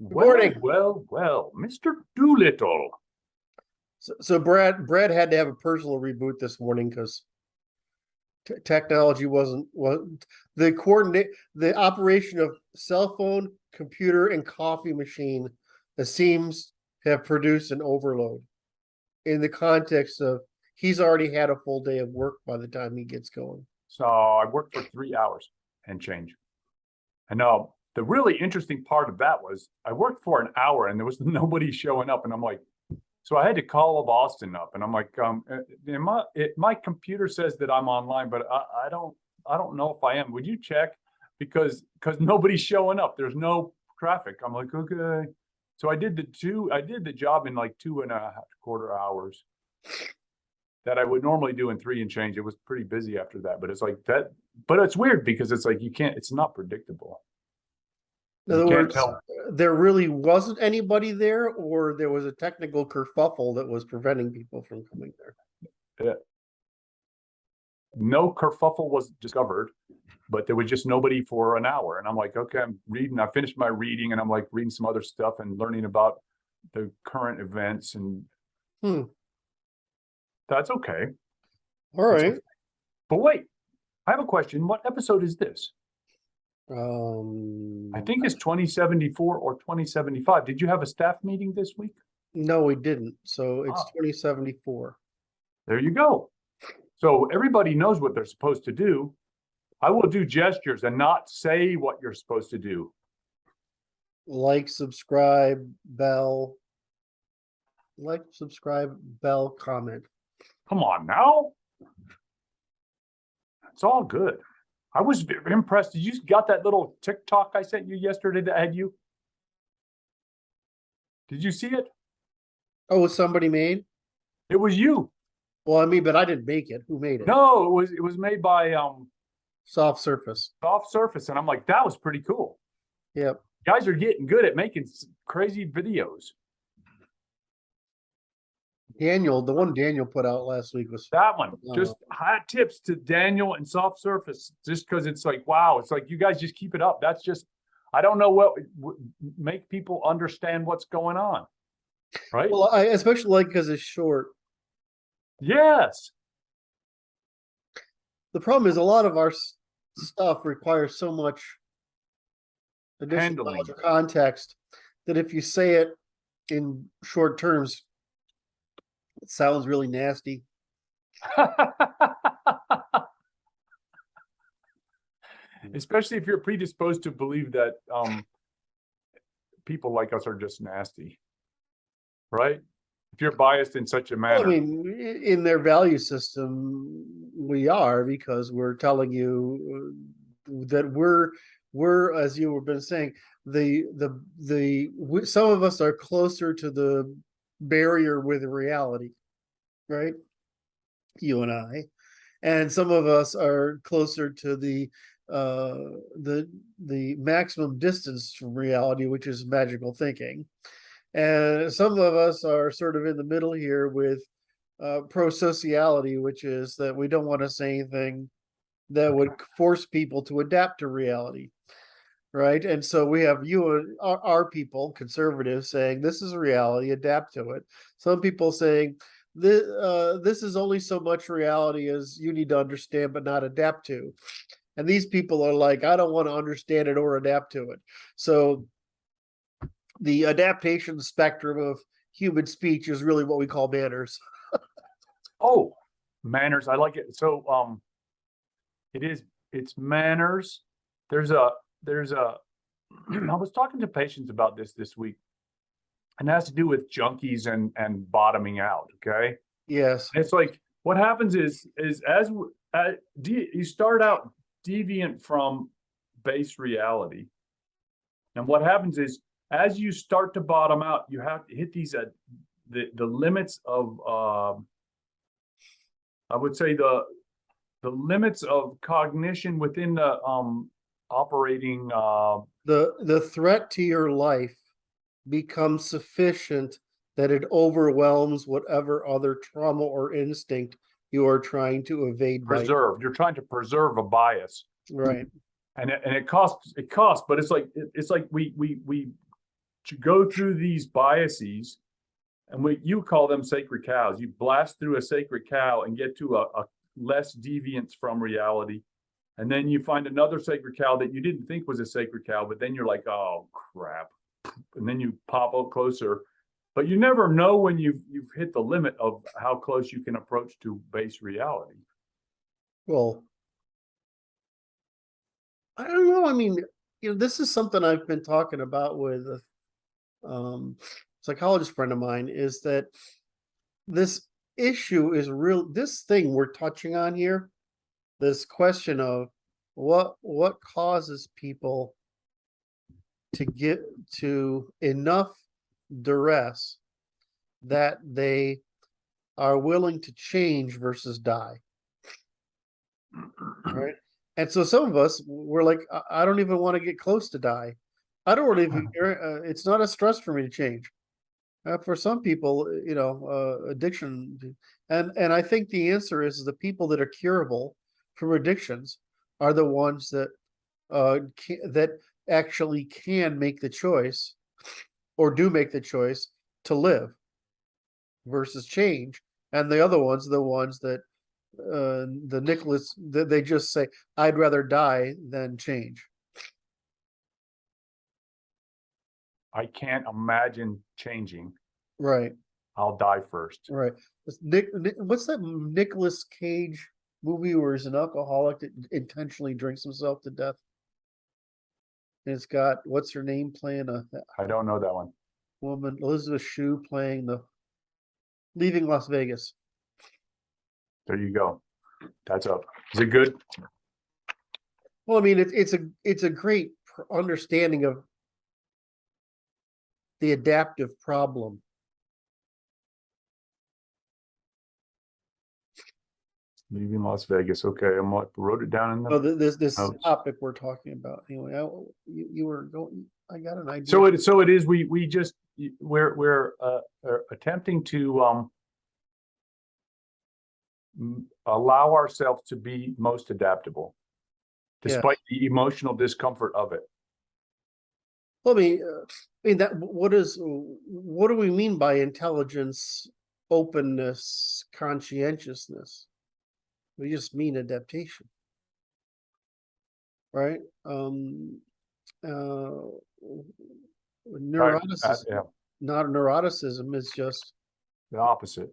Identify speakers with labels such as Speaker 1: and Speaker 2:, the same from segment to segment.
Speaker 1: Good morning.
Speaker 2: Well, Mr. Doolittle.
Speaker 1: So Brad had to have a personal reboot this morning because technology wasn't the operation of cell phone, computer, and coffee machine that seems to have produced an overload in the context of he's already had a full day of work by the time he gets going.
Speaker 2: So I worked for 3 hours and change. I know the really interesting part of that was I worked for an hour and there was nobody showing up. And I'm like, so I had to call Boston up and I'm like, my computer says that I'm online, but I don't know if I am. Would you check? Because nobody's showing up. There's no traffic. I'm like, okay. So I did the job in like 2.25 hours that I would normally do in 3 and change. It was pretty busy after that, but it's like that, but it's weird because it's like, it's not predictable.
Speaker 1: In other words, there really wasn't anybody there, or there was a technical kerfuffle that was preventing people from coming there.
Speaker 2: No kerfuffle was discovered, but there was just nobody for an hour. And I'm like, okay, I'm reading. I finished my reading and I'm like reading some other stuff and learning about the current events. And that's okay.
Speaker 1: All right.
Speaker 2: Okay. But wait, I have a question. What episode is this? I think it's 2074 or 2075. Did you have a staff meeting this week?
Speaker 1: No, we didn't. So it's 2074.
Speaker 2: There you go. So everybody knows what they're supposed to do. I will do gestures and not say what you're supposed to do.
Speaker 1: Like, subscribe, bell. Like, subscribe, bell, comment.
Speaker 2: Come on now. It's all good. I was very impressed. Did you got that little TikTok I sent you yesterday that had you? Did you see it?
Speaker 1: Oh, was somebody made?
Speaker 2: It was you.
Speaker 1: Well, I mean, but I didn't make it. Who made it?
Speaker 2: No, it was made by
Speaker 1: Soft Surface.
Speaker 2: Soft Surface, and I'm like, that was pretty cool.
Speaker 1: Yep.
Speaker 2: Guys are getting good at making crazy videos.
Speaker 1: The one Daniel put out last week was
Speaker 2: that one. Just hot tips to Daniel and Soft Surface, just because it's like, wow, it's like you guys just keep it up. That's just, I don't know what would make people understand what's going on, right?
Speaker 1: Well, I especially like because it's short.
Speaker 2: Yes.
Speaker 1: The problem is a lot of our stuff requires so much additional context that if you say it in short terms, it sounds really nasty.
Speaker 2: Especially if you're predisposed to believe that people like us are just nasty, right? If you're biased in such a manner.
Speaker 1: Well, I mean, in their value system, we are, because we're telling you that we're, as you have been saying, some of us are closer to the barrier with reality, right? You and I, and some of us are closer to the maximum distance from reality, which is magical thinking. And some of us are sort of in the middle here with pro-sociality, which is that we don't want to say anything that would force people to adapt to reality, right? And so we have our people, conservatives, saying this is reality, adapt to it. Some people saying this is only so much reality as you need to understand but not adapt to. And these people are like, I don't want to understand it or adapt to it. So the adaptation spectrum of human speech is really what we call manners.
Speaker 2: Oh, manners. I like it. So it's manners. There's a I was talking to patients about this week, and it has to do with junkies and bottoming out. Okay.
Speaker 1: Yes.
Speaker 2: And it's like, what happens is as you start out deviant from base reality. And what happens is, as you start to bottom out, you have to hit these the limits of I would say the limits of cognition within the operating
Speaker 1: the threat to your life becomes sufficient that it overwhelms whatever other trauma or instinct you are trying to evade.
Speaker 2: You're trying to preserve a bias,
Speaker 1: right?
Speaker 2: And it costs, but it's like we to go through these biases, and you call them sacred cows. You blast through a sacred cow and get to a less deviance from reality. And then you find another sacred cow that you didn't think was a sacred cow, but then you're like, oh crap. And then you pop up closer. But you never know when you've hit the limit of how close you can approach to base reality.
Speaker 1: Well, I don't know. I mean, this is something I've been talking about with a psychologist friend of mine, is that this issue is real. This thing we're touching on here, this question of what causes people to get to enough duress that they are willing to change versus die. Right. And so some of us, we're like, I don't even want to get close to die. I don't really, it's not a stress for me to change. For some people, addiction, and I think the answer is the people that are curable from addictions are the ones that that actually can make the choice, or do make the choice to live versus change, and the other ones are the ones that the Nicholas, they just say, I'd rather die than change.
Speaker 2: I can't imagine changing.
Speaker 1: Right.
Speaker 2: I'll die first.
Speaker 1: Right. What's that Nicolas Cage movie where he's an alcoholic that intentionally drinks himself to death? And it's got, what's her name playing
Speaker 2: I don't know that one.
Speaker 1: woman, Elizabeth Shue playing Leaving Las Vegas.
Speaker 2: There you go. That's up. Is it good?
Speaker 1: Well, I mean, it's a great understanding of the adaptive problem.
Speaker 2: Leaving Las Vegas. Okay, I wrote it down in the.
Speaker 1: Oh, this
Speaker 2: notes.
Speaker 1: topic we're talking about. Anyway, you were going. I got an idea.
Speaker 2: So it is. We just we're attempting to allow ourselves to be most adaptable, despite the emotional discomfort of it.
Speaker 1: Well, I mean that. What do we mean by intelligence, openness, conscientiousness? We just mean adaptation, right? Neuroticism, not neuroticism, is just
Speaker 2: the opposite.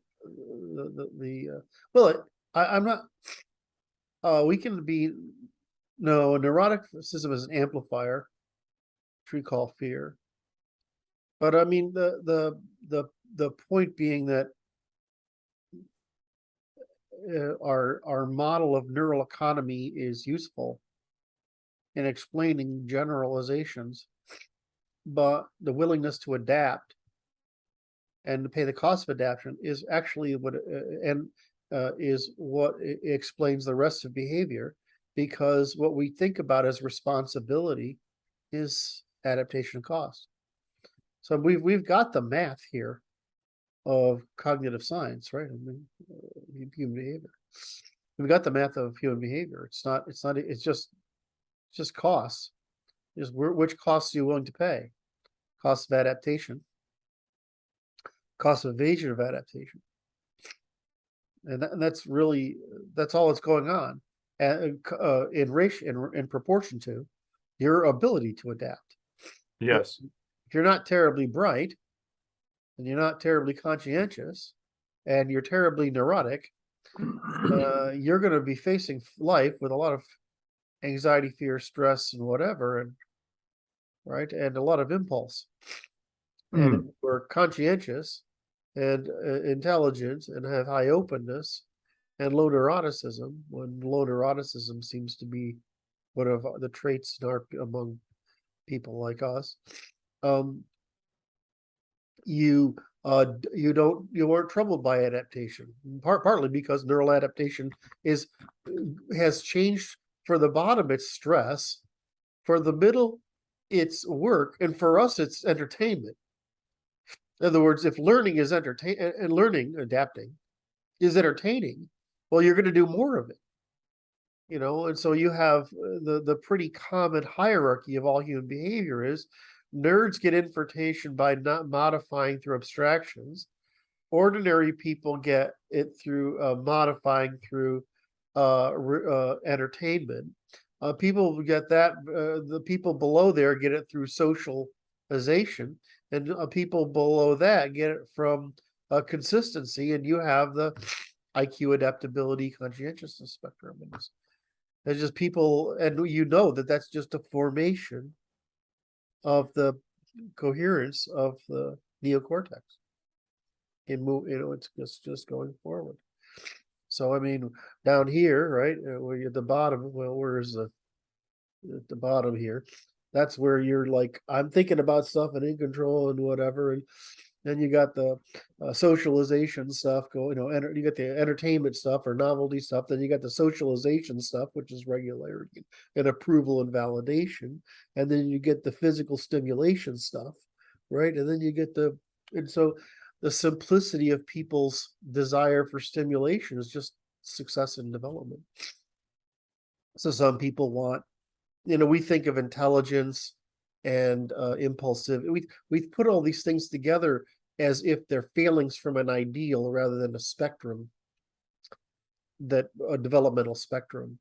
Speaker 1: Well, I'm not. We can be. No, neuroticism is an amplifier, which we call fear. But I mean, the point being that our model of neural economy is useful in explaining generalizations, but the willingness to adapt and to pay the cost of adaptation is actually what is what explains the rest of behavior, because what we think about as responsibility is adaptation cost. So we've got the math here of cognitive science, right? I mean, human behavior. We've got the math of human behavior. It's just costs. Is which costs are you willing to pay? Cost of adaptation, cost of evasion of adaptation, and that's all that's going on, and in proportion to your ability to adapt.
Speaker 2: Yes.
Speaker 1: If you're not terribly bright, and you're not terribly conscientious, and you're terribly neurotic, you're going to be facing life with a lot of anxiety, fear, stress, and whatever, and right, and a lot of impulse. And if we're conscientious and intelligent and have high openness and low neuroticism, when low neuroticism seems to be one of the traits among people like us, you weren't troubled by adaptation, partly because neural adaptation has changed. For the bottom, it's stress. For the middle, it's work, and for us, it's entertainment. In other words, if learning is adapting is entertaining, well, you're going to do more of it, and so you have the pretty common hierarchy of all human behavior is Nerds get information by not modifying through abstractions. Ordinary people get it through modifying through entertainment. People get that, the people below there get it through socialization, and people below that get it from consistency, and you have the IQ, adaptability, conscientiousness spectrum. And it's just people, and you know that that's just a formation of the coherence of the neocortex. It's just going forward. So I mean, down here, right, where you're at the bottom, well, where's at the bottom here? That's where you're like, I'm thinking about stuff and in control and whatever, and then you got the socialization stuff going, you got the entertainment stuff or novelty stuff, then you got the socialization stuff, which is regularity and approval and validation, and then you get the physical stimulation stuff, right? And then you get and so the simplicity of people's desire for stimulation is just success and development. So some people want, we think of intelligence and impulsive. We've put all these things together as if they're failings from an ideal rather than a spectrum, that a developmental spectrum.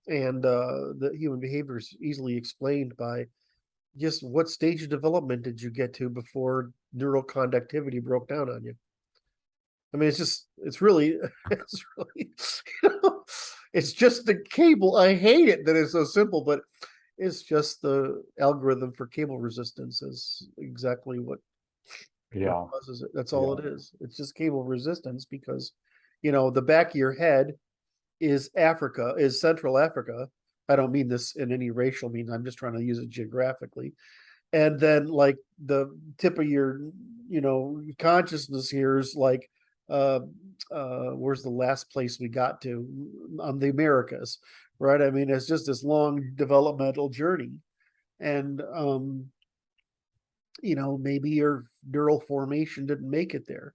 Speaker 1: And the human behavior is easily explained by just what stage of development did you get to before neural conductivity broke down on you. I mean, it's really, it's just the cable. I hate it that it's so simple, but it's just the algorithm for cable resistance is exactly what causes it. That's all it is. It's just cable resistance because, the back of your head is Central Africa. I don't mean this in any racial mean. I'm just trying to use it geographically. And then like the tip of your, consciousness here is like, where's the last place we got to on the Americas, right? I mean, it's just this long developmental journey. And, maybe your neural formation didn't make it there.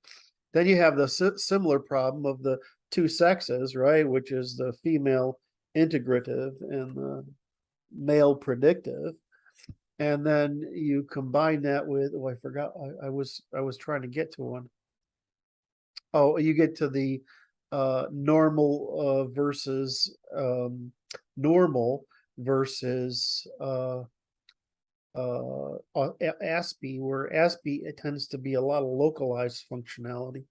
Speaker 1: Then you have the similar problem of the two sexes, right? Which is the female integrative and the male predictive. And then you combine that with, I forgot, I was trying to get to one. Oh, you get to the normal versus normal versus ASPE, where ASPE it tends to be a lot of localized functionality,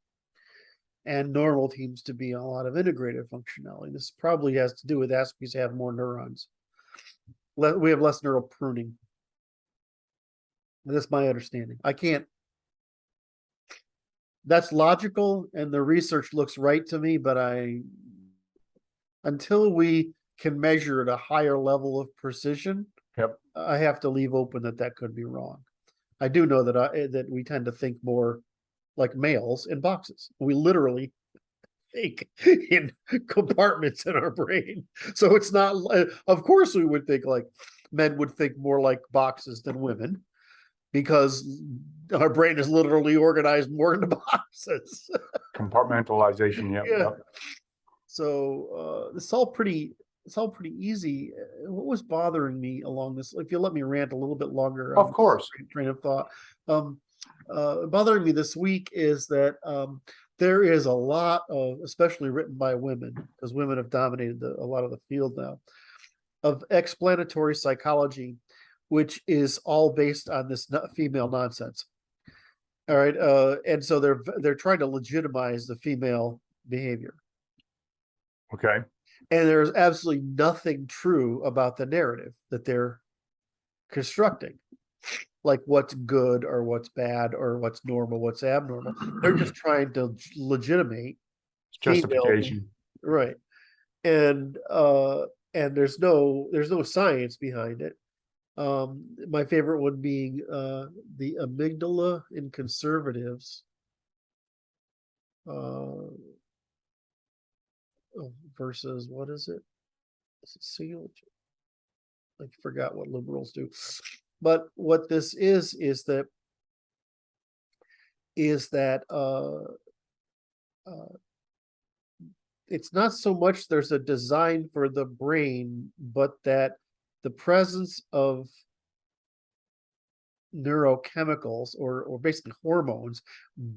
Speaker 1: and normal seems to be a lot of integrated functionality. This probably has to do with ASPEs have more neurons. We have less neural pruning. That's my understanding. I can't. That's logical, and the research looks right to me, but until we can measure at a higher level of precision, I have to leave open that could be wrong. I do know that we tend to think more like males in boxes. We literally think in compartments in our brain. So it's not, of course we would think like men would think more like boxes than women, because our brain is literally organized more into boxes.
Speaker 2: Compartmentalization, yeah.
Speaker 1: So it's all pretty easy. What was bothering me along this, if you let me rant a little bit longer,
Speaker 2: of course,
Speaker 1: train of thought, bothering me this week is that there is a lot of, especially written by women, because women have dominated a lot of the field now, of explanatory psychology, which is all based on this female nonsense. All right, and so they're trying to legitimize the female behavior.
Speaker 2: Okay.
Speaker 1: And there's absolutely nothing true about the narrative that they're constructing, like what's good or what's bad or what's normal, what's abnormal. They're just trying to legitimate
Speaker 2: justification,
Speaker 1: right? And there's no science behind it. My favorite one being the amygdala in conservatives. Versus what is it? Is it singular? I forgot what liberals do. But what this is that it's not so much there's a design for the brain, but that the presence of neurochemicals or basically hormones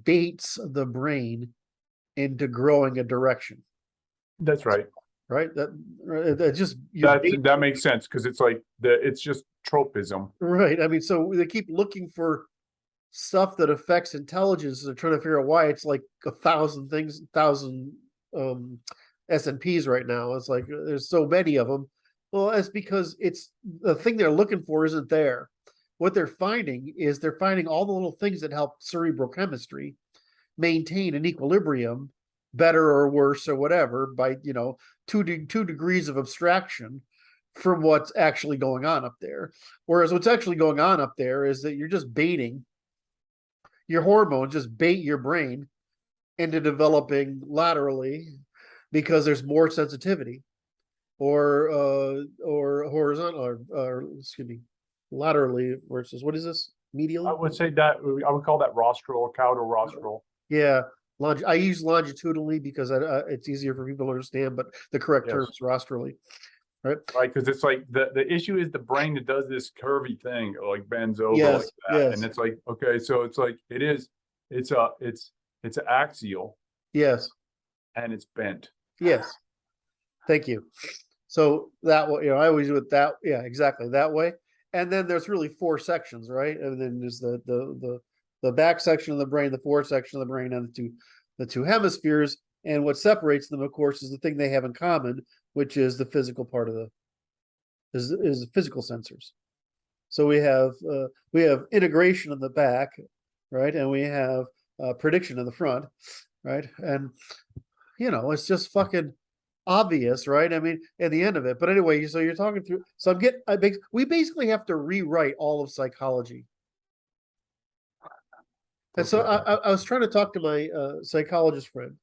Speaker 1: baits the brain into growing a direction,
Speaker 2: That's right.
Speaker 1: right? That just you bait,
Speaker 2: That makes sense because it's like it's just tropism.
Speaker 1: right. I mean, so they keep looking for stuff that affects intelligence. They're trying to figure out why it's like 1,000 things, 1,000 SNPs right now. It's like there's so many of them. Well, that's because it's the thing they're looking for isn't there. What they're finding is they're finding all the little things that help cerebral chemistry maintain an equilibrium, better or worse or whatever, by 2 degrees of abstraction from what's actually going on up there. Whereas what's actually going on up there is that you're just baiting your hormones, just bait your brain into developing laterally because there's more sensitivity, or horizontal, or excuse me, laterally versus what is this? Medially?
Speaker 2: I would say that I would call that rostral, caudal rostral.
Speaker 1: Yeah, I use longitudinally because it's easier for people to understand, but the correct term
Speaker 2: Yes.
Speaker 1: is rostrally, right?
Speaker 2: Right, because it's like the issue is the brain that does this curvy thing, like bends over like
Speaker 1: Yes,
Speaker 2: that,
Speaker 1: yes,
Speaker 2: and it's like okay, so it's like it's axial
Speaker 1: yes,
Speaker 2: and it's bent.
Speaker 1: yes. Thank you. So that way, I always do it that, yeah, exactly that way. And then there's really 4 sections, right? And then there's the back section of the brain, the forward section of the brain, and the two hemispheres. And what separates them, of course, is the thing they have in common, which is the physical part of is the physical sensors. So we have integration in the back, right? And we have prediction in the front, right? And it's just fucking obvious, right? I mean, at the end of it. But anyway, so you're talking through. So we basically have to rewrite all of psychology. And so I was trying to talk to my psychologist friend,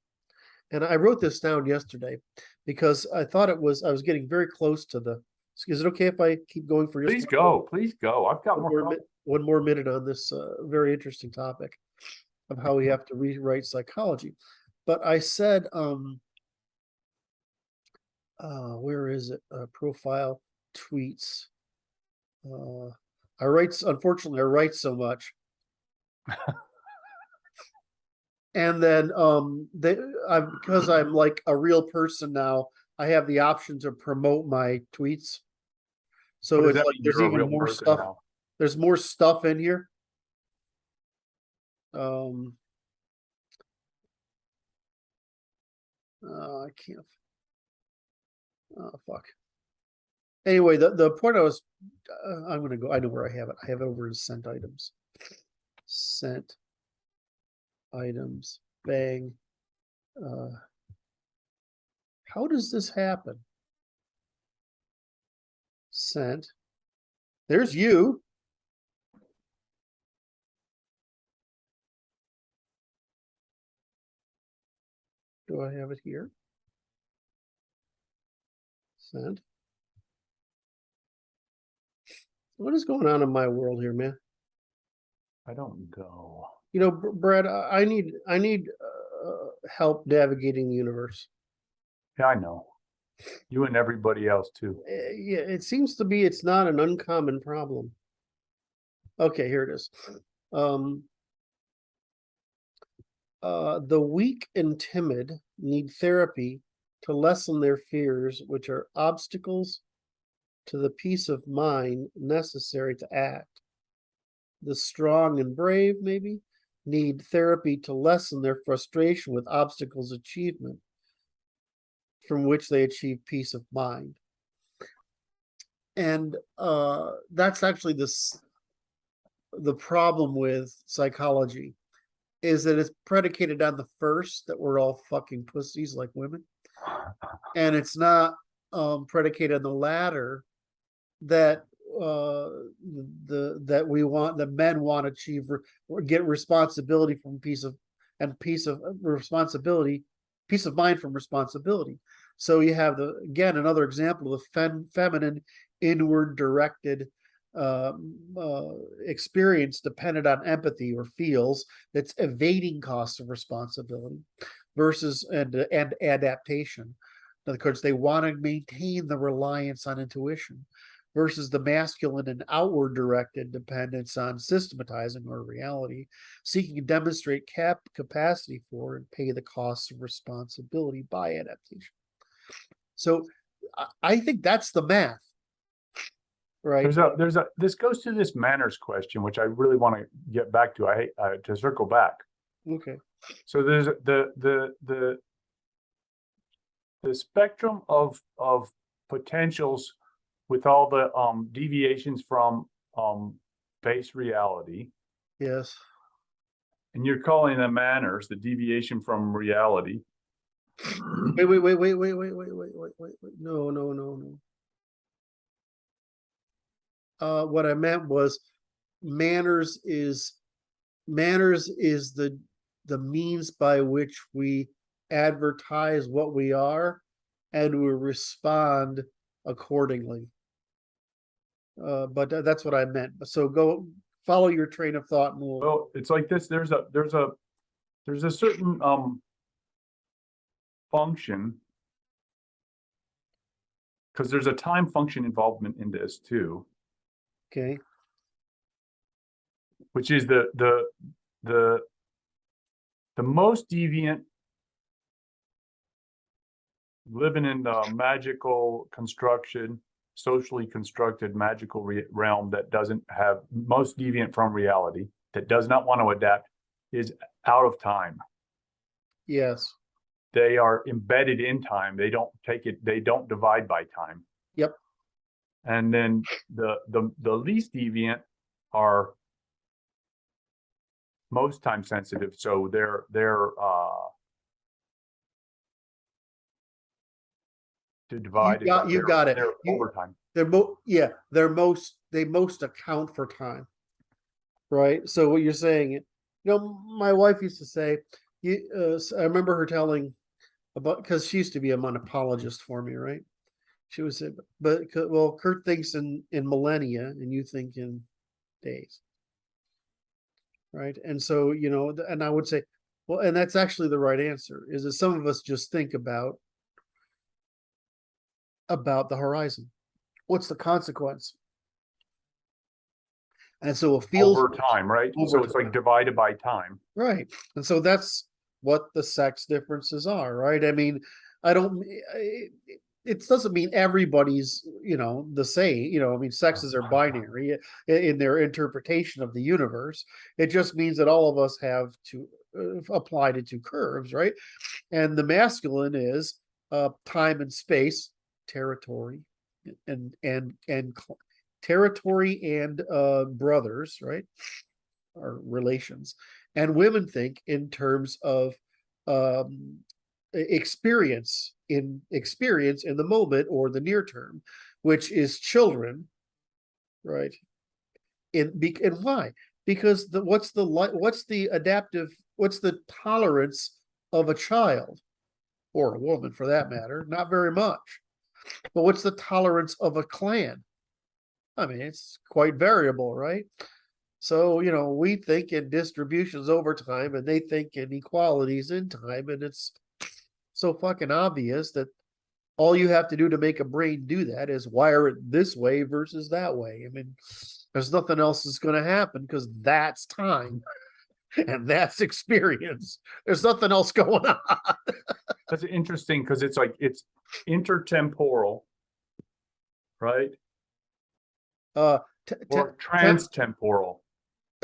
Speaker 1: and I wrote this down yesterday because I thought I was getting very close to the. Is it okay if I keep going for just
Speaker 2: Please go, please go. I've got more.
Speaker 1: one more minute on this very interesting topic of how we have to rewrite psychology? But I said, where is it? Profile tweets. Unfortunately, I write so much. And then because I'm like a real person now, I have the option to promote my tweets. So
Speaker 2: What does
Speaker 1: it's
Speaker 2: that
Speaker 1: like
Speaker 2: mean?
Speaker 1: there's
Speaker 2: You're a
Speaker 1: even
Speaker 2: real
Speaker 1: more
Speaker 2: person
Speaker 1: stuff.
Speaker 2: now.
Speaker 1: There's more stuff in here. I can't. Oh fuck. Anyway, the point I'm gonna go. I know where I have it. I have it over in sent items. Sent items. Bang. How does this happen? Sent. There's you. Do I have it here? Sent. What is going on in my world here, man?
Speaker 2: I don't know.
Speaker 1: Brad, I need help navigating the universe.
Speaker 2: Yeah, I know. You and everybody else too.
Speaker 1: Yeah, it seems to be it's not an uncommon problem. Okay, here it is. The weak and timid need therapy to lessen their fears, which are obstacles to the peace of mind necessary to act. The strong and brave, maybe, need therapy to lessen their frustration with obstacles achievement, from which they achieve peace of mind. And that's actually the problem with psychology, is that it's predicated on the first, that we're all fucking pussies like women, and it's not predicated on the latter, that that men want to achieve or get responsibility from peace of mind from responsibility. So you have another example of the feminine inward directed experience dependent on empathy or feels, that's evading costs of responsibility versus and adaptation. In other words, they want to maintain the reliance on intuition, versus the masculine and outward directed dependence on systematizing or reality, seeking to demonstrate capacity for and pay the costs of responsibility by adaptation. So I think that's the math, right?
Speaker 2: This goes to this manners question, which I really want to get back to. I hate to circle back.
Speaker 1: Okay.
Speaker 2: So there's the spectrum of potentials with all the deviations from base reality,
Speaker 1: Yes.
Speaker 2: and you're calling them manners, the deviation from reality.
Speaker 1: Wait. No. What I meant was manners is the means by which we advertise what we are and we respond accordingly. But that's what I meant. So go follow your train of thought and
Speaker 2: Well, it's like this. There's a certain function, because there's a time function involvement in this too,
Speaker 1: okay.
Speaker 2: which is the most deviant living in the magical construction, socially constructed magical realm that doesn't have, most deviant from reality, that does not want to adapt, is out of time.
Speaker 1: Yes.
Speaker 2: They are embedded in time. They don't take it, they don't divide by time.
Speaker 1: Yep.
Speaker 2: And then the least deviant are most time sensitive. So they're divided.
Speaker 1: You got it.
Speaker 2: They're overtime.
Speaker 1: They most account for time. Right. So what you're saying, my wife used to say, I remember her telling about, because she used to be a monopolist for me, right? She would say, but well, Kurt thinks in millennia and you think in days. Right. And so, and I would say, well, and that's actually the right answer, is that some of us just think about the horizon. What's the consequence? And so it feels
Speaker 2: over time, right? So it's like divided by time.
Speaker 1: Right. And so that's what the sex differences are, right? I mean, it doesn't mean everybody's, the same, I mean, sexes are binary in their interpretation of the universe. It just means that all of us have to apply to two curves, right? And the masculine is time and space, territory, and territory and brothers, right? Or relations. And women think in terms of experience in the moment or the near term, which is children, right? And why? Because what's the tolerance of a child, or a woman for that matter? Not very much. But what's the tolerance of a clan? I mean, it's quite variable, right? So, we think in distributions over time and they think in equalities in time. And it's so fucking obvious that all you have to do to make a brain do that is wire it this way versus that way. I mean, there's nothing else that's going to happen because that's time and that's experience. There's nothing else going on.
Speaker 2: That's interesting because it's like, it's intertemporal, right? Or transtemporal.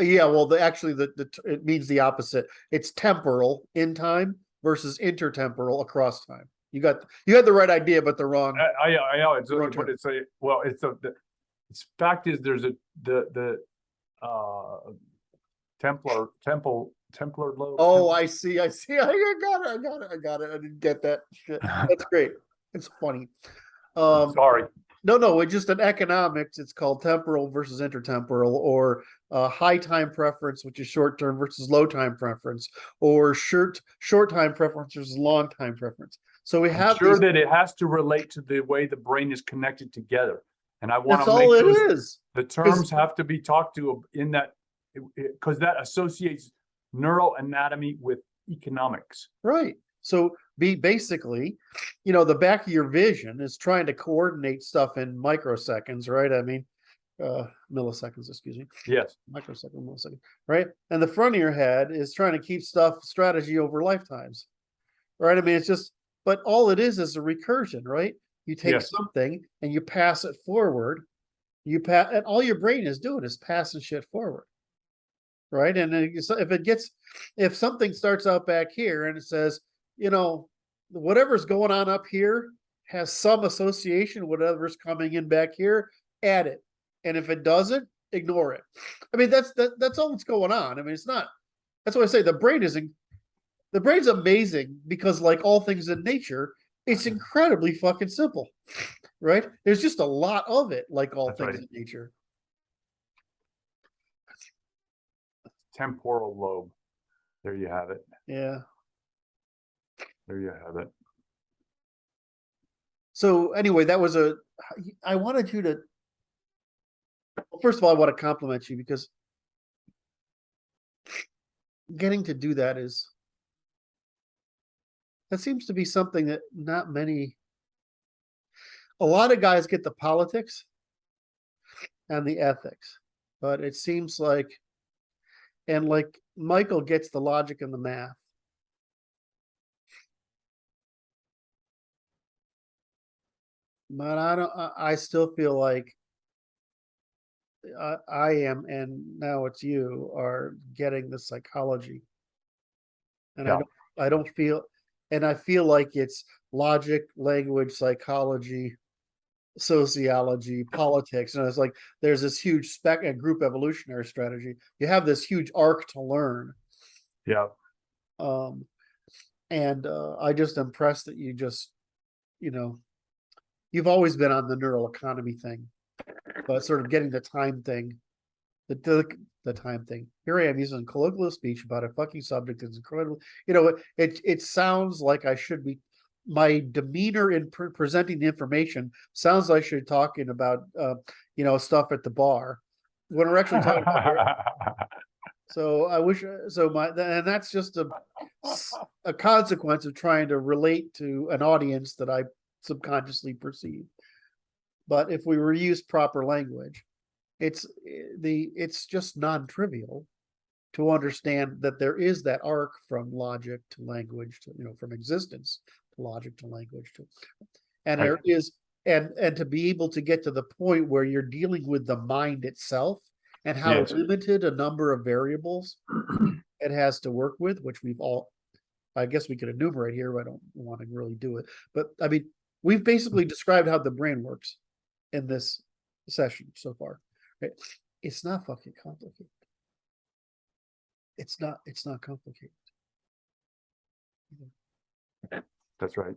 Speaker 1: Yeah, well, actually, it means the opposite. It's temporal in time versus intertemporal across time. You had the right idea, but the wrong.
Speaker 2: I know it's what it's a. Well, the fact is there's the Templar lobe.
Speaker 1: Oh, I see. I got it. I didn't get that shit. That's great. It's funny.
Speaker 2: Sorry.
Speaker 1: No, it's just in economics, it's called temporal versus intertemporal, or high time preference, which is short term, versus low time preference, or short time preference versus long time preference. So we have
Speaker 2: that it has to relate to the way the brain is connected together. And I want
Speaker 1: to make
Speaker 2: the terms have to be talked to in that, because that associates neural anatomy with economics.
Speaker 1: Right. So basically, the back of your vision is trying to coordinate stuff in microseconds, right? I mean, milliseconds, excuse me,
Speaker 2: Yes.
Speaker 1: microsecond, millisecond, right? And the front of your head is trying to keep strategy over lifetimes, right? I mean, it's just, but all it is a recursion, right? You take
Speaker 2: Yes.
Speaker 1: something and you pass it forward. And all your brain is doing is passing shit forward, right? And if something starts out back here and it says, whatever's going on up here has some association with whatever's coming in back here, add it. And if it doesn't, ignore it. I mean, that's all that's going on. I mean, it's not. That's why I say the brain's amazing because, like all things in nature, it's incredibly fucking simple, right? There's just a lot of it, like all things in nature.
Speaker 2: Temporal lobe. There you have it.
Speaker 1: Yeah.
Speaker 2: There you have it.
Speaker 1: So anyway, I wanted you to, well, first of all, I want to compliment you because getting to do that seems to be something that not many, a lot of guys get the politics and the ethics, but it seems like, and like Michael gets the logic and the math. But I still feel like I am, and now it's you, are getting the psychology. And
Speaker 2: Yeah.
Speaker 1: I don't feel, and I feel like it's logic, language, psychology, sociology, politics. And it's like, there's this huge group evolutionary strategy. You have this huge arc to learn.
Speaker 2: Yeah.
Speaker 1: And I just impressed that you just, you've always been on the neural economy thing, but sort of getting the time thing, the time thing. Here I am using colloquial speech about a fucking subject that's incredible. It sounds like I should be, my demeanor in presenting the information sounds like I should be talking about, stuff at the bar when we're actually talking about. So I wish, and that's just a consequence of trying to relate to an audience that I subconsciously perceive. But if we use proper language, it's just non-trivial to understand that there is that arc from logic to language to, from existence to logic to language to, and there is, and to be able to get to the point where you're dealing with the mind itself and how limited a number of variables it has to work with, which I guess we could enumerate here, but I don't want to really do it. But I mean, we've basically described how the brain works in this session so far. Right? It's not fucking complicated. It's not complicated.
Speaker 2: That's right.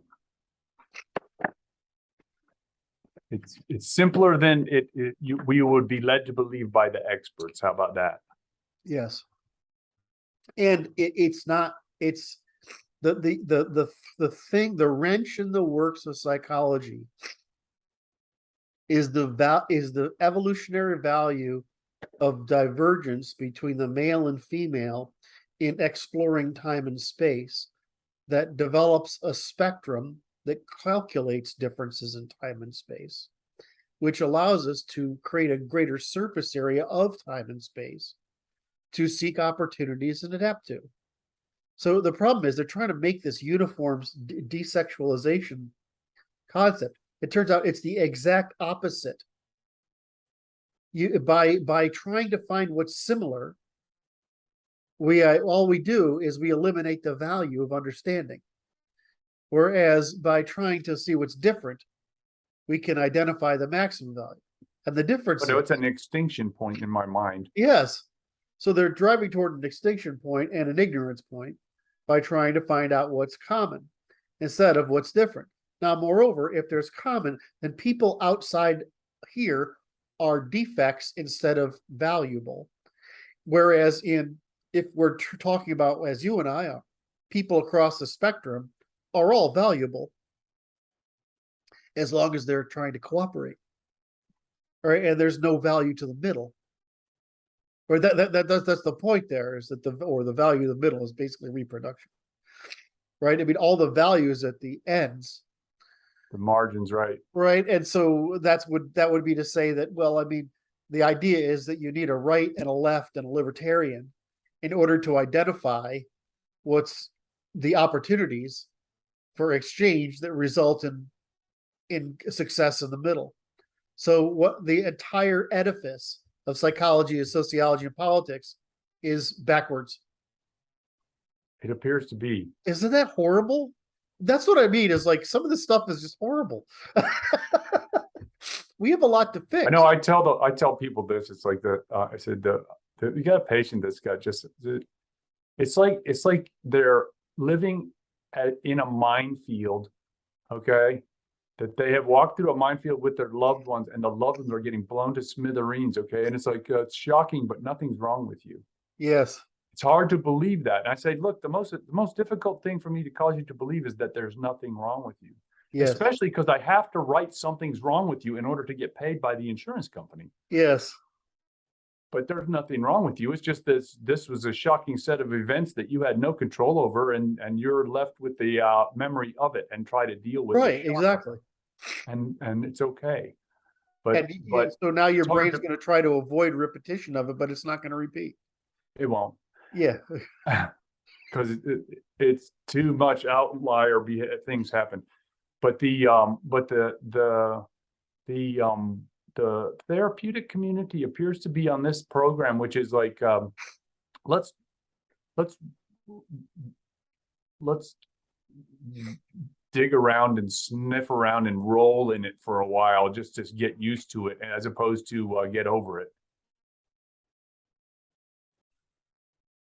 Speaker 2: It's simpler than we would be led to believe by the experts. How about that?
Speaker 1: Yes. And it's not, it's the thing, the wrench in the works of psychology is the evolutionary value of divergence between the male and female in exploring time and space that develops a spectrum that calculates differences in time and space, which allows us to create a greater surface area of time and space to seek opportunities and adapt to. So the problem is they're trying to make this uniform desexualization concept. It turns out it's the exact opposite. By trying to find what's similar, all we do is we eliminate the value of understanding. Whereas by trying to see what's different, we can identify the maximum value. And the difference
Speaker 2: But it's an extinction point in my mind.
Speaker 1: Yes. So they're driving toward an extinction point and an ignorance point by trying to find out what's common instead of what's different. Now, moreover, if there's common, then people outside here are defects instead of valuable. Whereas if we're talking about, as you and I are, people across the spectrum are all valuable as long as they're trying to cooperate. All right, and there's no value to the middle. Or that's the point there, is that the value of the middle is basically reproduction. right? I mean, all the values at the ends,
Speaker 2: The margins, right?
Speaker 1: right? And so that would be to say that, well, I mean, the idea is that you need a right and a left and a libertarian in order to identify what's the opportunities for exchange that result in success in the middle. So what the entire edifice of psychology and sociology and politics is backwards.
Speaker 2: It appears to be.
Speaker 1: Isn't that horrible? That's what I mean, is like some of this stuff is just horrible. We have a lot to fix.
Speaker 2: I know. I tell people this. It's like I said you got a patient that's got just. It's like they're living in a minefield, okay? That they have walked through a minefield with their loved ones, and the loved ones are getting blown to smithereens, okay? And it's like it's shocking, but nothing's wrong with you.
Speaker 1: Yes.
Speaker 2: It's hard to believe that. And I say, look, the most difficult thing for me to cause you to believe is that there's nothing wrong with you.
Speaker 1: Yes.
Speaker 2: Especially because I have to write something's wrong with you in order to get paid by the insurance company.
Speaker 1: Yes.
Speaker 2: But there's nothing wrong with you. It's just this was a shocking set of events that you had no control over, and you're left with the memory of it and try to deal with it.
Speaker 1: Right, exactly.
Speaker 2: And it's okay.
Speaker 1: But so now your brain's going to try to avoid repetition of it, but it's not going to repeat.
Speaker 2: It won't.
Speaker 1: Yeah.
Speaker 2: Because it's too much outlier things happen. But the therapeutic community appears to be on this program, which is like let's dig around and sniff around and roll in it for a while just to get used to it, as opposed to get over it.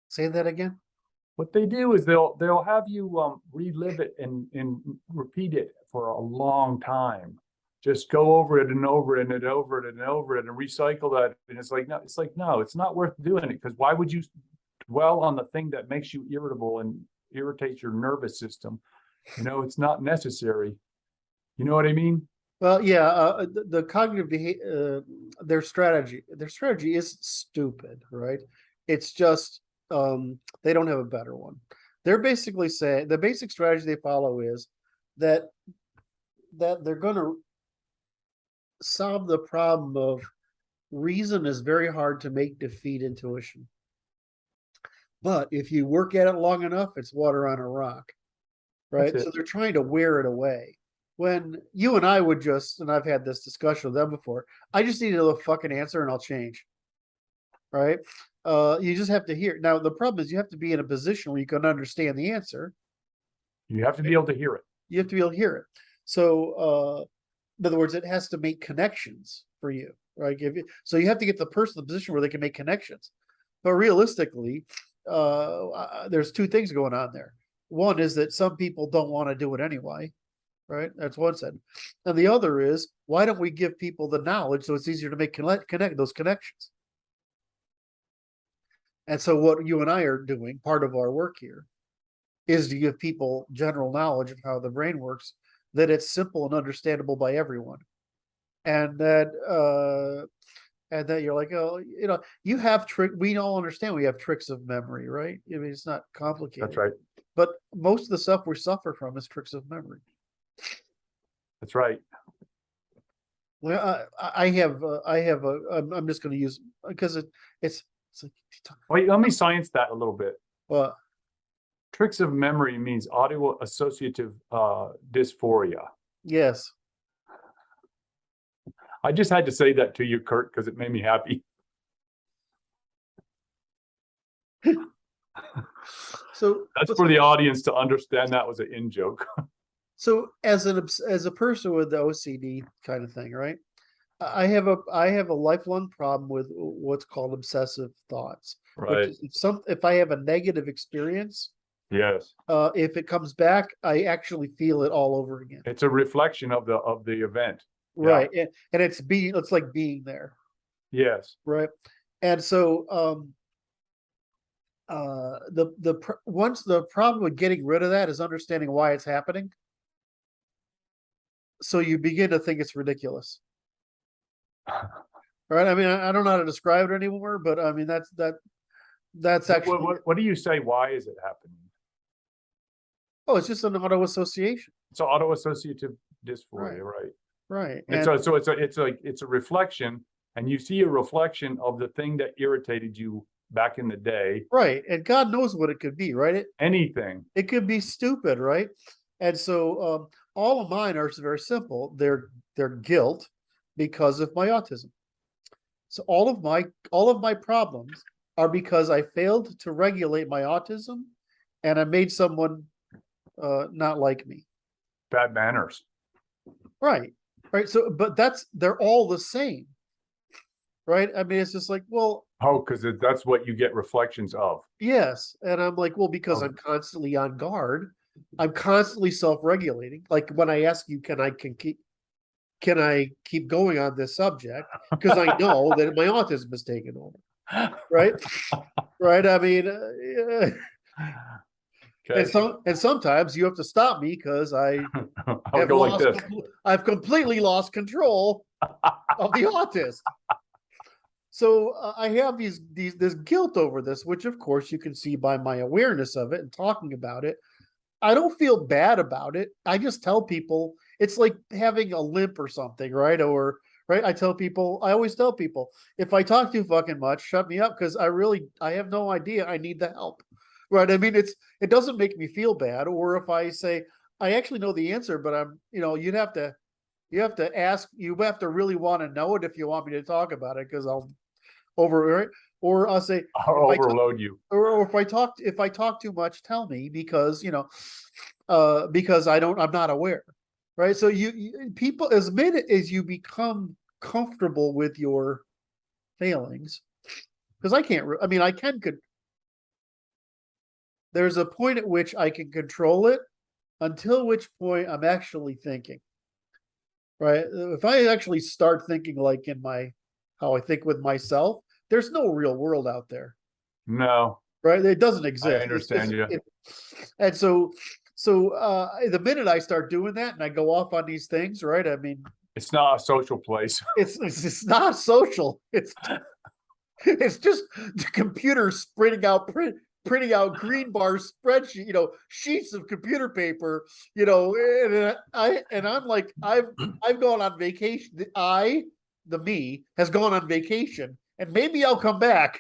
Speaker 1: Say that again.
Speaker 2: What they do is they'll have you relive it and repeat it for a long time. Just go over it and over it and over it and over it and recycle that. And it's like no, it's not worth doing it, because why would you dwell on the thing that makes you irritable and irritates your nervous system? It's not necessary. You know what I mean?
Speaker 1: Well, yeah, the cognitive their strategy is stupid, right? It's just they don't have a better one. They're basically saying the basic strategy they follow is that they're going to solve the problem of reason is very hard to make defeat intuition. But if you work at it long enough, it's water on a rock, right? So they're trying to wear it away. When you and I would just, and I've had this discussion with them before, I just need a fucking answer and I'll change, right? You just have to hear. Now, the problem is you have to be in a position where you can understand the answer.
Speaker 2: You have to be able to hear it.
Speaker 1: You have to be able to hear it. So, in other words, it has to make connections for you, right? So you have to get the person in the position where they can make connections. But realistically, there's two things going on there. One is that some people don't want to do it anyway, right? That's one side. And the other is, why don't we give people the knowledge so it's easier to make connect those connections? And so what you and I are doing, part of our work here, is to give people general knowledge of how the brain works, that it's simple and understandable by everyone. And that you're like, oh, you have we all understand we have tricks of memory, right? I mean, it's not complicated.
Speaker 2: That's right.
Speaker 1: But most of the stuff we suffer from is tricks of memory.
Speaker 2: That's right.
Speaker 1: Well, I'm just going to use, because it's like,
Speaker 2: wait, let me science that a little bit.
Speaker 1: Well,
Speaker 2: tricks of memory means audio associative dysphoria.
Speaker 1: Yes.
Speaker 2: I just had to say that to you, Kurt, because it made me happy.
Speaker 1: So
Speaker 2: that's for the audience to understand that was an in joke.
Speaker 1: So as a person with the OCD kind of thing, right? I have a lifelong problem with what's called obsessive thoughts.
Speaker 2: Right.
Speaker 1: Which is if I have a negative experience,
Speaker 2: yes,
Speaker 1: if it comes back, I actually feel it all over again.
Speaker 2: It's a reflection of the event.
Speaker 1: Right. Yeah. And it's like being there.
Speaker 2: Yes.
Speaker 1: Right. And so once the problem with getting rid of that is understanding why it's happening. So you begin to think it's ridiculous. Right. I mean, I don't know how to describe it anymore, but I mean, that's actually.
Speaker 2: What do you say? Why is it happening?
Speaker 1: Oh, it's just an auto association.
Speaker 2: It's auto-associative dysphoria,
Speaker 1: Right.
Speaker 2: right?
Speaker 1: Right.
Speaker 2: And so it's a reflection, and you see a reflection of the thing that irritated you back in the day.
Speaker 1: Right. And God knows what it could be, right?
Speaker 2: Anything.
Speaker 1: It could be stupid, right? And so all of mine are very simple. They're guilt because of my autism. So all of my problems are because I failed to regulate my autism and I made someone not like me.
Speaker 2: Bad manners.
Speaker 1: Right. Right. So but they're all the same. Right. I mean, it's just like, well,
Speaker 2: Oh, because that's what you get reflections of.
Speaker 1: yes. And I'm like, well, because
Speaker 2: Oh.
Speaker 1: I'm constantly on guard, I'm constantly self-regulating. Like when I ask you, can I keep going on this subject? Because I know that my autism is taken over. Right. Right. I mean,
Speaker 2: Okay.
Speaker 1: and sometimes you have to stop me because
Speaker 2: I'll
Speaker 1: have
Speaker 2: go like
Speaker 1: lost,
Speaker 2: this.
Speaker 1: I've completely lost control of the autist. So I have this guilt over this, which of course you can see by my awareness of it and talking about it. I don't feel bad about it. I just tell people it's like having a limp or something, right? Or right, I always tell people, if I talk too fucking much, shut me up because I have no idea. I need the help. Right. I mean, it doesn't make me feel bad. Or if I say, I actually know the answer, but you have to ask, you have to really want to know it if you want me to talk about it, because I'll over, or I'll say,
Speaker 2: I'll overload you.
Speaker 1: or if I talk too much, tell me, because because I'm not aware, right? So people, as minute as you become comfortable with your failings, because I mean, there's a point at which I can control it, until which point I'm actually thinking, right? If I actually start thinking like how I think with myself, there's no real world out there.
Speaker 2: No.
Speaker 1: Right? It doesn't
Speaker 2: I
Speaker 1: exist.
Speaker 2: understand you.
Speaker 1: And so the minute I start doing that and I go off on these things, right? I mean,
Speaker 2: it's not a social place.
Speaker 1: It's not social. It's just the computer printing out green bar spreadsheet, sheets of computer paper, and I'm like, I've gone on vacation. The me has gone on vacation, and maybe I'll come back.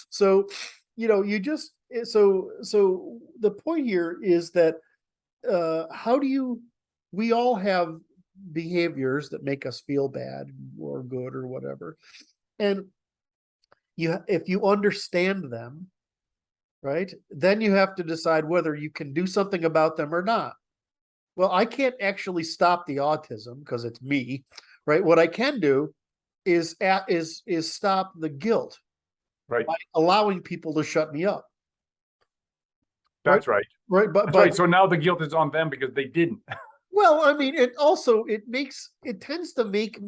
Speaker 1: So, you just so the point here is that we all have behaviors that make us feel bad or good or whatever, and if you understand them, right, then you have to decide whether you can do something about them or not. Well, I can't actually stop the autism because it's me, right? What I can do is stop the guilt,
Speaker 2: right,
Speaker 1: by allowing people to shut me up.
Speaker 2: That's right.
Speaker 1: Right.
Speaker 2: That's right. So now the guilt is on them because they didn't.
Speaker 1: Well, I mean, it tends to make,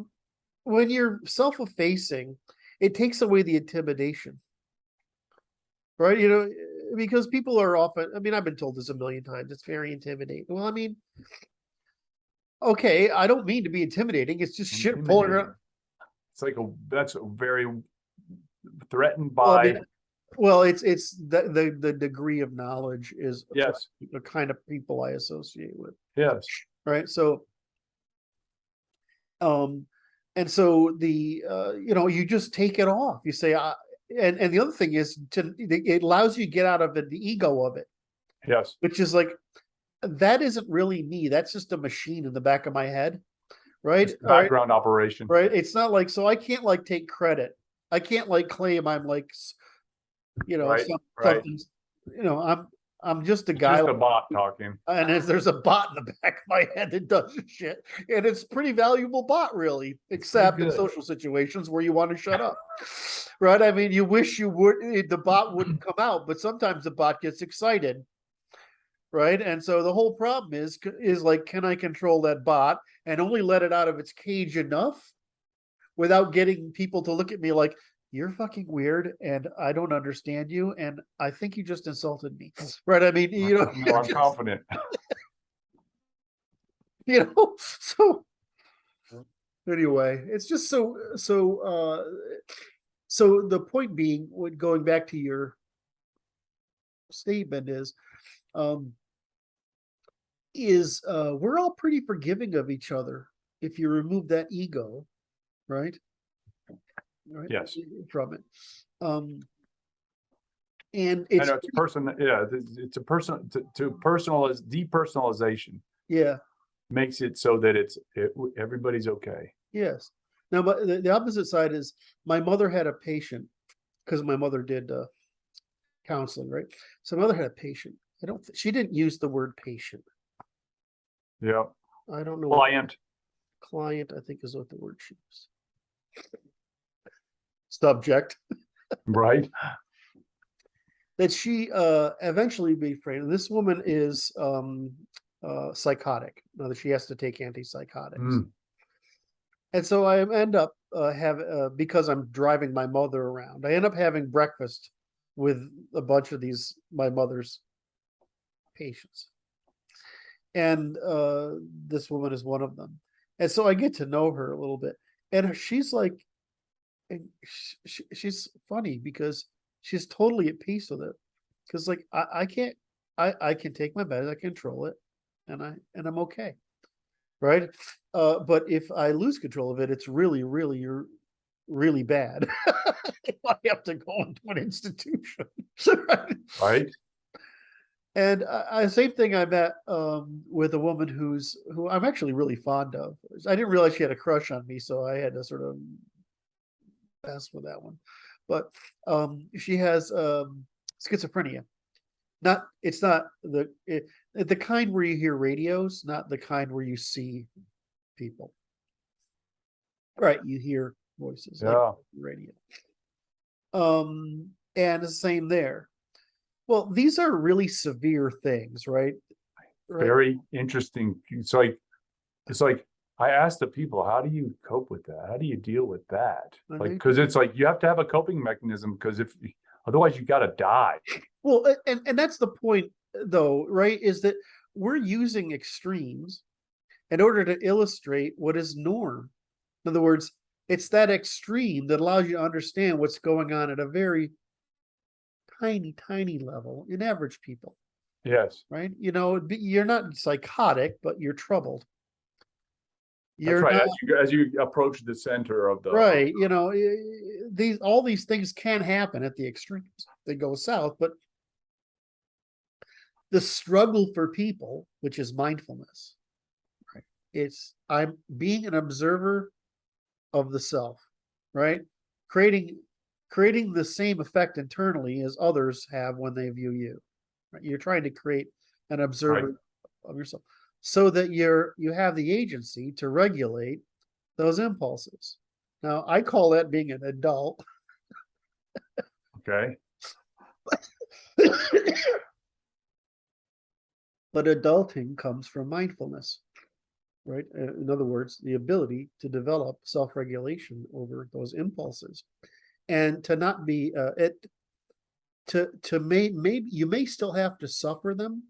Speaker 1: when you're self-effacing, it takes away the intimidation. Right? Because people are often, I mean, I've been told this a million times, it's very intimidating. Well, I mean, okay, I don't mean to be intimidating. It's just shit pulling around.
Speaker 2: It's like that's very threatened
Speaker 1: Well, I
Speaker 2: by.
Speaker 1: mean, well, it's the degree of knowledge is
Speaker 2: Yes.
Speaker 1: the kind of people I associate with.
Speaker 2: Yes.
Speaker 1: Right. So, and so you just take it off. You say, and the other thing is it allows you to get out of the ego of it.
Speaker 2: Yes.
Speaker 1: Which is like, that isn't really me. That's just a machine in the back of my head. Right.
Speaker 2: Background operation.
Speaker 1: Right. It's not like, so I can't like take credit. I can't like claim I'm like,
Speaker 2: right,
Speaker 1: something, I'm just a guy.
Speaker 2: Just a bot talking.
Speaker 1: And there's a bot in the back of my head that does shit. And it's pretty valuable bot, really, except in social situations where you want to shut up. Right? I mean, you wish the bot wouldn't come out, but sometimes the bot gets excited. Right? And so the whole problem is like, can I control that bot and only let it out of its cage enough without getting people to look at me like, you're fucking weird and I don't understand you and I think you just insulted me. Right? I mean,
Speaker 2: I'm confident.
Speaker 1: So anyway, it's just so the point being, when going back to your statement um, is we're all pretty forgiving of each other if you remove that ego, right? Right.
Speaker 2: Yes.
Speaker 1: From it. And
Speaker 2: I
Speaker 1: it's
Speaker 2: know it's person. Yeah, it's a person to personalize depersonalization
Speaker 1: yeah,
Speaker 2: makes it so that everybody's okay.
Speaker 1: yes. Now, but the opposite side is my mother had a patient because my mother did counseling, right? So my mother had a patient. She didn't use the word patient.
Speaker 2: Yeah.
Speaker 1: I don't know.
Speaker 2: Client.
Speaker 1: Client, I think is what the word she used. Subject.
Speaker 2: Right.
Speaker 1: That she eventually befriended. This woman is psychotic. Now that she has to take antipsychotics.
Speaker 2: Mm.
Speaker 1: And so I end up because I'm driving my mother around, I end up having breakfast with a bunch of my mother's patients. And this woman is one of them. And so I get to know her a little bit. And she's like, and she's funny because she's totally at peace with it. Because like I can't, I can take my meds, I control it, and I'm okay. Right. But if I lose control of it, it's really, really, really bad. I have to go into an institution. Right?
Speaker 2: Right.
Speaker 1: And same thing I met with a woman who I'm actually really fond of. I didn't realize she had a crush on me, so I had to sort of pass with that one. But she has schizophrenia. It's not the kind where you hear radios, not the kind where you see people. Right, you hear voices like
Speaker 2: Yeah.
Speaker 1: radio. And the same there. Well, these are really severe things, right? Right.
Speaker 2: Very interesting. It's like I ask the people, how do you cope with that? How do you deal with that? Like, because it's like you have to have a coping mechanism because otherwise you got to die.
Speaker 1: Well, and that's the point, though, right? Is that we're using extremes in order to illustrate what is norm. In other words, it's that extreme that allows you to understand what's going on at a very tiny, tiny level in average people.
Speaker 2: Yes.
Speaker 1: Right? You know, you're not psychotic, but you're troubled.
Speaker 2: That's right. As you approach the center of the
Speaker 1: right. You know, all these things can happen at the extremes. They go south, but the struggle for people, which is mindfulness, right? I'm being an observer of the self, right? Creating the same effect internally as others have when they view you. Right? You're trying to create an observer
Speaker 2: right.
Speaker 1: of yourself so that you have the agency to regulate those impulses. Now, I call that being an adult.
Speaker 2: Okay.
Speaker 1: But adulting comes from mindfulness, right? In other words, the ability to develop self-regulation over those impulses and to not be maybe you may still have to suffer them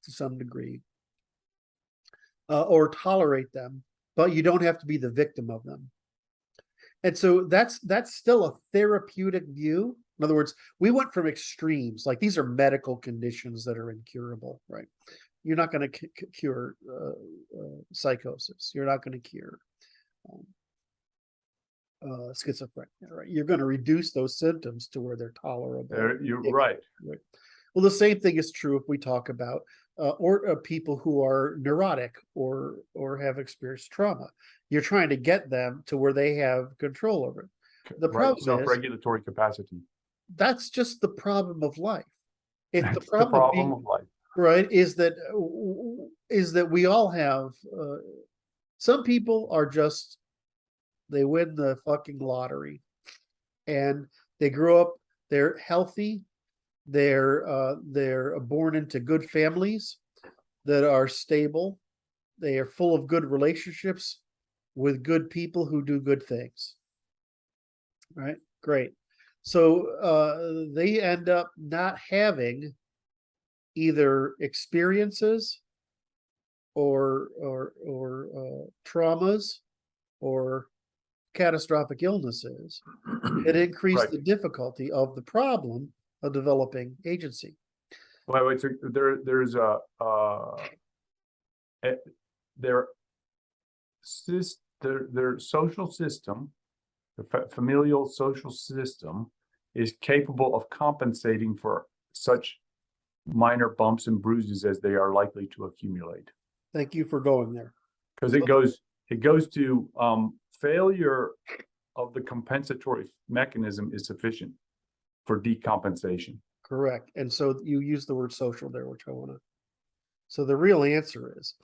Speaker 1: to some degree or tolerate them, but you don't have to be the victim of them. And so that's still a therapeutic view. In other words, we went from extremes, like these are medical conditions that are incurable, right? You're not going to cure psychosis. You're not going to cure schizophrenia, right? You're going to reduce those symptoms to where they're tolerable.
Speaker 2: You're right.
Speaker 1: Well, the same thing is true if we talk about people who are neurotic or have experienced trauma. You're trying to get them to where they have control over it. The problem is
Speaker 2: self-regulatory capacity.
Speaker 1: That's just the problem of life. It's
Speaker 2: the problem of life.
Speaker 1: Right? Is that we all have some people are just they win the fucking lottery and they grow up, they're healthy, they're born into good families that are stable, they are full of good relationships with good people who do good things. Right? Great. So they end up not having either experiences or traumas or catastrophic illnesses. It increased the difficulty of the problem of developing agency.
Speaker 2: Well, there's their their social system, the familial social system, is capable of compensating for such minor bumps and bruises as they are likely to accumulate.
Speaker 1: Thank you for going there.
Speaker 2: Because it goes to failure of the compensatory mechanism is sufficient for decompensation.
Speaker 1: Correct. And so you use the word social there, which I want to. So the real answer is,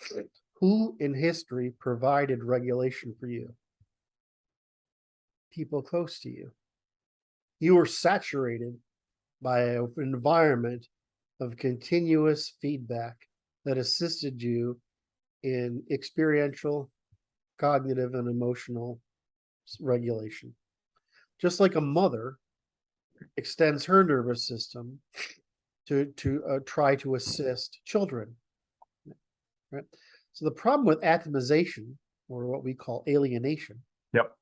Speaker 1: who in history provided regulation for you? People close to you. You were saturated by an environment of continuous feedback that assisted you in experiential, cognitive, and emotional regulation. Just like a mother extends her nervous system to try to assist children, right? So the problem with atomization, or what we call alienation,
Speaker 2: Yep.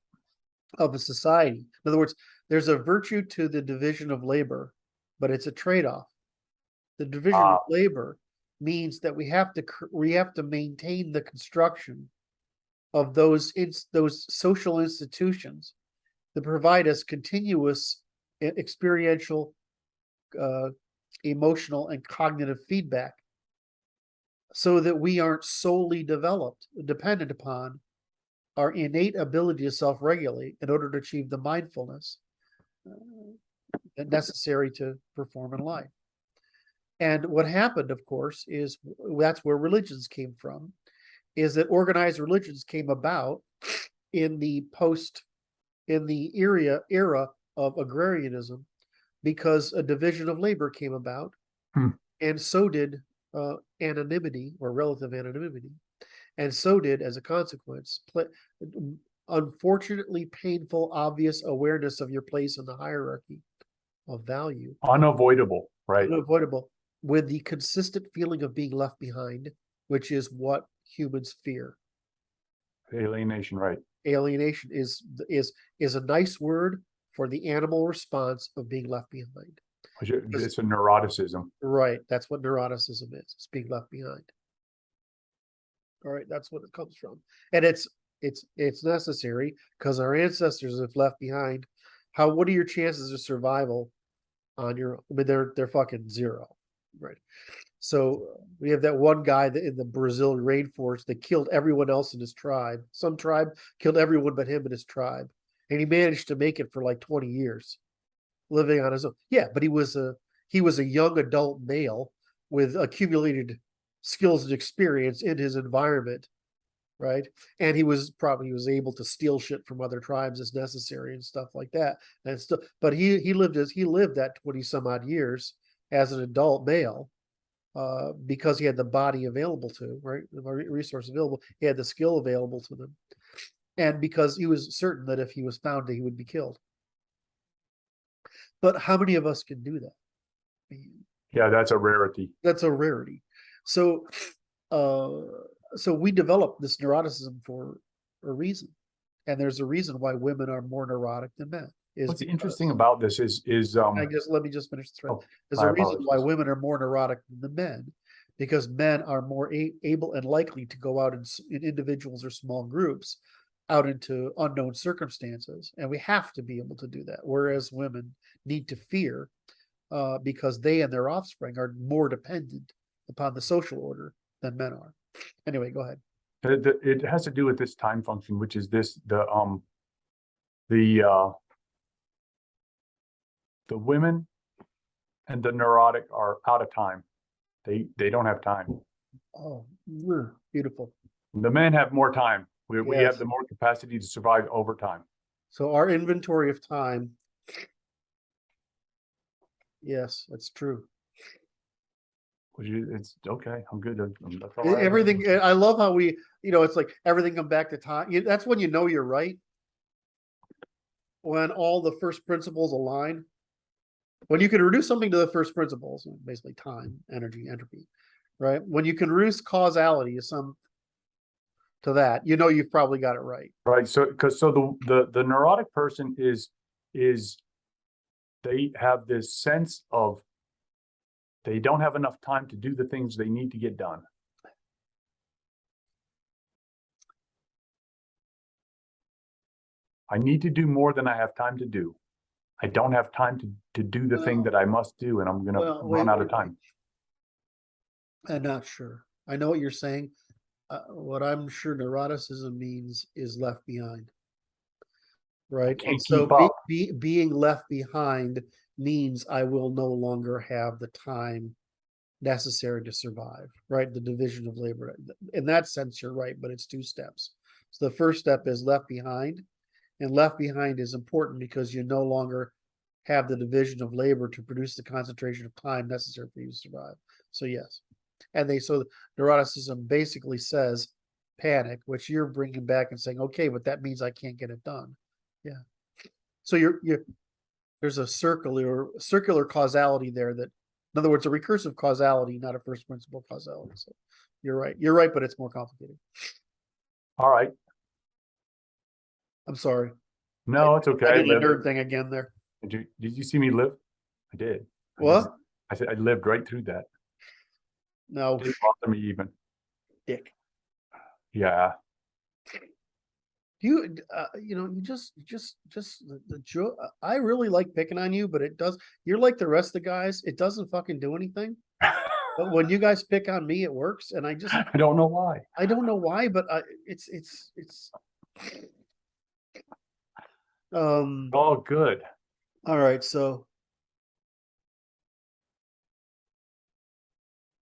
Speaker 1: of a society, in other words, there's a virtue to the division of labor, but it's a trade-off. The division of labor means that we have to maintain the construction of those social institutions that provide us continuous experiential, emotional, and cognitive feedback, so that we aren't solely dependent upon our innate ability to self-regulate in order to achieve the mindfulness necessary to perform in life. And what happened, of course, is that's where religions came from, is that organized religions came about in the era of agrarianism, because a division of labor came about, and so did anonymity, or relative anonymity, and so did, as a consequence, unfortunately painful, obvious awareness of your place in the hierarchy of value.
Speaker 2: Unavoidable, right?
Speaker 1: Unavoidable, with the consistent feeling of being left behind, which is what humans fear.
Speaker 2: Alienation, right?
Speaker 1: Alienation is a nice word for the animal response of being left behind.
Speaker 2: It's a neuroticism.
Speaker 1: Right. That's what neuroticism is. It's being left behind. All right. That's what it comes from. And it's necessary, because our ancestors have left behind. What are your chances of survival on your own? I mean, they're fucking zero. Right. So we have that one guy in the Brazil rainforest that killed everyone else in his tribe. Some tribe killed everyone but him and his tribe. And he managed to make it for like 20 years, living on his own. Yeah, but he was a young adult male with accumulated skills and experience in his environment, right? And he was able to steal shit from other tribes as necessary and stuff like that. And still, but he lived that 20 some odd years as an adult male, because he had the body available to, right, the resource available, he had the skill available to them, and because he was certain that if he was found, he would be killed. But how many of us can do that?
Speaker 2: Yeah, that's a rarity.
Speaker 1: That's a rarity. So we developed this neuroticism for a reason, and there's a reason why women are more neurotic than men.
Speaker 2: What's interesting about this is
Speaker 1: I guess, let me just finish the thread. There's a reason why women are more neurotic than the men, because men are more able and likely to go out in individuals or small groups out into unknown circumstances, and we have to be able to do that, whereas women need to fear, because they and their offspring are more dependent upon the social order than men are. Anyway, go ahead.
Speaker 2: It has to do with this time function, which is the women and the neurotic are out of time. They don't have time.
Speaker 1: Oh, beautiful.
Speaker 2: The men have more time. We
Speaker 1: Yes.
Speaker 2: have the more capacity to survive over time.
Speaker 1: So our inventory of time. Yes, that's true.
Speaker 2: It's okay. I'm good. That's all right.
Speaker 1: Everything. I love how it's like everything come back to time. That's when you know you're right. When all the first principles align. When you can reduce something to the first principles, basically time, energy, entropy, right? When you can reduce causality to that, you've probably got it right.
Speaker 2: Right. So the neurotic person is they have this sense of They don't have enough time to do the things they need to get done. I need to do more than I have time to do. I don't have time to do the thing that I must do, and I'm going to run out of time.
Speaker 1: I'm not sure. I know what you're saying. What I'm sure neuroticism means is left behind. Right.
Speaker 2: Can't
Speaker 1: And so
Speaker 2: keep up.
Speaker 1: being left behind means I will no longer have the time necessary to survive, right? The division of labor. In that sense, you're right, but it's two steps. So the first step is left behind, and left behind is important because you no longer have the division of labor to produce the concentration of time necessary for you to survive. So yes. And so neuroticism basically says panic, which you're bringing back and saying, okay, but that means I can't get it done. Yeah. So there's a circular causality there that, in other words, a recursive causality, not a first principle causality. So you're right, but it's more complicated.
Speaker 2: All right.
Speaker 1: I'm sorry.
Speaker 2: No, it's okay.
Speaker 1: I did a nerd thing again there.
Speaker 2: Did you see me live? I did.
Speaker 1: What?
Speaker 2: I said I lived right through that.
Speaker 1: No.
Speaker 2: Didn't bother me even.
Speaker 1: Dick.
Speaker 2: Yeah.
Speaker 1: You just the joke. I really like picking on you, but you're like the rest of the guys. It doesn't fucking do anything. But when you guys pick on me, it works. And I
Speaker 2: don't know why.
Speaker 1: I don't know why, but it's
Speaker 2: all good.
Speaker 1: All right. So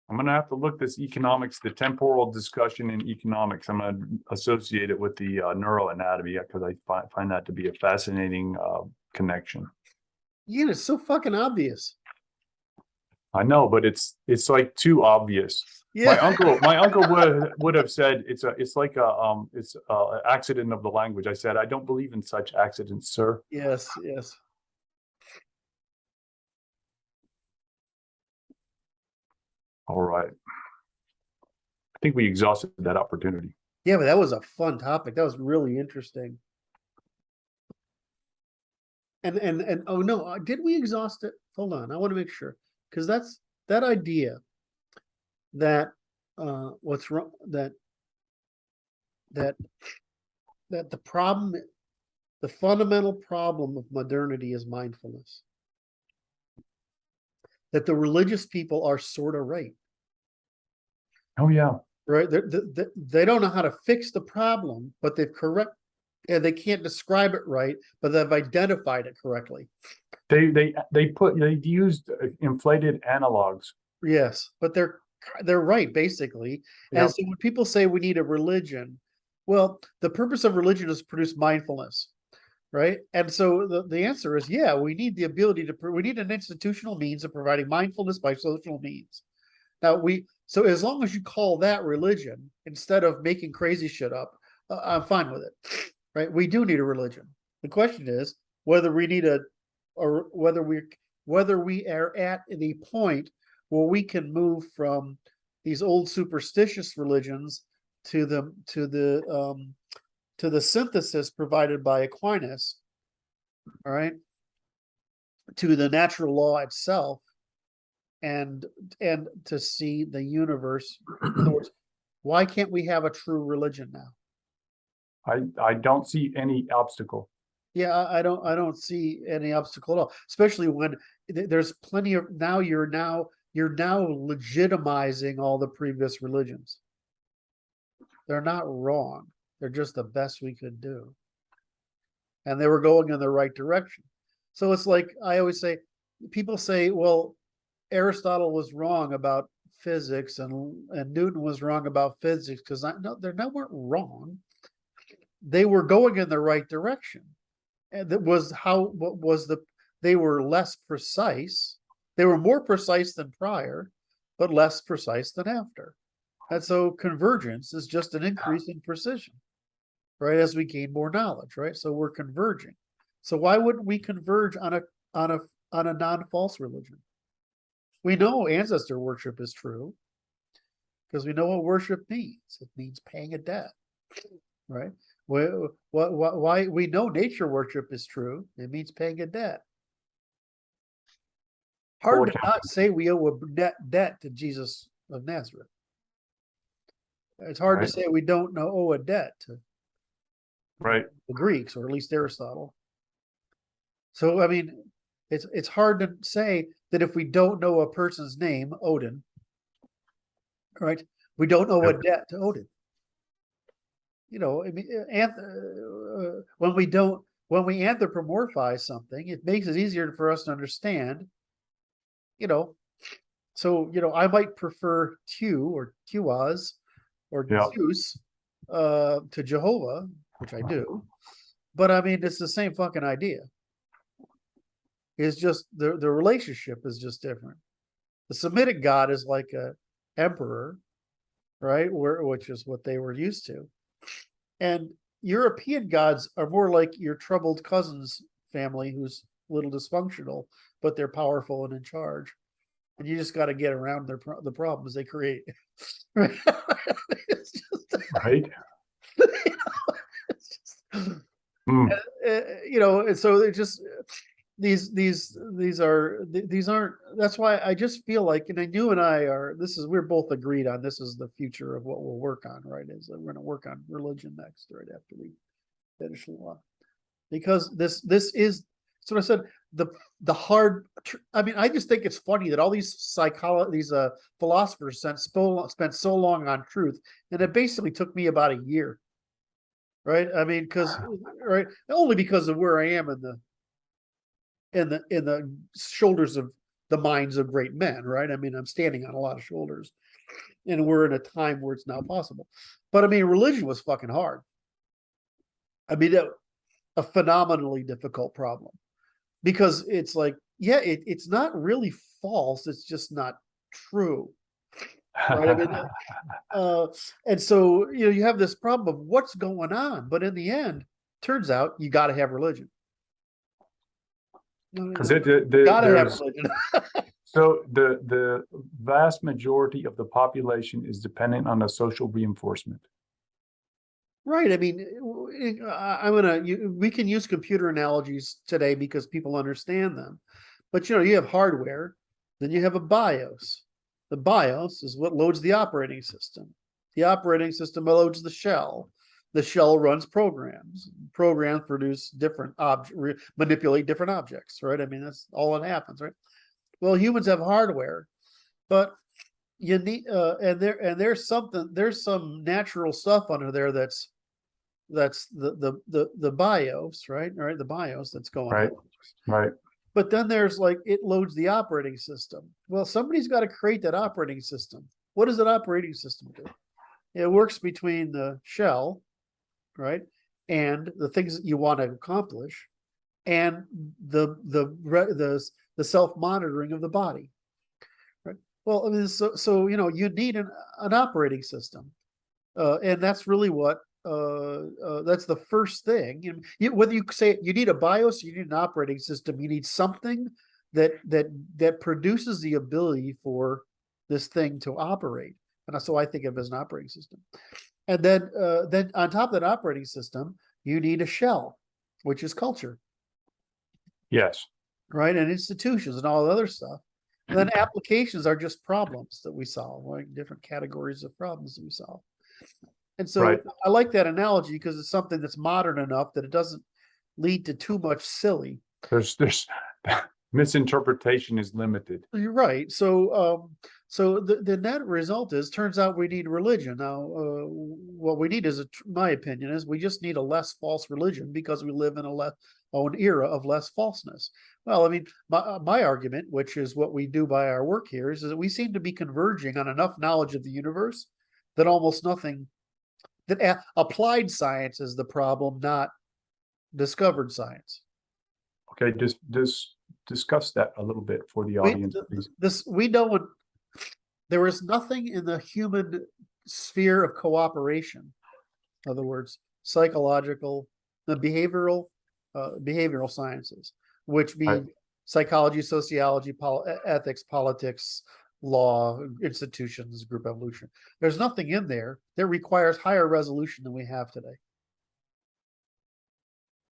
Speaker 2: I'm going to have to look this economics, the temporal discussion in economics. I'm going to associate it with the neuroanatomy because I find that to be a fascinating connection.
Speaker 1: Yeah, it's so fucking obvious.
Speaker 2: I know, but it's like too obvious.
Speaker 1: Yeah.
Speaker 2: My uncle would have said it's like an accident of the language. I said I don't believe in such accidents, sir.
Speaker 1: Yes.
Speaker 2: All right. I think we exhausted that opportunity.
Speaker 1: Yeah, but that was a fun topic. That was really interesting. And oh no, did we exhaust it? Hold on, I want to make sure, because that's that idea that what's wrong that the problem, the fundamental problem of modernity is mindfulness. That the religious people are sort of right.
Speaker 2: Oh yeah.
Speaker 1: Right. They don't know how to fix the problem, but they can't describe it right, but they've identified it correctly.
Speaker 2: They used inflated analogs.
Speaker 1: Yes, but they're right, basically.
Speaker 2: Yep.
Speaker 1: And so when people say we need a religion, well, the purpose of religion is to produce mindfulness. Right. And so the answer is, yeah, we need the ability we need an institutional means of providing mindfulness by social means. Now so as long as you call that religion instead of making crazy shit up, I'm fine with it. Right. We do need a religion. The question is whether we need whether we are at the point where we can move from these old superstitious religions to the synthesis provided by Aquinas, all right, to the natural law itself, and to see the universe. In other words, why can't we have a true religion now?
Speaker 2: I don't see any obstacle.
Speaker 1: Yeah, I don't see any obstacle at all, especially when there's plenty of you're now legitimizing all the previous religions. They're not wrong. They're just the best we could do. And they were going in the right direction. So it's like I always say, people say, well, Aristotle was wrong about physics and Newton was wrong about physics, because they weren't wrong. They were going in the right direction. And that was they were less precise. They were more precise than prior, but less precise than after. And so convergence is just an increase in precision, right? As we gain more knowledge, right? So we're converging. So why wouldn't we converge on a non-false religion? We know ancestor worship is true because we know what worship means. It means paying a debt, right? Why we know nature worship is true. It means paying a debt. Hard to
Speaker 2: account-
Speaker 1: not say we owe a debt to Jesus of Nazareth. It's hard to
Speaker 2: Right.
Speaker 1: say we don't owe a debt to
Speaker 2: Right.
Speaker 1: the Greeks, or at least Aristotle. So, I mean, it's hard to say that if we don't know a person's name, Odin, right? We don't owe a
Speaker 2: Yep.
Speaker 1: debt to Odin. You know, I mean, when we anthropomorphize something, it makes it easier for us to understand. You know, so I might prefer Q or Qaz or
Speaker 2: Yeah.
Speaker 1: Zeus to Jehovah, which I do. But I mean, it's the same fucking idea. It's just the relationship is just different. The Semitic god is like a emperor, right? Which is what they were used to. And European gods are more like your troubled cousin's family who's a little dysfunctional, but they're powerful and in charge. And you just got to get around the problems they create. It's just,
Speaker 2: Right.
Speaker 1: it's just,
Speaker 2: Mm.
Speaker 1: and so they just these aren't. That's why I just feel like, and you and I are. We're both agreed on. This is the future of what we'll work on. Right? Is that we're going to work on religion next, right after we finish the law, because this is. So I said the hard. I mean, I just think it's funny that all these philosophers spent so long on truth, and it basically took me about a year. Right? I mean, only because of where I am in the shoulders of the minds of great men, right? I mean, I'm standing on a lot of shoulders, and we're in a time where it's now possible. But I mean, religion was fucking hard. I mean, a phenomenally difficult problem, because it's like, yeah, it's not really false. It's just not true, right? I mean, and so you have this problem of what's going on, but in the end, turns out you got to have religion.
Speaker 2: Because
Speaker 1: Gotta have
Speaker 2: there's
Speaker 1: religion.
Speaker 2: so the vast majority of the population is dependent on a social reinforcement.
Speaker 1: Right. I mean, we can use computer analogies today because people understand them. But you have hardware, then you have a BIOS. The BIOS is what loads the operating system. The operating system loads the shell. The shell runs programs. Programs produce different manipulate different objects, right? I mean, that's all that happens, right? Well, humans have hardware, but you need there's some natural stuff under there that's the BIOS, right? All right, the BIOS that's going
Speaker 2: Right.
Speaker 1: on.
Speaker 2: Right.
Speaker 1: But then there's like, it loads the operating system. Well, somebody's got to create that operating system. What does that operating system do? It works between the shell, right, and the things that you want to accomplish, and the self-monitoring of the body, right? Well, I mean, so you need an operating system, and that's really what that's the first thing. Whether you say you need a BIOS, you need an operating system, you need something that produces the ability for this thing to operate. And so I think of it as an operating system. And then on top of that operating system, you need a shell, which is culture,
Speaker 2: Yes.
Speaker 1: right? And institutions and all the other stuff. And then applications are just problems that we solve, right? Different categories of problems that we solve. And so
Speaker 2: Right.
Speaker 1: I like that analogy because it's something that's modern enough that it doesn't lead to too much silly.
Speaker 2: There's misinterpretation is limited.
Speaker 1: You're right. So the net result turns out we need religion. Now, what we need my opinion is we just need a less false religion because we live in an era of less falseness. Well, I mean, my argument, which is what we do by our work here, is that we seem to be converging on enough knowledge of the universe that almost nothing, that applied science is the problem, not discovered science.
Speaker 2: Okay, just discuss that a little bit for the audience, please.
Speaker 1: We know there is nothing in the human sphere of cooperation. In other words, psychological, the behavioral sciences, which mean psychology, sociology, ethics, politics, law, institutions, group evolution. There's nothing in there that requires higher resolution than we have today.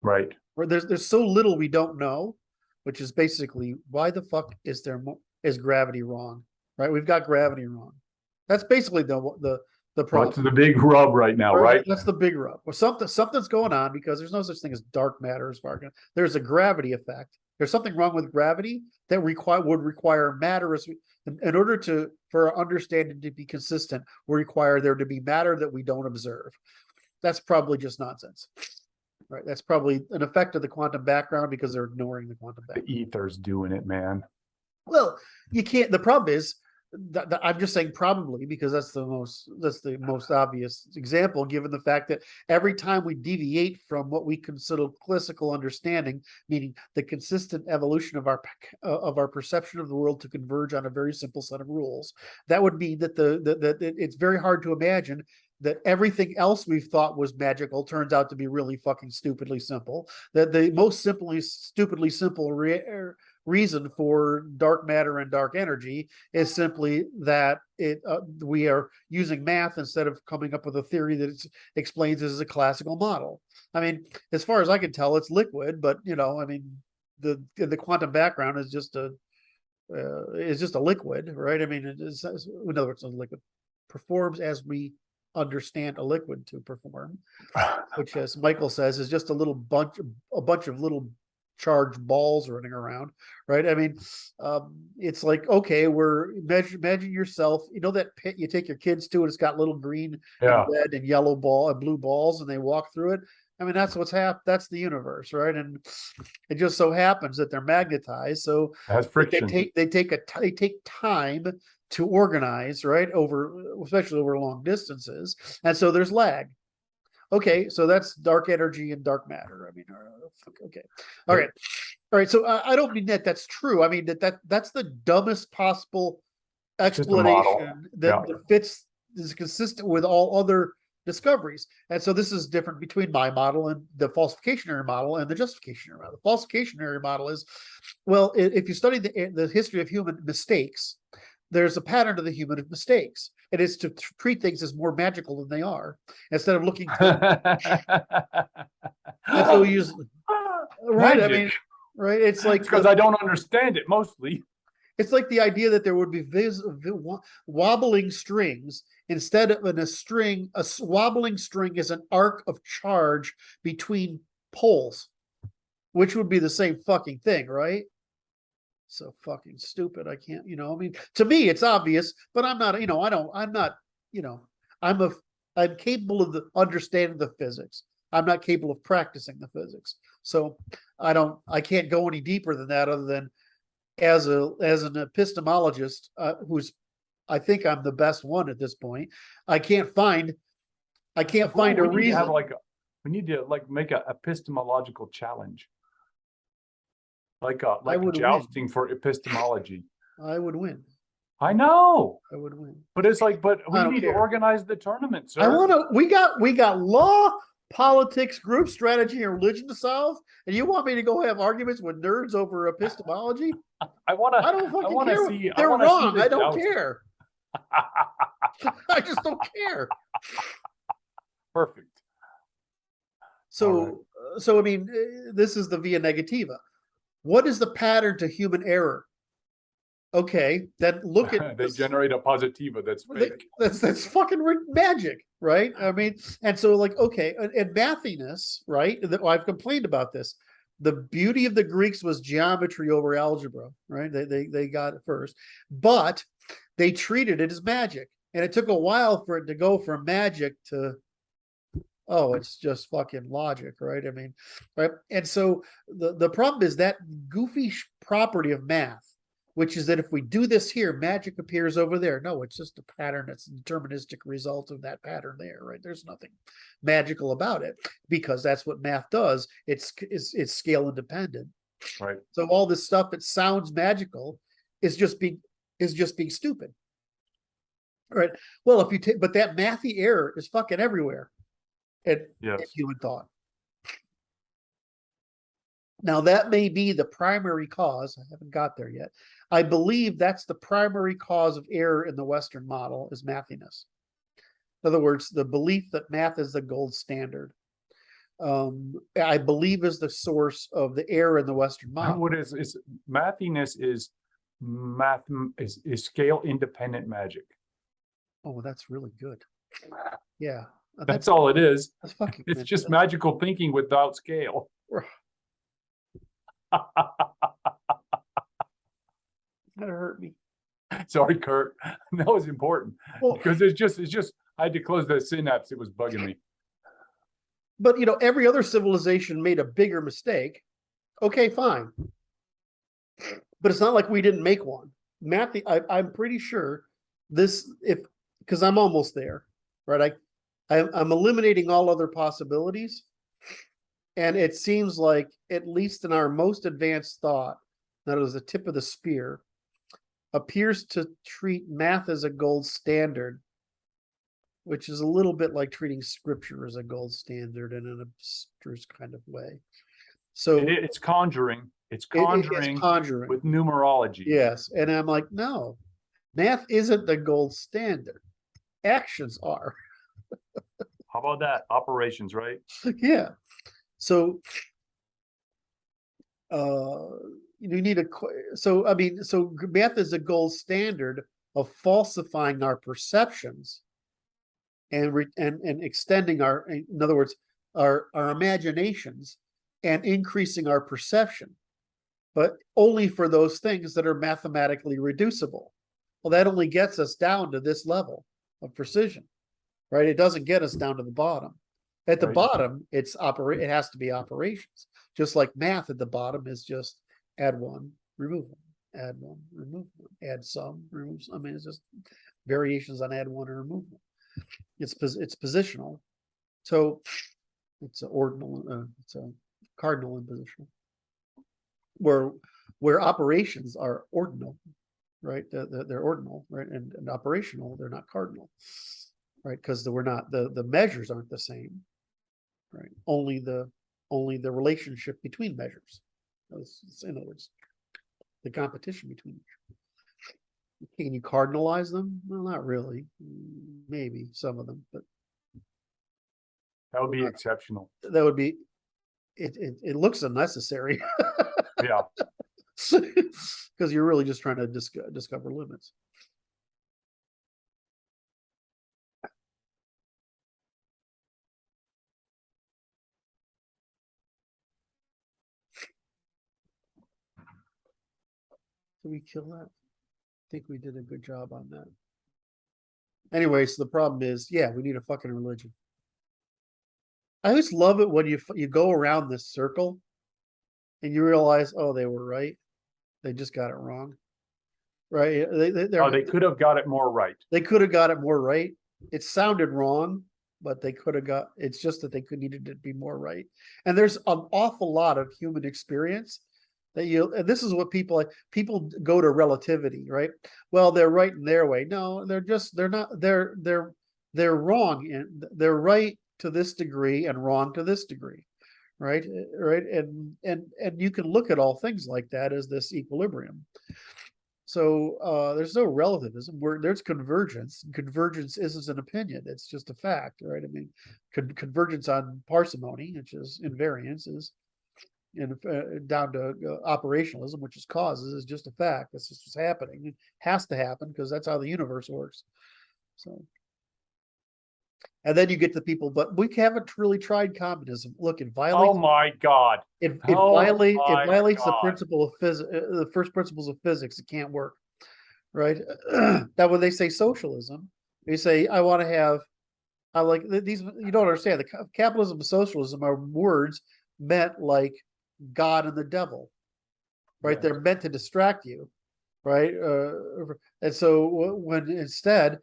Speaker 2: Right.
Speaker 1: Or there's so little we don't know which is basically, why the fuck is gravity wrong? Right? We've got gravity wrong. That's basically the problem.
Speaker 2: What's the big rub right now, right?
Speaker 1: That's the big rub. Well, something's going on because there's no such thing as dark matter as far as there's a gravity effect. There's something wrong with gravity that would require matter in order for our understanding to be consistent, we require there to be matter that we don't observe. That's probably just nonsense. Right. That's probably an effect of the quantum background because they're ignoring the quantum background.
Speaker 2: The ether's doing it, man.
Speaker 1: Well, you can't. The problem is that I'm just saying probably because that's the most obvious example, given the fact that every time we deviate from what we consider classical understanding, meaning the consistent evolution of our perception of the world to converge on a very simple set of rules, that would mean that that it's very hard to imagine that everything else we've thought was magical turns out to be really fucking stupidly simple. That the most stupidly simple reason for dark matter and dark energy is simply that we are using math instead of coming up with a theory that explains it as a classical model. I mean, as far as I can tell, it's liquid, but I mean, the quantum background is just a liquid, right? I mean, in other words, a liquid performs as we understand a liquid to perform, which, as Michael says, is just a bunch of little charged balls running around, right? I mean, it's like, okay, imagine yourself, that pit you take your kids to, and it's got little green and red and yellow and blue balls, and they walk through it. I mean, that's what's that's the universe, right? And it just so happens that they're magnetized, so
Speaker 2: it has friction.
Speaker 1: They take time to organize, right, especially over long distances, and so there's lag. Okay, so that's dark energy and dark matter. I mean, okay, all right. So I don't mean that's true. I mean that's the dumbest possible explanation that fits, is consistent with all other discoveries. And so this is different between my model and the falsificationary model and the justificationary model. The falsificationary model is, well, if you study the history of human mistakes, there's a pattern to the human mistakes. It is to treat things as more magical than they are, instead of looking to and so we use right. Magic. I mean, right. It's like
Speaker 2: because I don't understand it mostly.
Speaker 1: It's like the idea that there would be wobbling strings instead of a string. A wobbling string is an arc of charge between poles, which would be the same fucking thing, right? So fucking stupid. I can't, I mean, to me it's obvious, but I'm not, I'm capable of understanding the physics. I'm not capable of practicing the physics. So I can't go any deeper than that, other than as an epistemologist, I think I'm the best one at this point. I can't find a reason.
Speaker 2: We need to make an epistemological challenge. Like jousting for epistemology.
Speaker 1: I would win.
Speaker 2: I know.
Speaker 1: I would win.
Speaker 2: But it's like, we need to organize the tournament, sir.
Speaker 1: We got law, politics, group strategy, and religion to solve, and you want me to go have arguments with nerds over epistemology?
Speaker 2: I don't fucking care.
Speaker 1: They're wrong. I don't care. I just don't care.
Speaker 2: Perfect.
Speaker 1: So I mean, this is the via negativa. What is the pattern to human error? Okay, then look at
Speaker 2: they generate a positiva that's fake.
Speaker 1: That's fucking magic, right? I mean, and so okay, and mathiness, right? I've complained about this. The beauty of the Greeks was geometry over algebra, right? They got it first, but they treated it as magic, and it took a while for it to go from magic to, oh, it's just fucking logic, right? I mean, right? And so the problem is that goofy property of math, which is that if we do this here, magic appears over there. No, it's just a pattern. It's a deterministic result of that pattern there, right? There's nothing magical about it, because that's what math does. It's scale independent.
Speaker 2: Right.
Speaker 1: So all this stuff that sounds magical is just being stupid. Right. Well, but that mathy error is fucking everywhere. And human thought. Now, that may be the primary cause. I haven't got there yet. I believe that's the primary cause of error in the Western model, is mathiness. In other words, the belief that math is the gold standard. I believe is the source of the error in the Western model.
Speaker 2: What is mathiness is math is scale independent magic.
Speaker 1: Oh, that's really good. Yeah.
Speaker 2: That's all it is.
Speaker 1: That's fucking
Speaker 2: It's just magical thinking without scale.
Speaker 1: That hurt me.
Speaker 2: Sorry, Kurt. That was important because it's just I had to close the synapse. It was bugging me.
Speaker 1: But every other civilization made a bigger mistake. Okay, fine. But it's not like we didn't make one. Matthew, I'm pretty sure because I'm almost there, right? I'm eliminating all other possibilities. And it seems like, at least in our most advanced thought, that it was the tip of the spear, appears to treat math as a gold standard, which is a little bit like treating scripture as a gold standard in an abstruse kind of way. So
Speaker 2: it's conjuring. It's conjuring with numerology.
Speaker 1: Yes. And I'm like, no, math isn't the gold standard. Actions are.
Speaker 2: How about that? Operations, right?
Speaker 1: Yeah. So you need so math is a gold standard of falsifying our perceptions and extending in other words, our imaginations and increasing our perception, but only for those things that are mathematically reducible. Well, that only gets us down to this level of precision, right? It doesn't get us down to the bottom. At the bottom, it has to be operations. Just like math at the bottom is just add one, remove one, add one, remove one, add some, remove some. I mean, it's just variations on add one or remove one. It's positional. So it's an ordinal, it's a cardinal and positional. Where operations are ordinal, right? They're ordinal, right? And operational, they're not cardinal, right? Because we're not the measures aren't the same, right? Only the relationship between measures. In other words, the competition between measures. Can you cardinalize them? Well, not really. Maybe some of them, but
Speaker 2: that would be exceptional.
Speaker 1: That would be. It looks unnecessary.
Speaker 2: Yeah.
Speaker 1: Because you're really just trying to discover limits. Did we kill that? I think we did a good job on that. Anyway, so the problem is, yeah, we need a fucking religion. I always love it when you go around this circle and you realize, oh, they were right. They just got it wrong. Right?
Speaker 2: They could have got it more right.
Speaker 1: They could have got it more right. It sounded wrong, but they could have it's just that they needed to be more right. And there's an awful lot of human experience that and this is what people go to relativity, right? Well, they're right in their way. No, they're wrong, and they're right to this degree and wrong to this degree, right? Right. And you can look at all things like that as this equilibrium. So there's no relativism where there's convergence. Convergence isn't an opinion; it's just a fact, right? I mean, convergence on parsimony, which is invariance, is down to operationalism, which is causes, is just a fact. That's just what's happening. It has to happen because that's how the universe works. So, and then you get the people, but we haven't really tried communism. Look, it violates.
Speaker 2: Oh my God!
Speaker 1: It violates the principle of physics, the first principles of physics. It can't work, right? Now, when they say socialism, they say, I want to have, I like these. You don't understand. The capitalism and socialism are words meant like God and the devil, right? Yes. They're meant to distract you, right? And so when instead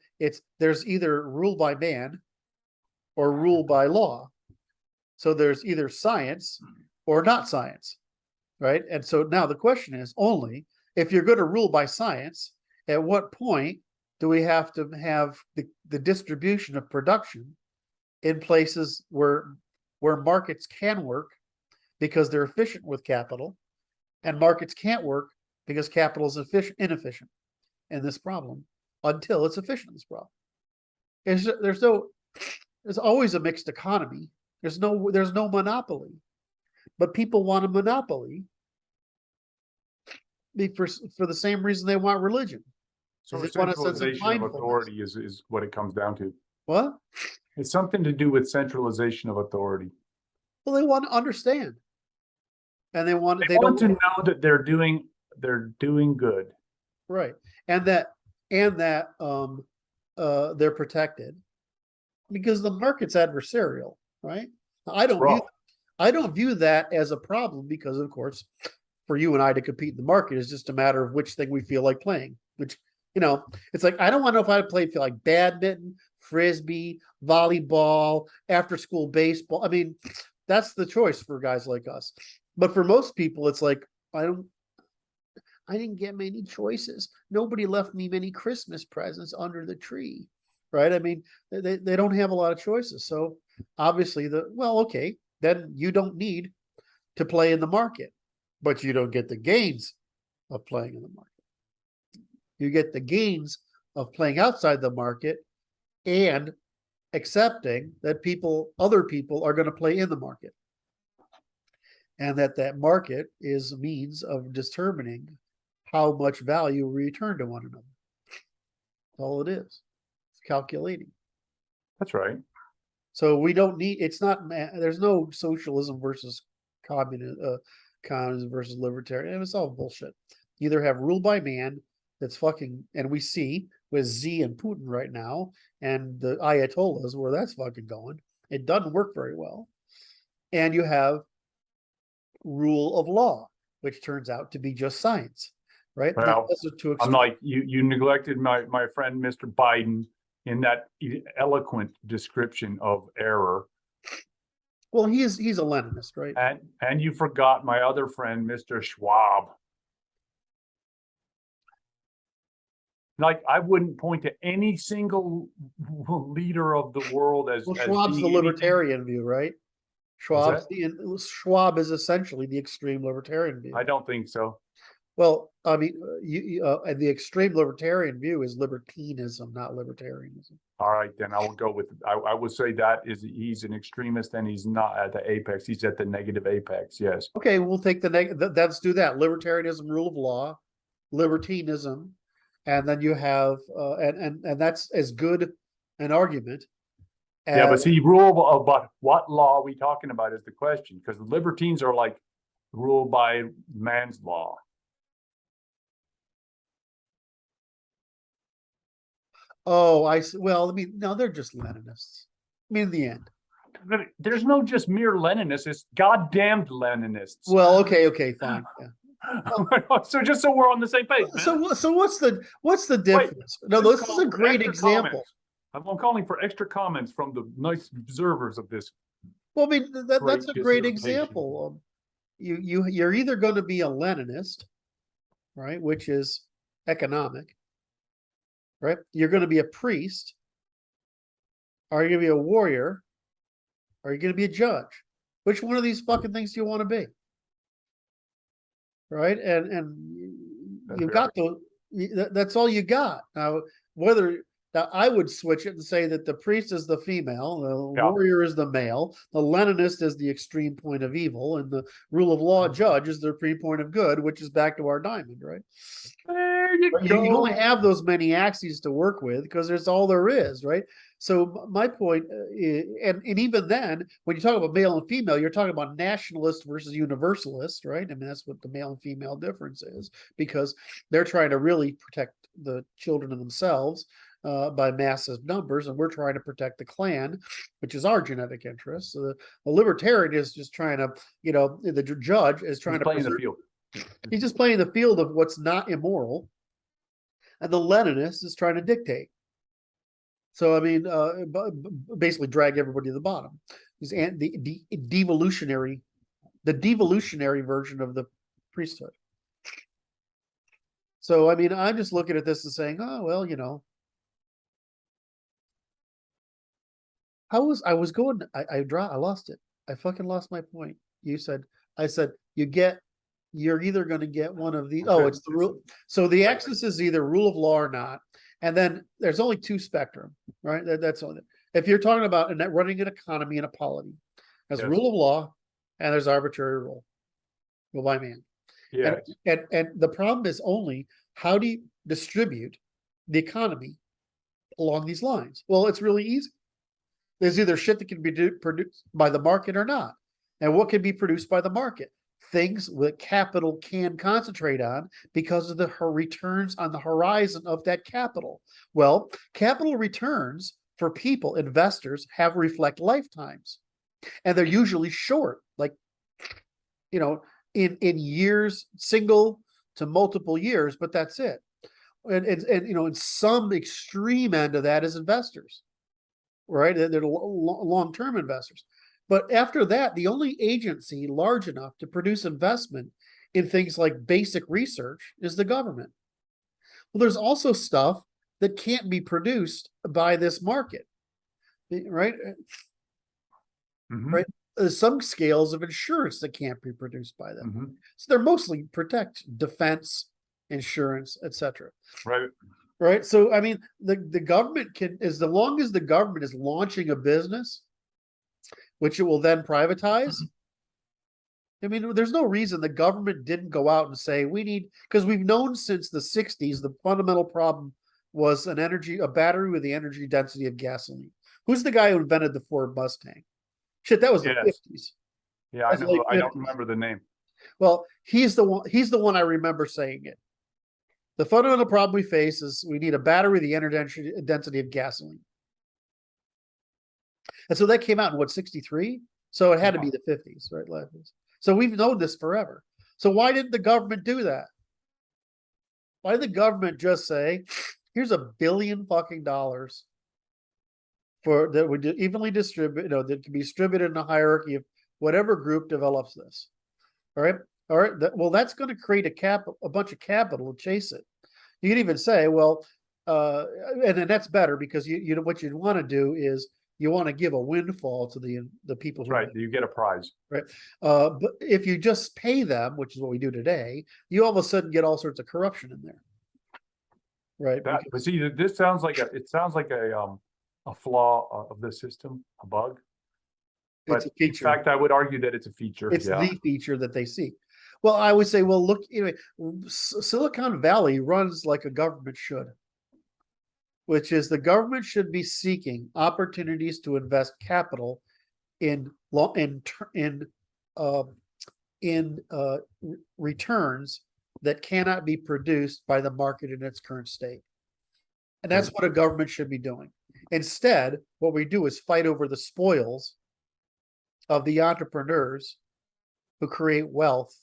Speaker 1: there's either rule by man or rule by law. So there's either science or not science, right? And so now the question is only if you're going to rule by science, at what point do we have to have the distribution of production in places where markets can work because they're efficient with capital, and markets can't work because capital is inefficient in this problem until it's efficient in this problem. There's always a mixed economy, There's no monopoly, but people want a monopoly for the same reason they want religion.
Speaker 2: So
Speaker 1: They want a sense of
Speaker 2: centralization of
Speaker 1: mindfulness.
Speaker 2: authority is what it comes down to.
Speaker 1: What?
Speaker 2: It's something to do with centralization of authority.
Speaker 1: Well, they want to understand, and they want
Speaker 2: They want to know that they're doing good.
Speaker 1: right, and that they're protected because the market's adversarial, right? I don't view that as a problem because, of course, for you and I to compete in the market is just a matter of which thing we feel like playing. Which, it's like I don't want to know if I feel like badminton, frisbee, volleyball, after school baseball. I mean, that's the choice for guys like us. But for most people, it's like I didn't get many choices. Nobody left me many Christmas presents under the tree, right? I mean, they don't have a lot of choices. So obviously, okay, then you don't need to play in the market, but you don't get the gains of playing in the market. You get the gains of playing outside the market and accepting that other people are going to play in the market. And that market is a means of determining how much value we return to one another. That's all it is. It's calculating.
Speaker 2: That's right.
Speaker 1: So we don't need, there's no socialism versus communism versus libertarian. It's all bullshit. You either have rule by man that's fucking, and we see with Xi and Putin right now, and the Ayatollahs where that's fucking going. It doesn't work very well. And you have rule of law, which turns out to be just science, right?
Speaker 2: Well, I'm like, you neglected my friend, Mr. Biden, in that eloquent description of error.
Speaker 1: Well, he's a Leninist, right?
Speaker 2: And you forgot my other friend, Mr. Schwab. Like, I wouldn't point to any single leader of the world as
Speaker 1: Schwab's the libertarian view, right? Schwab is essentially the extreme libertarian view.
Speaker 2: I don't think so.
Speaker 1: Well, I mean, the extreme libertarian view is libertinism, not libertarianism.
Speaker 2: All right, then I will go with. I would say that he's an extremist, and he's not at the apex. He's at the negative apex. Yes.
Speaker 1: Okay, we'll take let's do that. Libertarianism, rule of law, libertinism, and then you have and that's as good an argument.
Speaker 2: Yeah, but see, but what law are we talking about is the question, because the libertines are like ruled by man's law.
Speaker 1: Oh, well, I mean, no, they're just Leninists. I mean, in the end.
Speaker 2: There's no just mere Leninists, it's goddamned Leninists.
Speaker 1: Well, okay, fine. Yeah.
Speaker 2: So just so we're on the same page. Man.
Speaker 1: So what's the difference? No, this is a great example.
Speaker 2: Comments. I'm calling for extra comments from the nice observers of this.
Speaker 1: Well, I mean, that's a great example. You're either going to be a Leninist, right, which is economic, right? You're going to be a priest. Are you going to be a warrior? Are you going to be a judge? Which one of these fucking things do you want to be? Right? And you've got that's all you got. Now, I would switch it and say that the priest is the female, the warrior is the male, the Leninist is the extreme point of evil, and the rule of law judge is the extreme point of good, which is back to our diamond, right?
Speaker 2: There you go.
Speaker 1: You only have those many axes to work with because there's all there is, right? So my point, and even then, when you talk about male and female, you're talking about nationalist versus universalist, right? I mean, that's what the male and female difference is, because they're trying to really protect the children of themselves by massive numbers, and we're trying to protect the clan, which is our genetic interest. So the libertarian is just trying to, the judge is trying to
Speaker 2: play in the field.
Speaker 1: He's just playing the field of what's not immoral, and the Leninist is trying to dictate. So I mean, basically drag everybody to the bottom. He's the devolutionary version of the priesthood. So I mean, I'm just looking at this and saying, oh well, I lost it. I fucking lost my point. I said you're either going to get one of these. Oh, it's the rule. So the axis is either rule of law or not. And then there's only two spectrum, right? That's only, if you're talking about running an economy and a polity, There's
Speaker 2: Yes.
Speaker 1: rule of law and there's arbitrary rule by man.
Speaker 2: Yes.
Speaker 1: And the problem is only how do you distribute the economy along these lines? Well, it's really easy. There's either shit that can be produced by the market or not. And what can be produced by the market? Things that capital can concentrate on because of the returns on the horizon of that capital. Well, capital returns for people, investors, have reflect lifetimes. And they're usually short, like, in years, single to multiple years, but that's it. And in some extreme end of that is investors, right? They're long-term investors. But after that, the only agency large enough to produce investment in things like basic research is the government. Well, there's also stuff that can't be produced by this market, right?
Speaker 2: Mhm.
Speaker 1: Right? There's some scales of insurance that can't be produced by them.
Speaker 2: Mhm.
Speaker 1: So they're mostly defense, insurance, etc.
Speaker 2: Right.
Speaker 1: Right. So I mean, the government can, as long as the government is launching a business, which it will then privatize. I mean, there's no reason the government didn't go out and say we need, because we've known since the 60s the fundamental problem was a battery with the energy density of gasoline. Who's the guy who invented the Ford Mustang? Shit, that was the
Speaker 2: Yes.
Speaker 1: 50s.
Speaker 2: Yeah, I
Speaker 1: That's
Speaker 2: know.
Speaker 1: late
Speaker 2: I don't
Speaker 1: 50s.
Speaker 2: remember the name.
Speaker 1: Well, he's the one I remember saying it. The fundamental problem we face is we need a battery with the energy density of gasoline. And so that came out in what, 63? So it had to be the 50s, right? So we've known this forever. So why didn't the government do that? Why did the government just say, here's $1 billion fucking dollars for that would evenly distribute, that can be distributed in a hierarchy of whatever group develops this. All right. All right. Well, that's going to create a bunch of capital to chase it. You can even say, well, and then that's better because what you'd want to do is you want to give a windfall to the people who,
Speaker 2: Right. You get a prize.
Speaker 1: right. But if you just pay them, which is what we do today, you all of a sudden get all sorts of corruption in there. Right.
Speaker 2: But see, this sounds like a flaw of the system, a bug.
Speaker 1: It's
Speaker 2: But
Speaker 1: a
Speaker 2: in
Speaker 1: feature.
Speaker 2: fact, I would argue that it's a feature.
Speaker 1: It's
Speaker 2: Yeah.
Speaker 1: the feature that they seek. Well, I would say, well, look, Silicon Valley runs like a government should, which is the government should be seeking opportunities to invest capital in returns that cannot be produced by the market in its current state. And that's what a government should be doing. Instead, what we do is fight over the spoils of the entrepreneurs who create wealth,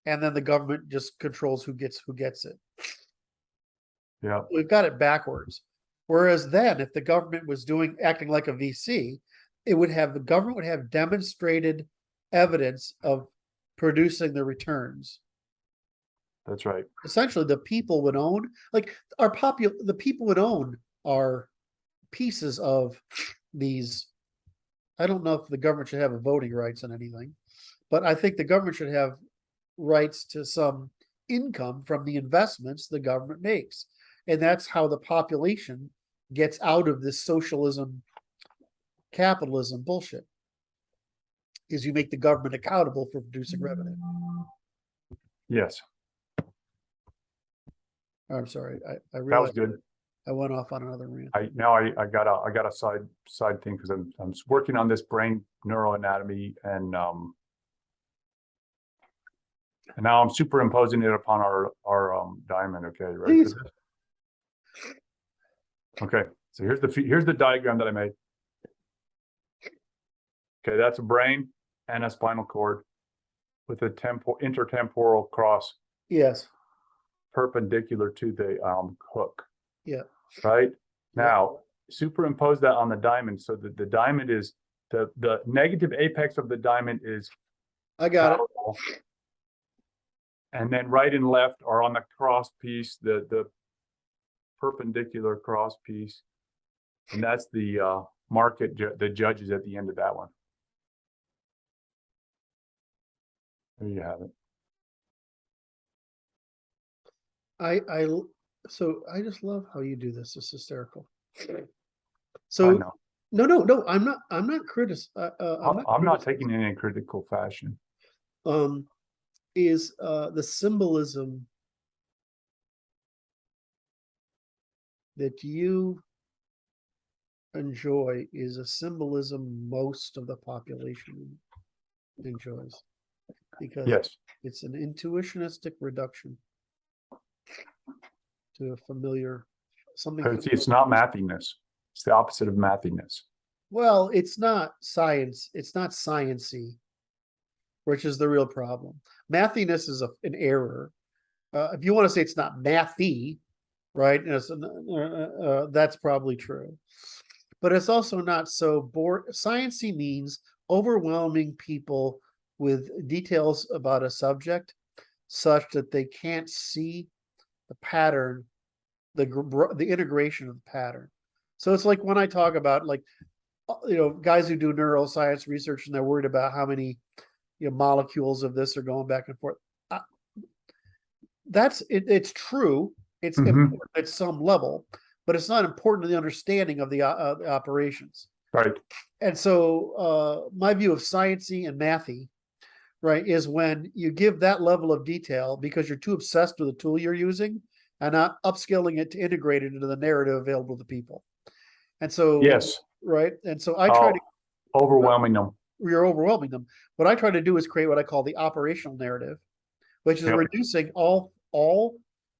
Speaker 1: and then the government just controls who gets it.
Speaker 2: Yeah.
Speaker 1: We've got it backwards. Whereas then, if the government was acting like a VC, the government would have demonstrated evidence of producing the returns.
Speaker 2: That's right.
Speaker 1: Essentially, the people would own, like the people would own our pieces of these. I don't know if the government should have voting rights on anything, but I think the government should have rights to some income from the investments the government makes. And that's how the population gets out of this socialism, capitalism bullshit, is you make the government accountable for producing revenue.
Speaker 2: Yes.
Speaker 1: I'm sorry. I
Speaker 2: That was
Speaker 1: realized
Speaker 2: good.
Speaker 1: I went off on another rant.
Speaker 2: I got a side thing because I'm working on this brain neuroanatomy and now I'm superimposing it upon our diamond. Okay, ready for
Speaker 1: Please.
Speaker 2: this? Okay, so here's the diagram that I made. Okay, that's a brain and a spinal cord with a intertemporal cross.
Speaker 1: Yes.
Speaker 2: Perpendicular to the hook.
Speaker 1: Yeah.
Speaker 2: Right.
Speaker 1: Yeah.
Speaker 2: Now superimpose that on the diamond so that the diamond is the negative apex of the diamond is
Speaker 1: I got
Speaker 2: parallel. And then right and left are on the cross piece, the perpendicular cross piece. And that's the market, the judges at the end of that one. There you have it.
Speaker 1: So I just love how you do this. It's hysterical.
Speaker 2: I
Speaker 1: So
Speaker 2: know.
Speaker 1: No. I'm not I'm not
Speaker 2: I'm not
Speaker 1: criticizing.
Speaker 2: taking it in a critical fashion.
Speaker 1: Is the symbolism that you enjoy is a symbolism most of the population enjoys, because
Speaker 2: Yes,
Speaker 1: it's an intuitionistic reduction to a familiar something.
Speaker 2: but it's not mathiness. It's the opposite of mathiness.
Speaker 1: Well, it's not science. It's not sciency, which is the real problem. Mathiness is an error. If you want to say it's not mathy, right? That's probably true. But it's also not so bored. Sciency means overwhelming people with details about a subject such that they can't see the pattern, the integration of the pattern. So it's like when I talk about like guys who do neuroscience research and they're worried about how many molecules of this are going back and forth. Uh, that's it, it's true. It's important at some level, but it's not important to the understanding of the operations.
Speaker 2: Right.
Speaker 1: And so my view of sciencey and mathy, right, is when you give that level of detail because you're too obsessed with the tool you're using and not upscaling it to integrate it into the narrative available to people. And so,
Speaker 2: Yes.
Speaker 1: right. And so I try to,
Speaker 2: Overwhelming them.
Speaker 1: you're overwhelming them. What I try to do is create what I call the operational narrative, which is
Speaker 2: Yep.
Speaker 1: reducing all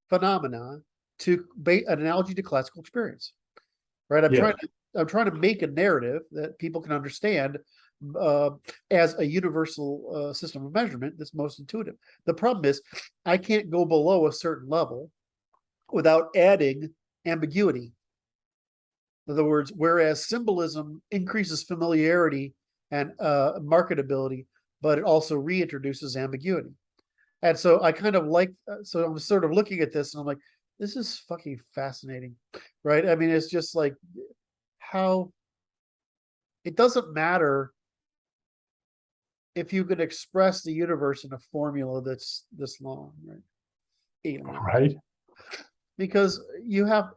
Speaker 1: phenomena to an analogy to classical experience. Right.
Speaker 2: Yes.
Speaker 1: I'm trying to make a narrative that people can understand as a universal system of measurement that's most intuitive. The problem is I can't go below a certain level without adding ambiguity. In other words, whereas symbolism increases familiarity and marketability, but it also reintroduces ambiguity. And so I kind of like, so I'm sort of looking at this and I'm like, this is fucking fascinating, right? I mean, it's just like how it doesn't matter if you can express the universe in a formula that's this long, right? Alien.
Speaker 2: Right.
Speaker 1: Because you have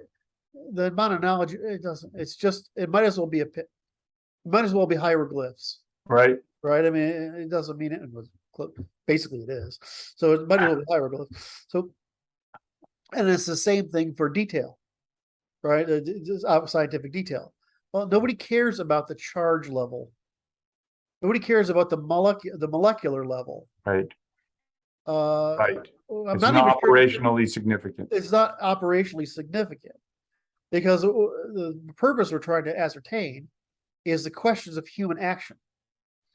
Speaker 1: the amount of knowledge, it doesn't, it's just, it might as well be might as well be hieroglyphs,
Speaker 2: Right.
Speaker 1: right? I mean, it doesn't mean it was, basically it is. So it might as well be hieroglyphs. So, and it's the same thing for detail, right? Scientific detail. Well, nobody cares about the charge level. Nobody cares about the molecular level.
Speaker 2: Right. Right.
Speaker 1: I'm
Speaker 2: It's
Speaker 1: not even
Speaker 2: not
Speaker 1: sure
Speaker 2: operationally significant.
Speaker 1: it's not operationally significant because the purpose we're trying to ascertain is the questions of human action.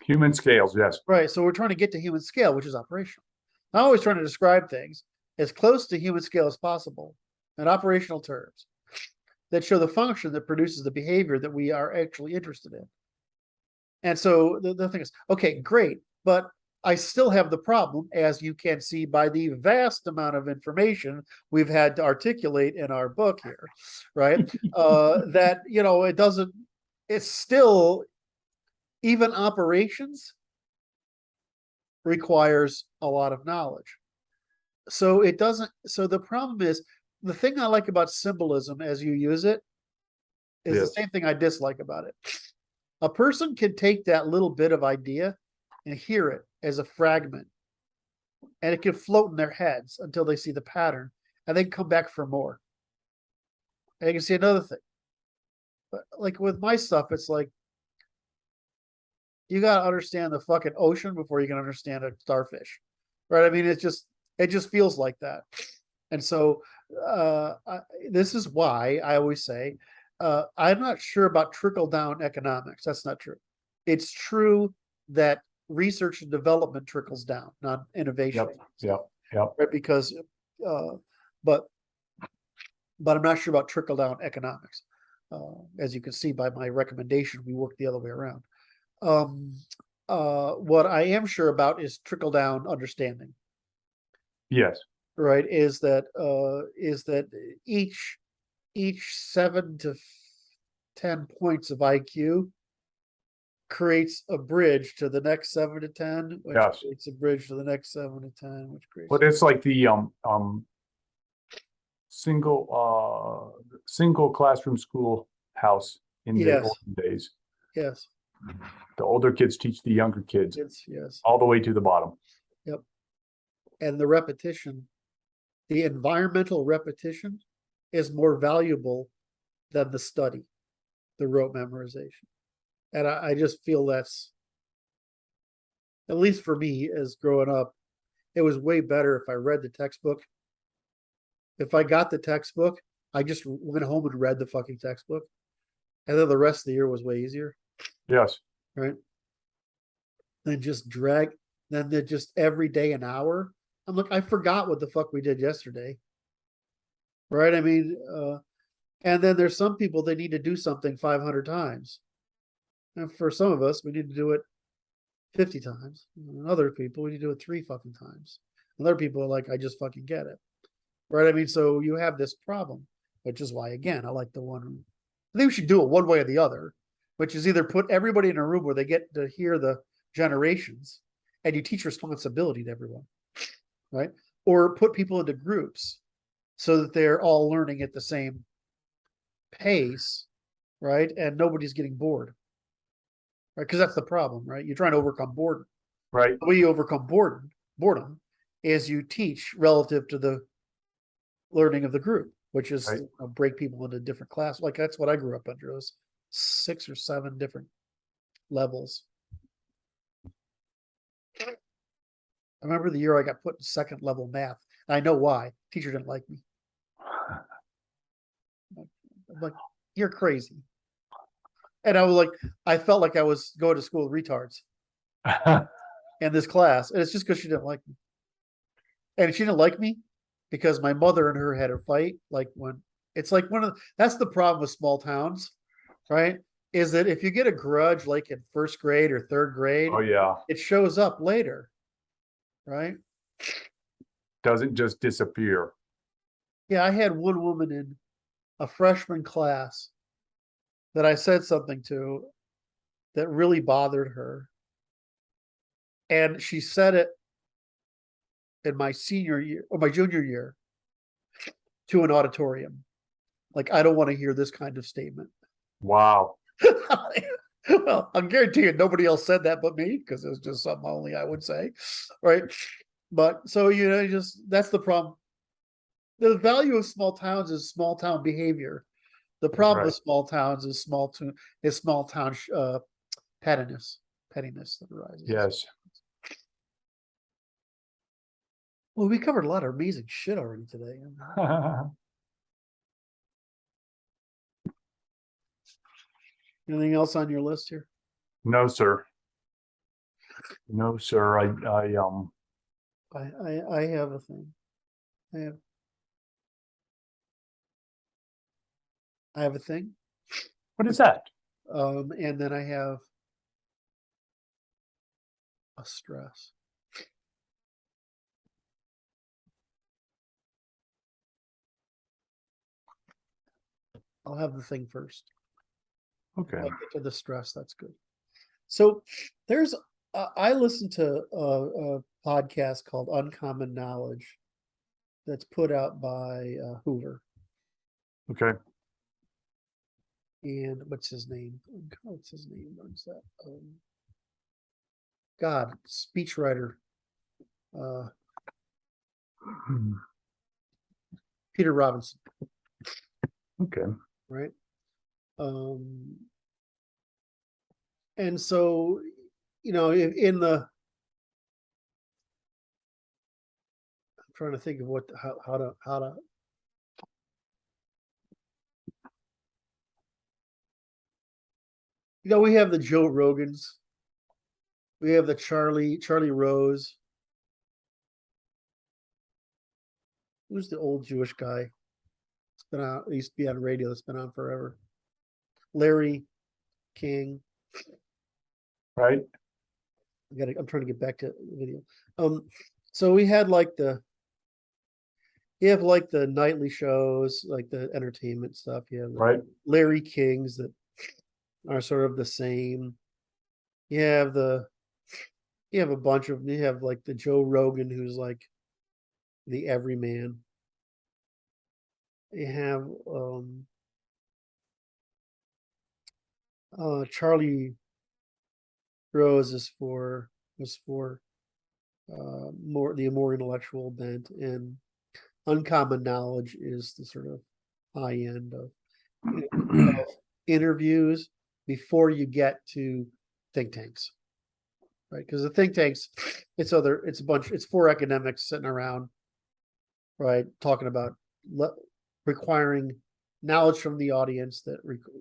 Speaker 2: Human scales, yes.
Speaker 1: Right. So we're trying to get to human scale, which is operational. I'm always trying to describe things as close to human scale as possible in operational terms that show the function that produces the behavior that we are actually interested in. And so the thing is, okay, great, but I still have the problem, as you can see by the vast amount of information we've had to articulate in our book here, right? That, it's still, even operations requires a lot of knowledge. So it doesn't, so the problem is, the thing I like about symbolism as you use it is the same thing I dislike about it. A person can take that little bit of idea and hear it as a fragment, and it can float in their heads until they see the pattern, and then come back for more. And you can see another thing. But like with my stuff, it's like you gotta understand the fucking ocean before you can understand a starfish, right? I mean, it just feels like that. And so this is why I always say I'm not sure about trickle down economics. That's not true. It's true that research and development trickles down, not innovation.
Speaker 2: Yep.
Speaker 1: Right? Because, but I'm not sure about trickle down economics. As you can see by my recommendation, we work the other way around. What I am sure about is trickle down understanding.
Speaker 2: Yes.
Speaker 1: Right? Is that each 7 to 10 points of IQ creates a bridge to the next 7 to 10, which creates a bridge to the next 7 to 10, which creates.
Speaker 2: But it's like the single classroom schoolhouse in the
Speaker 1: Yes.
Speaker 2: olden days.
Speaker 1: Yes.
Speaker 2: The older kids teach the younger kids
Speaker 1: Yes.
Speaker 2: all the way to the bottom.
Speaker 1: Yep. And the repetition, the environmental repetition is more valuable than the study, the rote memorization. And I just feel that's, at least for me as growing up, it was way better if I read the textbook. If I got the textbook, I just went home and read the fucking textbook. And then the rest of the year was way easier.
Speaker 2: Yes.
Speaker 1: Right. Then just just every day an hour. I'm like, I forgot what the fuck we did yesterday. Right. I mean, and then there's some people, they need to do something 500 times. And for some of us, we need to do it 50 times. And other people, we need to do it 3 fucking times. And other people are like, I just fucking get it. Right. I mean, so you have this problem, which is why, again, I like the one. I think we should do it one way or the other, which is either put everybody in a room where they get to hear the generations and you teach responsibility to everyone, right? Or put people into groups so that they're all learning at the same pace, right? And nobody's getting bored, right? Because that's the problem, right? You're trying to overcome boredom.
Speaker 2: Right.
Speaker 1: The way you overcome boredom is you teach relative to the learning of the group, which is
Speaker 2: Right.
Speaker 1: break people into different classes. Like that's what I grew up under. It was 6 or 7 different levels. I remember the year I got put in second level math. I know why. Teacher didn't like me. I'm like, you're crazy. And I was like, I felt like I was going to school with retards in this class. And it's just because she didn't like me. And she didn't like me because my mother and her had a fight. Like when it's like that's the problem with small towns, right? Is that if you get a grudge like in first grade or third grade,
Speaker 2: Oh yeah.
Speaker 1: it shows up later, right?
Speaker 2: Doesn't just disappear.
Speaker 1: Yeah, I had one woman in a freshman class that I said something to that really bothered her. And she said it in my senior year or my junior year to an auditorium. Like, I don't want to hear this kind of statement.
Speaker 2: Wow.
Speaker 1: Well, I'm guaranteeing nobody else said that but me because it was just something only I would say. Right. But so, that's the problem. The value of small towns is small town behavior. The problem with small towns is small town pettiness that arises.
Speaker 2: Yes.
Speaker 1: Well, we covered a lot of amazing shit already today. Anything else on your list here?
Speaker 2: No, sir. No, sir.
Speaker 1: I have a thing. I have a thing.
Speaker 2: What is that?
Speaker 1: And then I have a stress. I'll have the thing first.
Speaker 2: Okay.
Speaker 1: I'll get to the stress. That's good. So there's, I listened to a podcast called Uncommon Knowledge that's put out by Hoover.
Speaker 2: Okay.
Speaker 1: And what's his name? What's his name? What's that? God, speechwriter. Peter Robinson.
Speaker 2: Okay.
Speaker 1: Right. And so, in the, I'm trying to think of how to. We have the Joe Rogans. We have the Charlie Rose. Who's the old Jewish guy? It's been on. It used to be on radio. It's been on forever. Larry King.
Speaker 2: Right.
Speaker 1: I'm trying to get back to the video. So we had you have like the nightly shows, like the entertainment stuff. You have
Speaker 2: Right.
Speaker 1: Larry Kings that are sort of the same. You have a bunch of, you have like the Joe Rogan, who's like the everyman. You have Charlie Rose was for the more intellectual bent, and uncommon knowledge is the sort of high end of interviews before you get to think tanks, right? Because the think tanks, it's four academics sitting around, right, talking about requiring knowledge from the audience that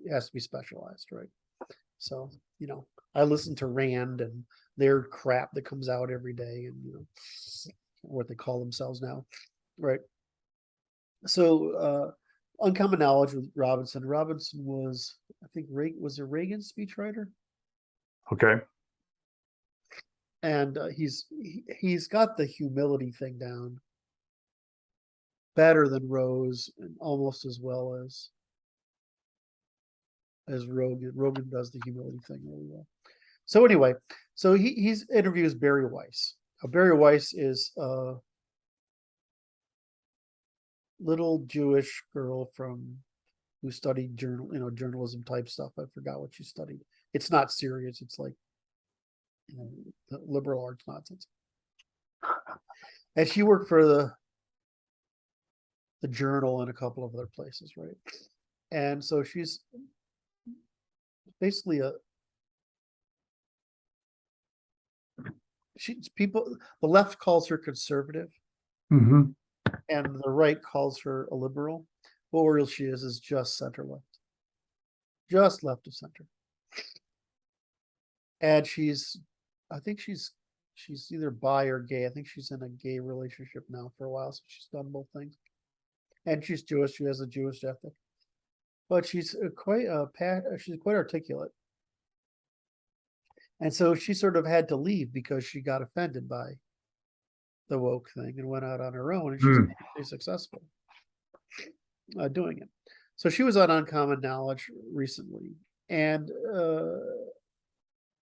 Speaker 1: has to be specialized, right? So, I listen to Rand and their crap that comes out every day, and what they call themselves now, right? So, uncommon knowledge with Robinson. Robinson was, I think, was a Reagan speechwriter,
Speaker 2: Okay.
Speaker 1: and he's got the humility thing down better than Rose, and almost as well as Rogan. Rogan does the humility thing really well. So anyway, so he's interviews Barry Weiss. Barry Weiss is a little Jewish girl who studied journalism type stuff. I forgot what she studied. It's not serious. It's like the liberal arts nonsense. And she worked for the Journal and a couple of other places, right? And so she's basically the left calls her conservative,
Speaker 2: Mm-hmm.
Speaker 1: and the right calls her a liberal. What real she is just center left, just left of center. And I think she's either bi or gay. I think she's in a gay relationship now for a while, so she's done both things. And she's Jewish. She has a Jewish ethic, but she's quite articulate. And so she sort of had to leave because she got offended by the woke thing and went out on her own, and she's pretty successful doing it. So she was on Uncommon Knowledge recently, and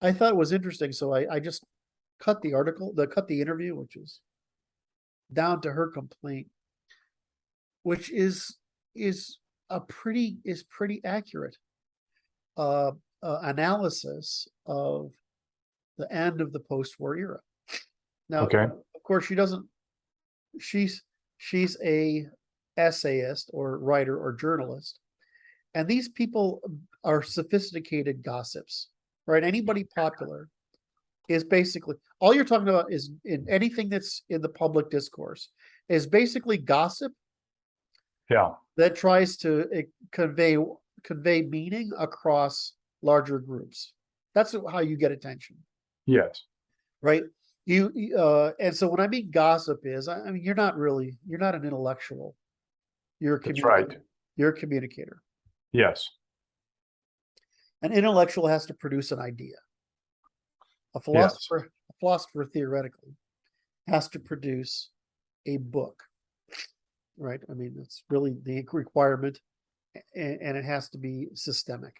Speaker 1: I thought it was interesting. So I just cut the interview, which is down to her complaint, which is pretty accurate analysis of the end of the post-war era. Now,
Speaker 2: Okay.
Speaker 1: of course, she's a essayist or writer or journalist, and these people are sophisticated gossips, right? Anybody popular is basically, all you're talking about is in anything that's in the public discourse is basically gossip.
Speaker 2: Yeah.
Speaker 1: That tries to convey meaning across larger groups. That's how you get attention.
Speaker 2: Yes.
Speaker 1: Right. And so when I mean gossip is, I mean, you're not an intellectual. You're a communicator.
Speaker 2: That's right.
Speaker 1: You're a communicator.
Speaker 2: Yes.
Speaker 1: An intellectual has to produce an idea. A philosopher theoretically has to produce a book. Right. I mean, it's really the requirement, and it has to be systemic.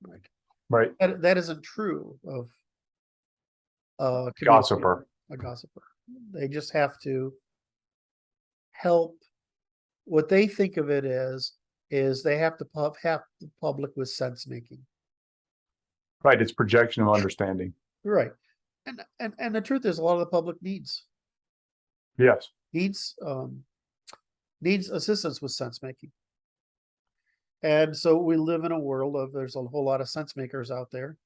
Speaker 1: Right.
Speaker 2: Right.
Speaker 1: That isn't true of a
Speaker 2: Gossiper.
Speaker 1: They just have to help. What they think of it is they have to have the public with sense making.
Speaker 2: Right. It's projection of understanding.
Speaker 1: Right. And the truth is, a lot of the public needs assistance with sense making. And so we live in a world of, there's a whole lot of sense makers out there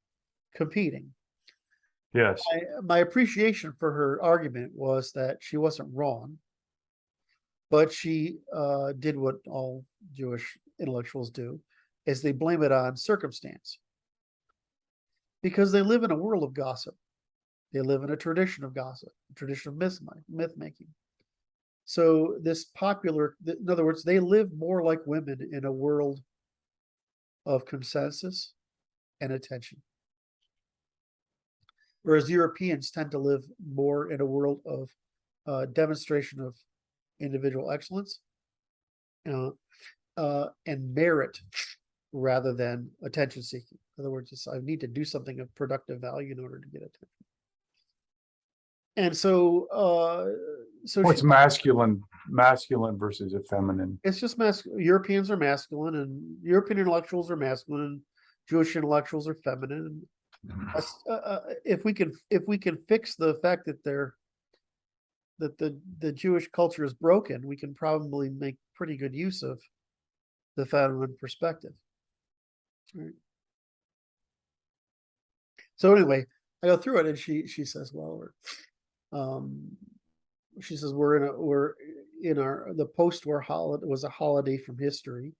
Speaker 1: competing.
Speaker 2: Yes.
Speaker 1: My appreciation for her argument was that she wasn't wrong, but she did what all Jewish intellectuals do, is they blame it on circumstance. Because they live in a world of gossip. They live in a tradition of gossip, a tradition of myth making. So in other words, they live more like women in a world of consensus and attention. Whereas Europeans tend to live more in a world of demonstration of individual excellence and merit rather than attention seeking. In other words, I need to do something of productive value in order to get attention. And so,
Speaker 2: what's masculine versus a feminine?
Speaker 1: It's just masculine. Europeans are masculine, and European intellectuals are masculine, and Jewish intellectuals are feminine. If we can fix the fact that the Jewish culture is broken, we can probably make pretty good use of the feminine perspective. Right. So anyway, I go through it, and she says, well, she says we're in the post-war holiday was a holiday from history,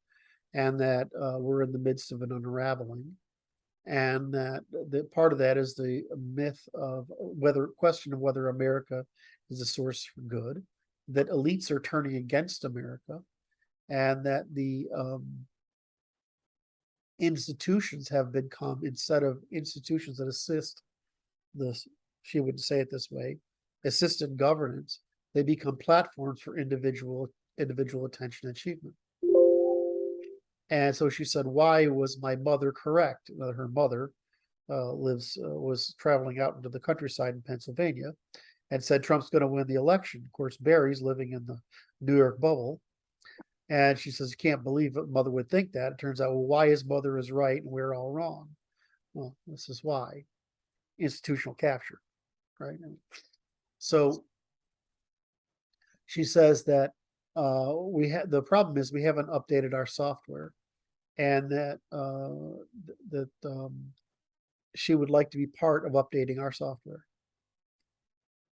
Speaker 1: and that we're in the midst of an unraveling, and that the part of that is the myth of question of whether America is a source for good, that elites are turning against America, and that the institutions have become, instead of institutions that assist this, she would say it this way, assisted governance, they become platforms for individual attention and achievement. And so she said, why was my mother correct? Her mother was traveling out into the countryside in Pennsylvania and said Trump's going to win the election. Of course, Barry's living in the New York bubble. And she says, you can't believe it. Mother would think that. It turns out, well, why his mother is right and we're all wrong? Well, this is why. Institutional capture, right? So she says that the problem is we haven't updated our software, and that she would like to be part of updating our software.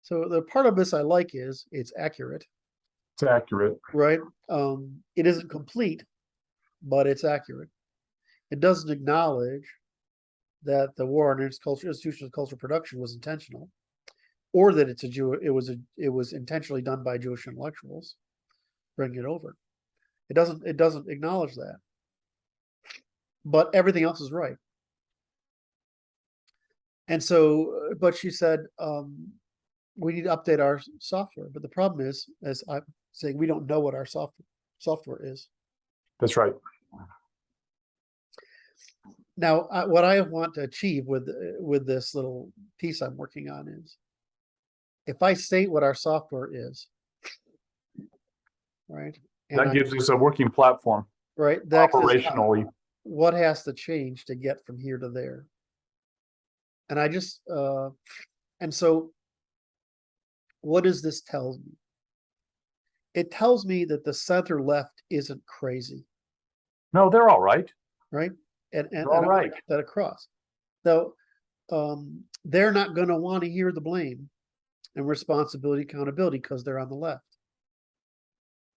Speaker 1: So the part of this I like is it's accurate.
Speaker 2: It's accurate.
Speaker 1: Right? It isn't complete, but it's accurate. It doesn't acknowledge that the war on institutions of cultural production was intentional, or that it was intentionally done by Jewish intellectuals. Bring it over. It doesn't acknowledge that. But everything else is right. And so, but she said, we need to update our software. But the problem is, as I'm saying, we don't know what our software is.
Speaker 2: That's right.
Speaker 1: Now, what I want to achieve with this little piece I'm working on is, if I state what our software is, right?
Speaker 2: That gives us a working platform.
Speaker 1: Right.
Speaker 2: Operationally.
Speaker 1: What has to change to get from here to there? And I just, and so what does this tell me? It tells me that the center left isn't crazy.
Speaker 2: No, they're all right.
Speaker 1: Right. And
Speaker 2: all right.
Speaker 1: That across. So they're not going to want to hear the blame and responsibility, accountability, because they're on the left.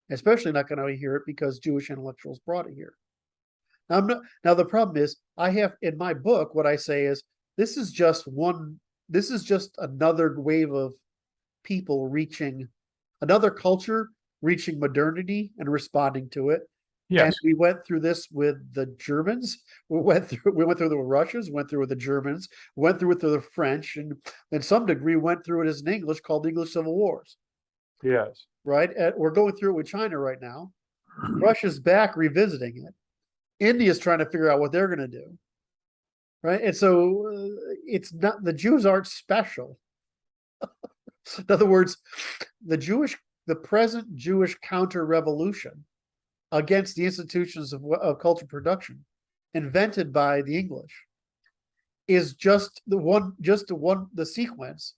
Speaker 1: Especially not going to hear it because Jewish intellectuals brought it here. Now the problem is, I have in my book, what I say is, this is just another wave of people reaching, another culture reaching modernity and responding to it. Yes. And we went through this with the Germans. We went through the Russians, went through with the Germans, went through it with the French, and in some degree went through it as in English, called the English Civil Wars.
Speaker 2: Yes.
Speaker 1: Right. And we're going through it with China right now. Russia's back revisiting it. India's trying to figure out what they're going to do. Right. And so it's not, the Jews aren't special. In other words, the present Jewish counter-revolution against the institutions of cultural production invented by the English is just the sequence,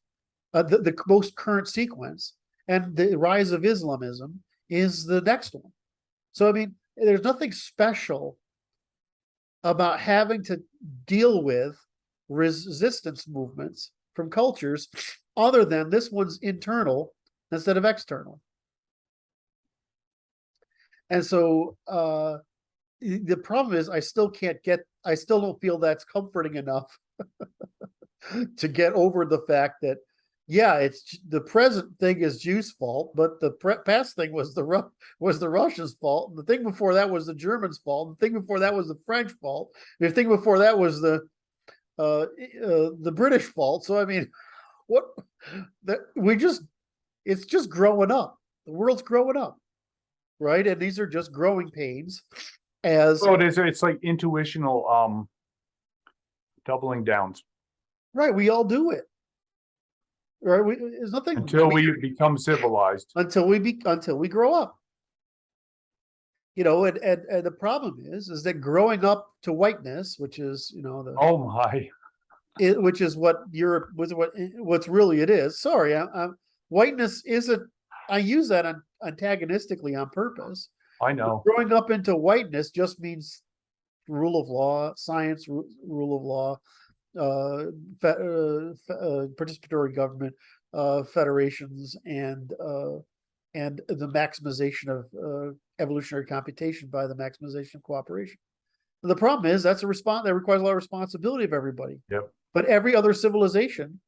Speaker 1: the most current sequence, and the rise of Islamism is the next one. So, I mean, there's nothing special about having to deal with resistance movements from cultures other than this one's internal instead of external. And so the problem is I still don't feel that's comforting enough to get over the fact that, yeah, it's the present thing is Jews' fault, but the past thing was the Russians' fault. And the thing before that was the Germans' fault. And the thing before that was the French fault. And the thing before that was the British fault. So I mean, it's just growing up. The world's growing up, right? And these are just growing pains.
Speaker 2: It's like intuitional doubling downs.
Speaker 1: Right, we all do it. Right, there's nothing
Speaker 2: until we become civilized.
Speaker 1: Until we grow up. And the problem is that growing up to whiteness, which is,
Speaker 2: Oh my,
Speaker 1: which is what Europe was, what's really it is. Sorry, whiteness isn't. I use that antagonistically on purpose.
Speaker 2: I know.
Speaker 1: Growing up into whiteness just means rule of law, science, rule of law, participatory government, federations, and the maximization of evolutionary computation by the maximization of cooperation. The problem is that requires a lot of responsibility of everybody.
Speaker 2: Yep.
Speaker 1: But every other civilization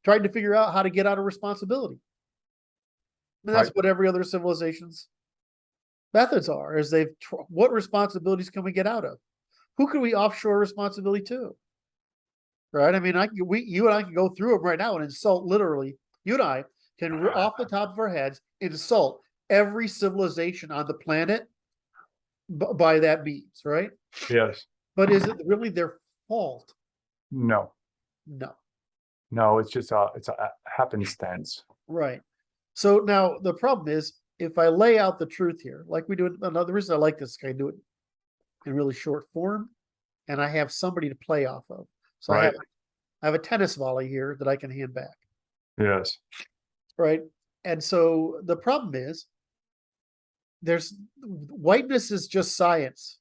Speaker 1: tried to figure out how to get out of responsibility. And that's what every other civilization's methods are, is what responsibilities can we get out of? Who can we offshore responsibility to? Right? I mean, you and I can go through them right now and insult literally. You and I can, off the top of our heads, insult every civilization on the planet by that means, right?
Speaker 2: Yes.
Speaker 1: But is it really their fault?
Speaker 2: No.
Speaker 1: No.
Speaker 2: It's just it's a happenstance.
Speaker 1: Right. So now the problem is, if I lay out the truth here, like we do, another reason I like this, I do it in really short form, and I have somebody to play off of. So I have a tennis volley here that I can hand back.
Speaker 2: Yes.
Speaker 1: Right. And so the problem is, whiteness is just science.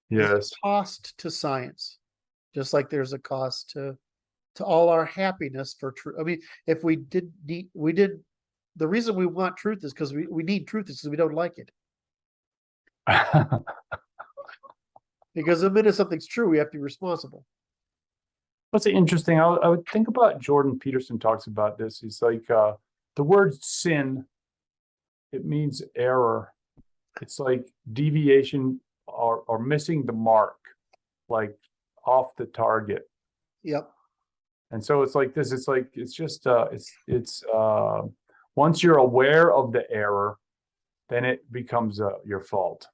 Speaker 2: Yes.
Speaker 1: There's a cost to science, just like there's a cost to all our happiness for truth. I mean, if we did, the reason we want truth is because we need truth is because we don't like it. Because the minute something's true, we have to be responsible.
Speaker 2: What's interesting, I would think about Jordan Peterson talks about this. He's like, the word sin, it means error. It's like deviation or missing the mark, like off the target.
Speaker 1: Yep.
Speaker 2: And so it's like this, it's just, once you're aware of the error, then it becomes your fault.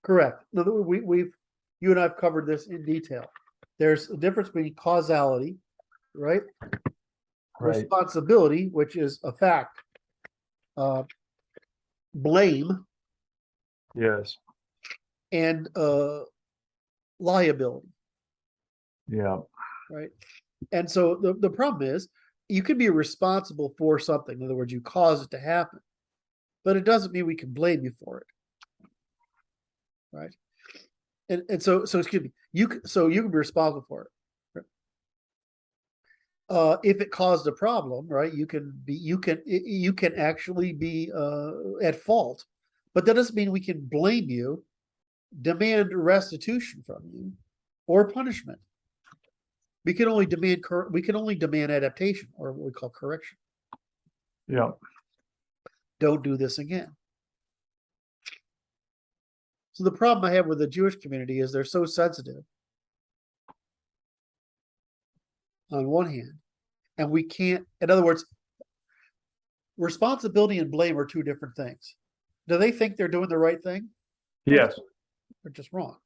Speaker 1: Correct. You and I have covered this in detail. There's a difference between causality, right? Responsibility, which is a fact. Blame.
Speaker 2: Yes.
Speaker 1: And liability.
Speaker 2: Yeah.
Speaker 1: Right. And so the problem is, you can be responsible for something. In other words, you cause it to happen, but it doesn't mean we can blame you for it. Right. And so excuse me, you can be responsible for it. If it caused a problem, right, you can actually be at fault, but that doesn't mean we can blame you, demand restitution from you, or punishment. We can only demand adaptation, or what we call correction.
Speaker 2: Yeah.
Speaker 1: Don't do this again. So the problem I have with the Jewish community is they're so sensitive on one hand, and we can't, in other words, responsibility and blame are two different things. Do they think they're doing the right thing?
Speaker 2: Yes.
Speaker 1: They're just wrong.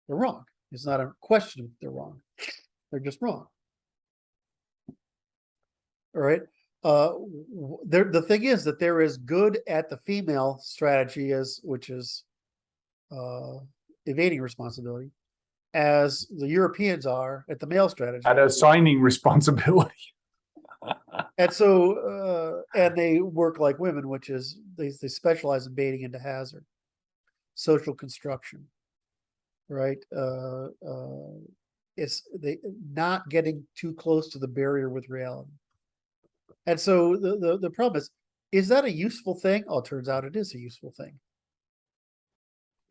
Speaker 1: They're wrong. It's not a question if they're wrong. They're just wrong. All right. The thing is that they're as good at the female strategy, which is evading responsibility, as the Europeans are at the male strategy.
Speaker 2: At assigning responsibility.
Speaker 1: And so, and they work like women, which is they specialize in baiting into hazard, social construction, right? It's they not getting too close to the barrier with reality. And so the problem is that a useful thing? Oh, it turns out it is a useful thing.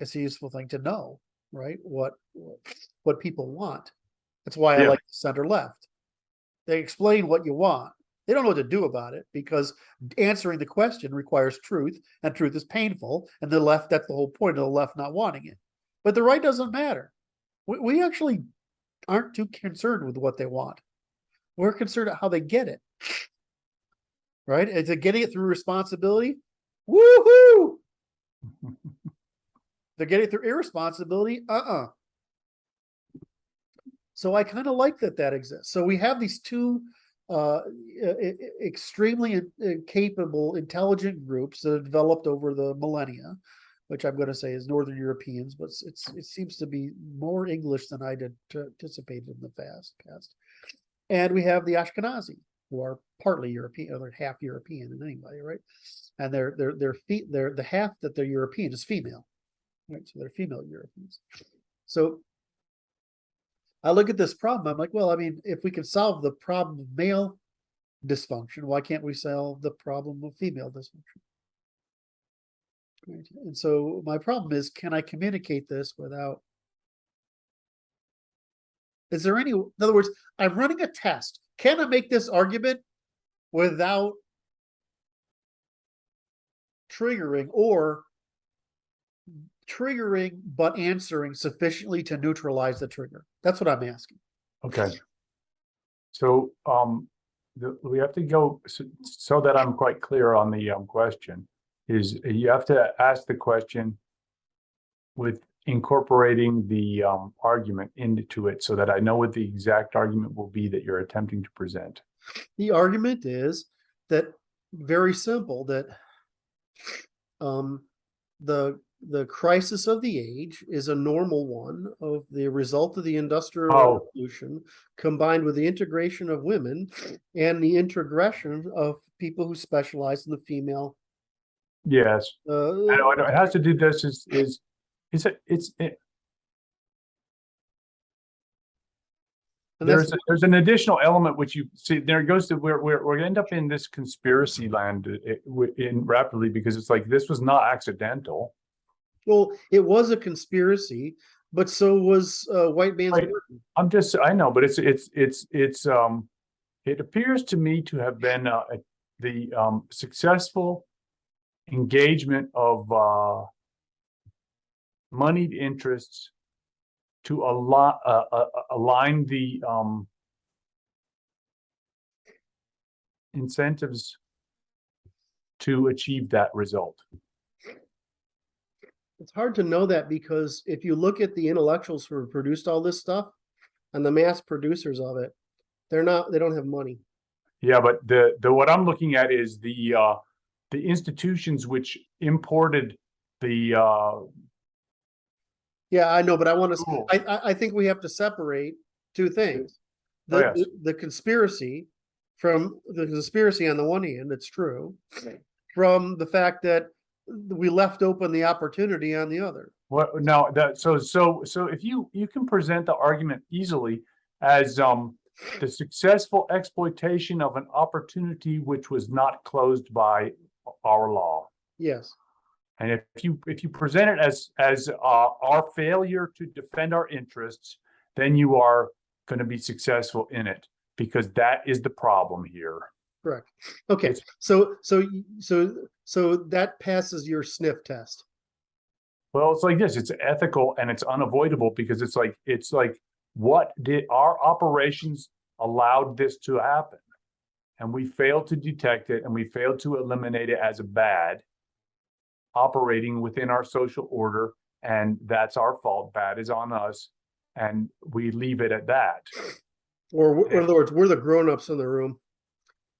Speaker 1: It's a useful thing to know, right? What people want. That's why I like the center left. They explain what you want. They don't know what to do about it, because answering the question requires truth, and truth is painful. And the left, that's the whole point of the left not wanting it. But the right doesn't matter. We actually aren't too concerned with what they want. We're concerned with how they get it. Right? Is it getting it through responsibility? Woohoo! They're getting it through irresponsibility? So I kind of like that exists. So we have these two extremely capable, intelligent groups that have developed over the millennia, which I'm going to say is Northern Europeans, but it seems to be more English than I did anticipated in the past. And we have the Ashkenazi, who are partly European, or they're half European in anybody, right? And they're the half that they're European is female, right? So they're female Europeans. So I look at this problem. I'm like, well, I mean, if we can solve the problem of male dysfunction, why can't we solve the problem of female dysfunction? Right. And so my problem is, can I communicate this without? Is there any? In other words, I'm running a test. Can I make this argument without triggering or triggering but answering sufficiently to neutralize the trigger? That's what I'm asking.
Speaker 2: Okay. So we have to go so that I'm quite clear on the question. Is you have to ask the question with incorporating the argument into it so that I know what the exact argument will be that you're attempting to present.
Speaker 1: The argument is that very simple, that the crisis of the age is a normal one of the result of the Industrial Revolution, combined with the integration of women and the integration of people who specialize in the female.
Speaker 2: Yes, I know, it has to do. This there's an additional element which you see. There goes to where we end up in this conspiracy land in rapidly, because it's like this was not accidental.
Speaker 1: Well, it was a conspiracy, but so was white man's burden.
Speaker 2: I know, but it appears to me to have been the successful engagement of moneyed interests to align the incentives to achieve that result.
Speaker 1: It's hard to know that, because if you look at the intellectuals who have produced all this stuff and the mass producers of it, they don't have money.
Speaker 2: Yeah, but the what I'm looking at is the institutions which imported the
Speaker 1: yeah, I know, but I want to. I think we have to separate two things: the conspiracy from the conspiracy on the one hand, it's true, from the fact that we left open the opportunity on the other.
Speaker 2: Well, no, so if you can present the argument easily as the successful exploitation of an opportunity which was not closed by our law.
Speaker 1: Yes.
Speaker 2: And if you present it as our failure to defend our interests, then you are going to be successful in it, because that is the problem here.
Speaker 1: Correct. Okay. So that passes your sniff test.
Speaker 2: Well, it's like this. It's ethical and it's unavoidable, because it's like what did our operations allowed this to happen, and we failed to detect it, and we failed to eliminate it as a bad operating within our social order, and that's our fault. Bad is on us, and we leave it at that.
Speaker 1: Or in other words, we're the grown-ups in the room.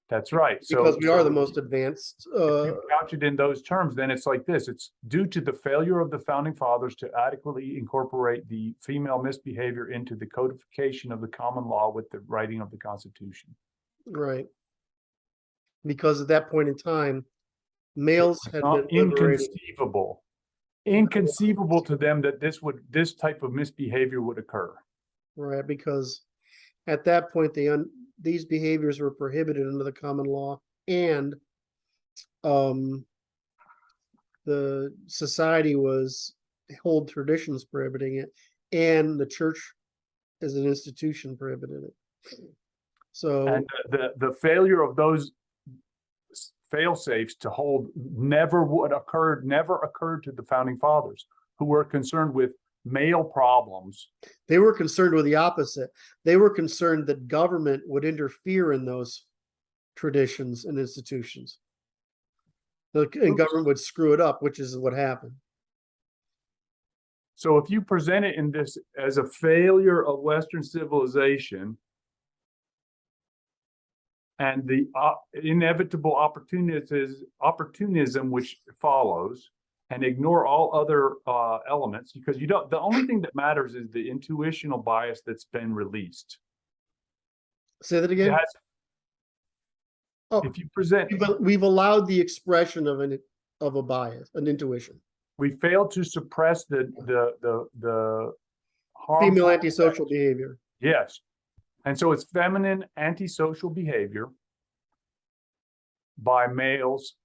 Speaker 2: That's right.
Speaker 1: Because we are the most advanced.
Speaker 2: If you couch it in those terms, then it's like this. It's due to the failure of the founding fathers to adequately incorporate the female misbehavior into the codification of the common law with the writing of the Constitution.
Speaker 1: Right. Because at that point in time, males had been
Speaker 2: inconceivable to them that this type of misbehavior would occur.
Speaker 1: Right, because at that point these behaviors were prohibited under the common law, and the society was hold traditions prohibiting it, and the church as an institution prohibited it. So,
Speaker 2: and the failure of those fail-safes to hold never occurred to the founding fathers, who were concerned with male problems.
Speaker 1: They were concerned with the opposite. They were concerned that government would interfere in those traditions and institutions, and government would screw it up, which is what happened.
Speaker 2: So if you present it in this as a failure of Western civilization, and the inevitable opportunism which follows, and ignore all other elements, because you don't. The only thing that matters is the intuitional bias that's been released.
Speaker 1: Say that
Speaker 2: It
Speaker 1: again.
Speaker 2: has,
Speaker 1: Oh,
Speaker 2: if you present,
Speaker 1: we've allowed the expression of a bias, an intuition.
Speaker 2: we fail to suppress the harmful
Speaker 1: Female antisocial
Speaker 2: effects.
Speaker 1: behavior.
Speaker 2: Yes, and so it's feminine antisocial behavior by males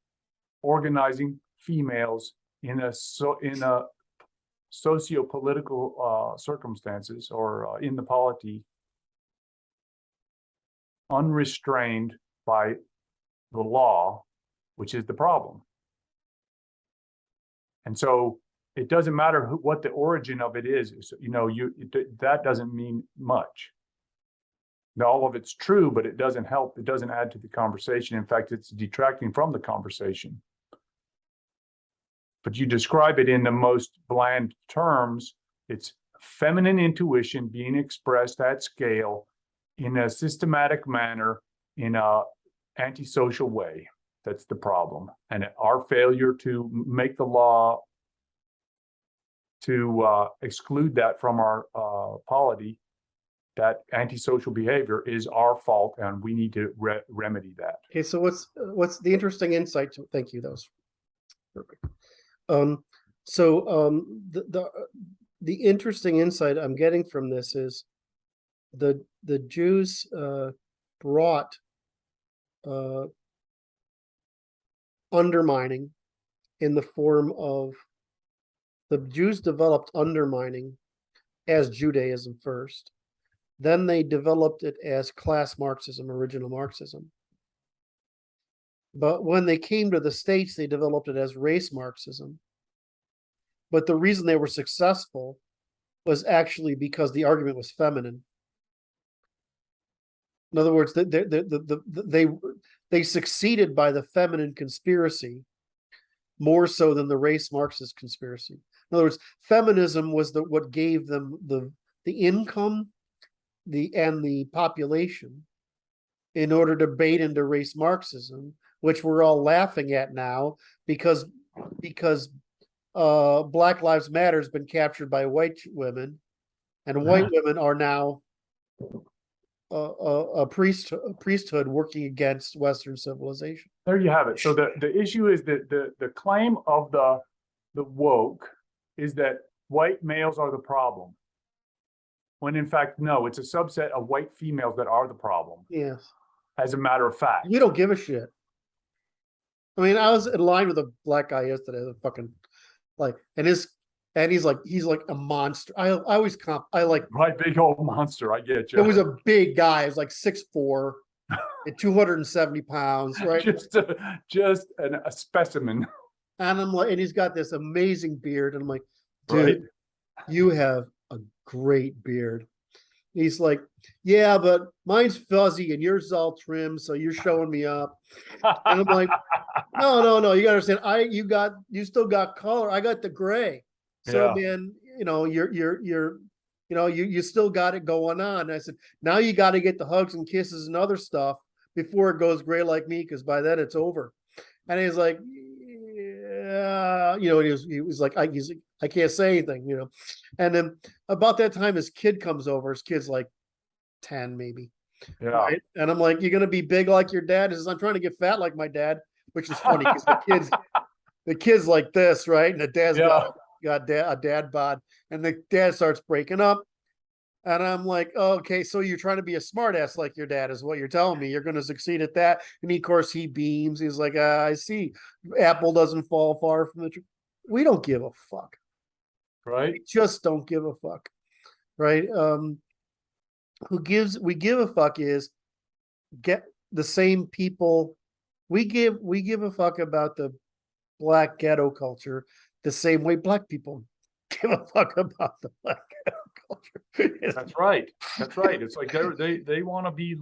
Speaker 2: organizing females in a socio-political circumstances, or in the polity, unrestrained by the law, which is the problem. And so it doesn't matter what the origin of it is. You know, that doesn't mean much. Now, all of it's true, but it doesn't help. It doesn't add to the conversation. In fact, it's detracting from the conversation. But you describe it in the most bland terms. It's feminine intuition being expressed at scale in a systematic manner, in a antisocial way. That's the problem. And our failure to make the law to exclude that from our polity, that antisocial behavior, is our fault, and we need to remedy that.
Speaker 1: Okay, so what's the interesting insight? Thank you, that was perfect. The interesting insight I'm getting from this is the Jews brought undermining in the form of, the Jews developed undermining as Judaism first. Then they developed it as class Marxism, original Marxism. But when they came to the States, they developed it as race Marxism. But the reason they were successful was actually because the argument was feminine. In other words, they succeeded by the feminine conspiracy more so than the race Marxist conspiracy. In other words, feminism was what gave them the income, and the population, in order to bait into race Marxism, which we're all laughing at now because Black Lives Matter has been captured by white women, and white women are now a priesthood working against Western civilization.
Speaker 2: There you have it. So the issue is that the claim of the woke is that white males are the problem, when in fact, no, it's a subset of white females that are the problem.
Speaker 1: Yes.
Speaker 2: As a matter of fact.
Speaker 1: We don't give a shit. I mean, I was in line with a black guy yesterday, fucking and he's like a monster. I like
Speaker 2: my big old monster. I get you.
Speaker 1: It was a big guy. It was like 6'4" and 270 pounds, right?
Speaker 2: just a specimen.
Speaker 1: And I'm like, and he's got this amazing beard, and I'm like, dude, right? You have a great beard. He's like, yeah, but mine's fuzzy and yours is all trim, so you're showing me up. And I'm like, no, you gotta understand, you still got color. I got the gray. So man, you still got it going on. And I said, now you got to get the hugs and kisses and other stuff before it goes gray like me, because by then it's over. And he's like, yeah, he was like, I can't say anything, And then about that time, his kid comes over. His kid's like 10, maybe.
Speaker 2: Yeah.
Speaker 1: Right? And I'm like, you're gonna be big like your dad? He says, I'm trying to get fat like my dad, which is funny because the kid's like this, right? And the dad's got a dad bod, and the dad starts breaking up. And I'm like, okay, so you're trying to be a smartass like your dad is what you're telling me. You're going to succeed at that. And of course, he beams. He's like, I see. Apple doesn't fall far from the tree. We don't give a fuck.
Speaker 2: Right.
Speaker 1: We just don't give a fuck. Right. We give a fuck is get the same people. We give a fuck about the black ghetto culture the same way black people give a fuck about the black ghetto culture.
Speaker 2: That's right. It's like they want to be,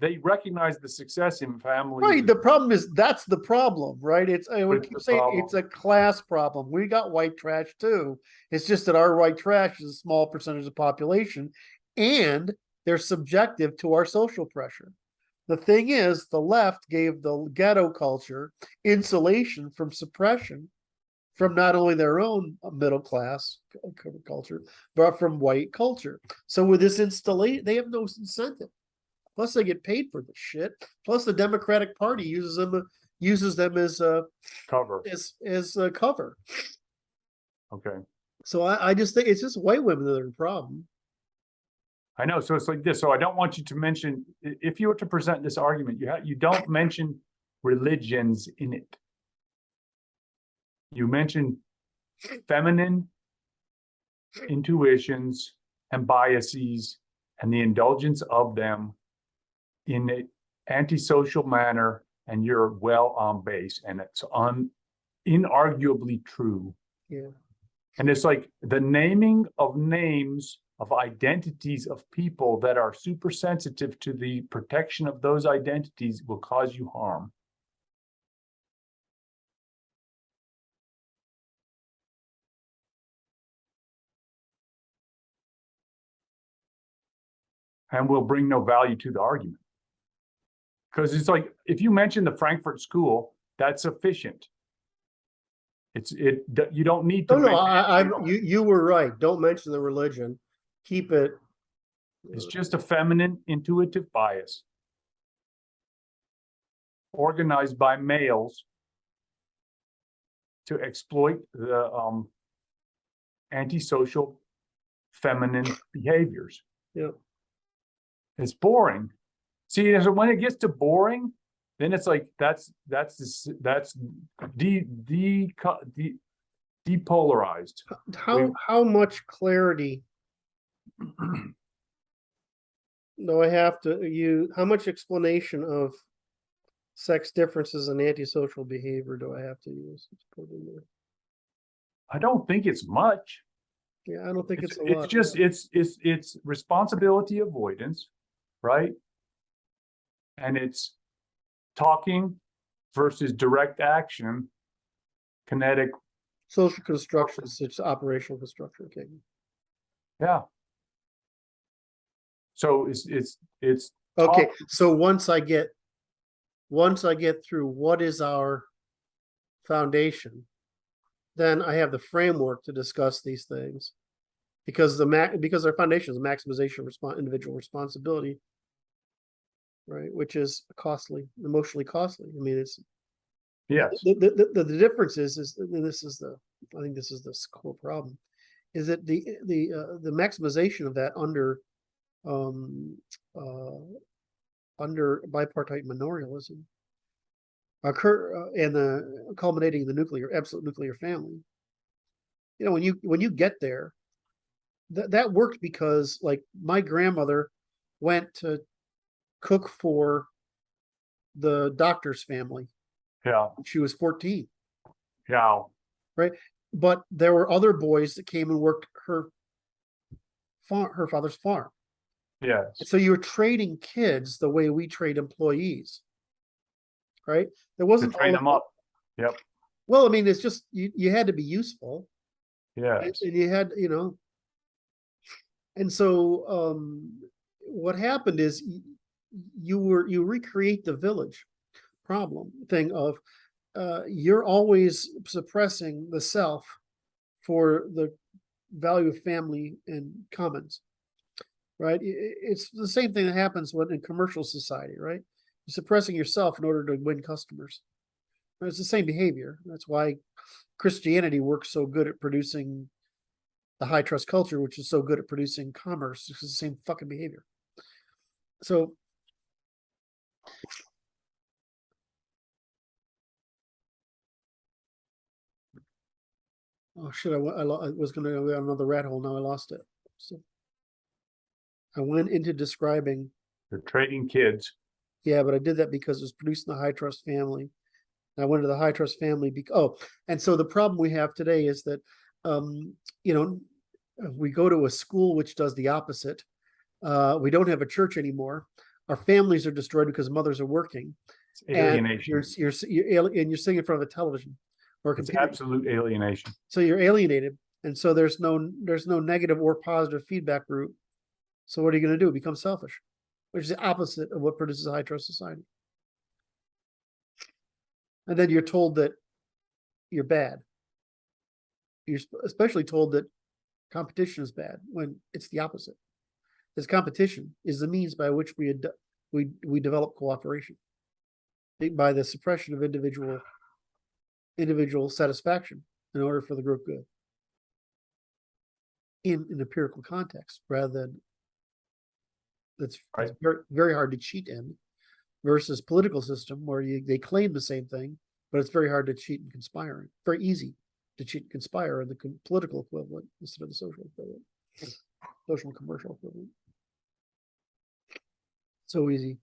Speaker 2: they recognize the success in family.
Speaker 1: Right. The problem is that's the problem, right? It's a class problem. We got white trash too. It's just that our white trash is a small percentage of the population, and they're subjective to our social pressure. The thing is, the left gave the ghetto culture insulation from suppression from not only their own middle class culture, but from white culture. So with this installation, they have no incentive. Plus, they get paid for the shit. Plus, the Democratic Party uses them as
Speaker 2: Cover.
Speaker 1: Cover.
Speaker 2: Okay.
Speaker 1: So I just think it's just white women that are the problem.
Speaker 2: I know. So it's like this. So I don't want you to mention, if you were to present this argument, you don't mention religions in it. You mention feminine intuitions and biases and the indulgence of them in an antisocial manner, and you're well on base, and it's inarguably true.
Speaker 1: Yeah.
Speaker 2: And it's like the naming of names of identities of people that are super sensitive to the protection of those identities will cause you harm. And will bring no value to the argument. Because it's like, if you mention the Frankfurt School, that's sufficient. You don't need to.
Speaker 3: No, you were right. Don't mention the religion. Keep it.
Speaker 2: It's just a feminine intuitive bias organized by males to exploit the antisocial feminine behaviors.
Speaker 1: Yep.
Speaker 2: It's boring. See, so when it gets to boring, then it's like that's depolarized.
Speaker 3: How much clarity do I have to use? How much explanation of sex differences and antisocial behavior do I have to use? Let's put in there.
Speaker 2: I don't think it's much.
Speaker 3: Yeah, I don't think it's a
Speaker 2: It's
Speaker 3: lot.
Speaker 2: just it's responsibility avoidance, right? And it's talking versus direct action, kinetic.
Speaker 3: Social construction, it's operational construction. Okay.
Speaker 2: Yeah. So it's
Speaker 3: Okay.
Speaker 2: talk.
Speaker 3: So once I get through what is our foundation, then I have the framework to discuss these things, because our foundation is maximization of individual responsibility, right? Which is costly, emotionally costly. I mean, it's
Speaker 2: Yes.
Speaker 3: the difference is and I think this is the core problem, is that the maximization of that under bipartite manorialism occur and the culminating in the absolute nuclear family. You know, when you get there, that worked because, like, my grandmother went to cook for the doctor's family.
Speaker 2: Yeah.
Speaker 3: She was 14.
Speaker 2: Yeah.
Speaker 3: Right. But there were other boys that came and worked her father's farm.
Speaker 2: Yes.
Speaker 3: So you were trading kids the way we trade employees. Right. There wasn't
Speaker 2: To train them up. Yep.
Speaker 3: Well, I mean, it's just you had to be useful.
Speaker 2: Yes.
Speaker 3: And you had, and so what happened is you recreate the village problem thing of you're always suppressing the self for the value of family and commons, right? It's the same thing that happens when in commercial society, right? You're suppressing yourself in order to win customers. It's the same behavior. That's why Christianity works so good at producing the high trust culture, which is so good at producing commerce. It's the same fucking behavior. So oh shit, I was going to go down another rat hole. Now I lost it. So I went into describing.
Speaker 2: They're trading kids.
Speaker 3: Yeah, but I did that because it was produced in the high trust family. And I went to the high trust family. And so the problem we have today is that, we go to a school which does the opposite. We don't have a church anymore. Our families are destroyed because mothers are working.
Speaker 2: It's alienation.
Speaker 3: And you're sitting in front of a television or a
Speaker 2: It's
Speaker 3: computer.
Speaker 2: absolute alienation.
Speaker 3: So you're alienated. And so there's no negative or positive feedback route. So what are you going to do? Become selfish. which is the opposite of what produces a high trust society. And then you're told that you're bad. You're especially told that competition is bad when it's the opposite. Because competition is the means by which we develop cooperation, by the suppression of individual satisfaction in order for the group good in an empirical context, rather than that's
Speaker 2: Right.
Speaker 3: very, very hard to cheat in, versus political system where they claim the same thing, but it's very hard to cheat and conspire. Very easy to cheat and conspire in the political equivalent instead of the social equivalent, social and commercial equivalent. So easy.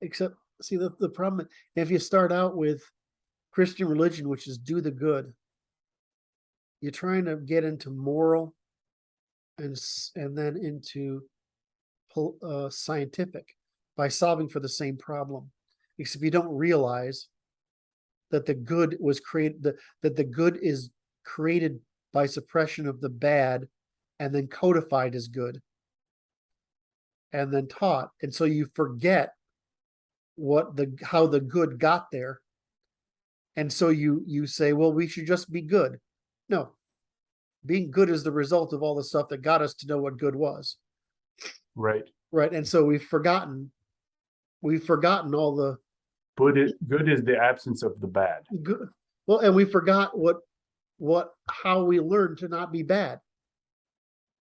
Speaker 3: Except, see, the problem, if you start out with Christian religion, which is do the good, you're trying to get into moral and then into scientific by solving for the same problem. Except you don't realize that the good was created, that the good is created by suppression of the bad and then codified as good and then taught. And so you forget how the good got there. And so you say, well, we should just be good. No, being good is the result of all the stuff that got us to know what good was.
Speaker 2: Right.
Speaker 3: Right. And so we've forgotten all the
Speaker 2: Good is the absence of the bad.
Speaker 3: good. Well, and we forgot how we learned to not be bad.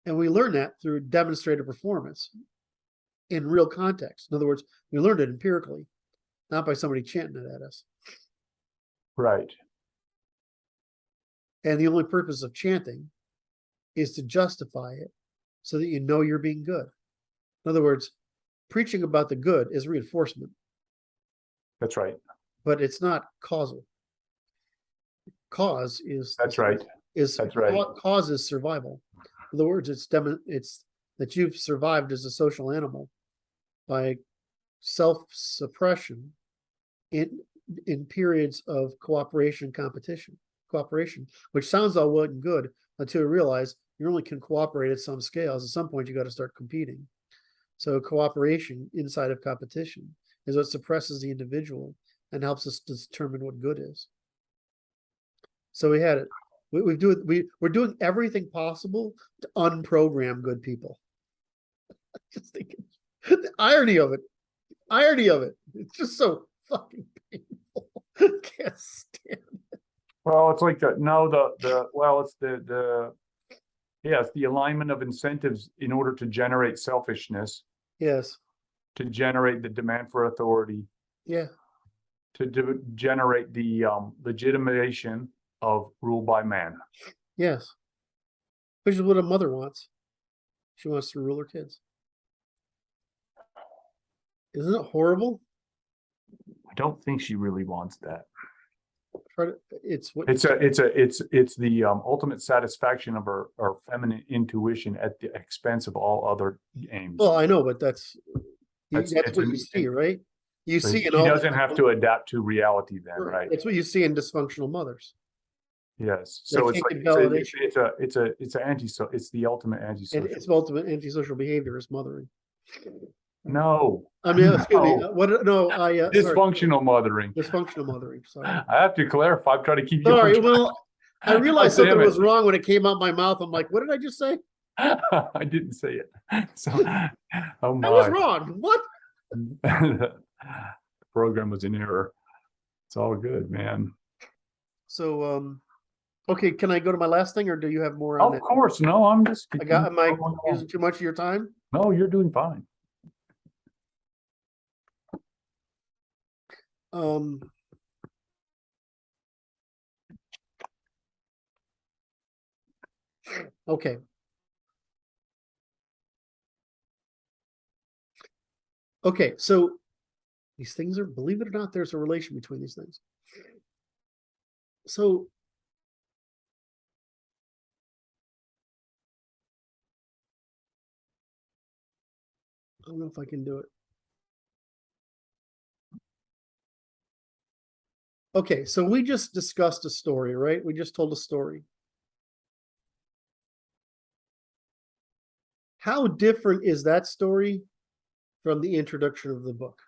Speaker 3: And we learn that through demonstrated performance in real context. In other words, we learned it empirically, not by somebody chanting it at us.
Speaker 2: Right.
Speaker 3: And the only purpose of chanting is to justify it so that you know you're being good. In other words, preaching about the good is reinforcement.
Speaker 2: That's right.
Speaker 3: But it's not causal. Cause is
Speaker 2: That's right. That's right.
Speaker 3: Cause is survival. In other words, it's that you've survived as a social animal by self-suppression in periods of cooperation, which sounds all well and good until you realize you only can cooperate at some scales. At some point, you got to start competing. So cooperation inside of competition is what suppresses the individual and helps us determine what good is. So we had it. We're doing everything possible to unprogram good people. Just thinking the irony of it. It's just so fucking painful. Can't stand it.
Speaker 2: Well, it's like it's the alignment of incentives in order to generate selfishness,
Speaker 3: Yes.
Speaker 2: to generate the demand for authority,
Speaker 3: Yeah.
Speaker 2: to generate the legitimation of rule by man.
Speaker 3: Yes. Which is what a mother wants. She wants to rule her kids. Isn't it horrible?
Speaker 2: I don't think she really wants that.
Speaker 3: It's
Speaker 2: the ultimate satisfaction of her feminine intuition at the expense of all other aims.
Speaker 3: well, I know, but that's what
Speaker 2: it's
Speaker 3: you see, right? You
Speaker 2: So
Speaker 3: see
Speaker 2: she
Speaker 3: it all.
Speaker 2: doesn't have to adapt to reality then, right?
Speaker 3: That's what you see in dysfunctional mothers.
Speaker 2: Yes. So
Speaker 3: They
Speaker 2: it's
Speaker 3: can't
Speaker 2: like
Speaker 3: get validation.
Speaker 2: it's the ultimate
Speaker 3: And
Speaker 2: antisocial.
Speaker 3: it's ultimate antisocial behavior is mothering.
Speaker 2: No.
Speaker 3: I mean, excuse me.
Speaker 2: No.
Speaker 3: Sorry.
Speaker 2: Dysfunctional mothering.
Speaker 3: Dysfunctional mothering. Sorry.
Speaker 2: I have to clarify. I'm trying to keep you.
Speaker 3: Sorry. Well, I realized
Speaker 2: damn
Speaker 3: something
Speaker 2: it.
Speaker 3: was wrong when it came out my mouth. I'm like, what did I just say?
Speaker 2: I didn't say it. So, oh my.
Speaker 3: I was wrong. What?
Speaker 2: The program was in error. It's all good, man.
Speaker 3: So, okay, can I go to my last thing or do you have more on
Speaker 2: Of
Speaker 3: it?
Speaker 2: course. No, I'm just.
Speaker 3: Am I using too much of your time?
Speaker 2: No, you're doing fine.
Speaker 3: Okay. Okay, so these things are, believe it or not, there's a relation between these things. So I don't know if I can do it. Okay, so we just discussed a story, right? We just told a story. How different is that story from the introduction of the book?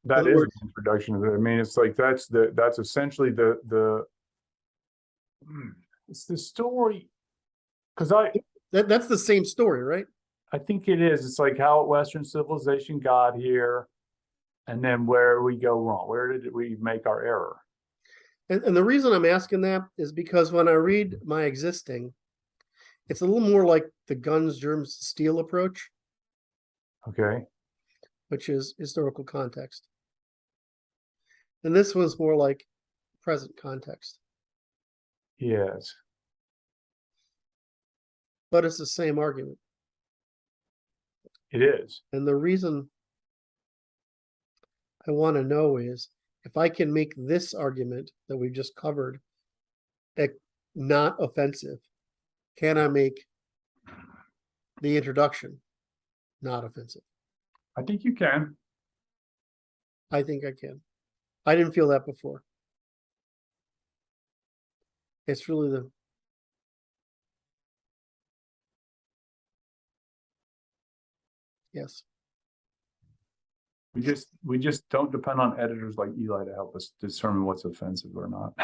Speaker 2: That
Speaker 3: other
Speaker 2: is
Speaker 3: words-
Speaker 2: the introduction of it. I mean, it's like that's essentially it's the story. Because
Speaker 3: That's the same story, right?
Speaker 2: I think it is. It's like how Western civilization got here, and then where we go wrong. Where did we make our error?
Speaker 3: And the reason I'm asking that is because when I read My Existing, it's a little more like the guns, germs, steel approach,
Speaker 2: Okay.
Speaker 3: which is historical context. And this was more like present context,
Speaker 2: Yes.
Speaker 3: but it's the same argument.
Speaker 2: It is.
Speaker 3: And the reason I want to know is if I can make this argument that we just covered not offensive, can I make the introduction not offensive?
Speaker 2: I think you can.
Speaker 3: I think I can. I didn't feel that before. It's really the yes.
Speaker 2: We just don't depend on editors like Eli to help us determine what's offensive or not.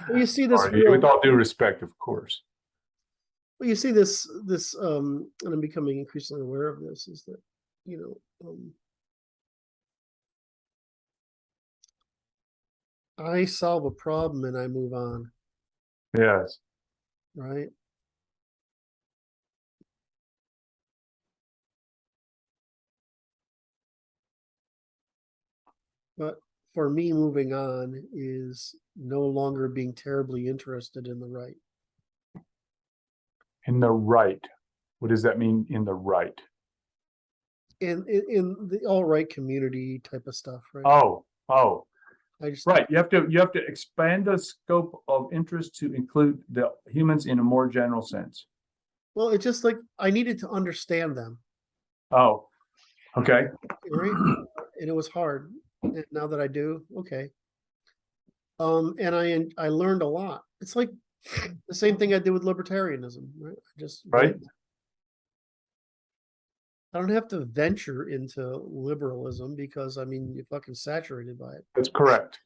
Speaker 3: Well, you see this
Speaker 2: Sorry, with all due respect, of course.
Speaker 3: well, you see this and I'm becoming increasingly aware of this, is that, I solve a problem and I move on,
Speaker 2: Yes.
Speaker 3: right? But for me, moving on is no longer being terribly interested in the right.
Speaker 2: In the right. What does that mean in the right?
Speaker 3: In the all right community type of stuff, right?
Speaker 2: Oh,
Speaker 3: I just
Speaker 2: right. You have to expand the scope of interest to include the humans in a more general sense.
Speaker 3: well, it's just like I needed to understand them,
Speaker 2: Oh, okay.
Speaker 3: right? And it was hard. And now that I do, okay. And I learned a lot. It's like the same thing I did with libertarianism, right? I just
Speaker 2: Right.
Speaker 3: I don't have to venture into liberalism because I mean you're fucking saturated by it.
Speaker 2: That's correct.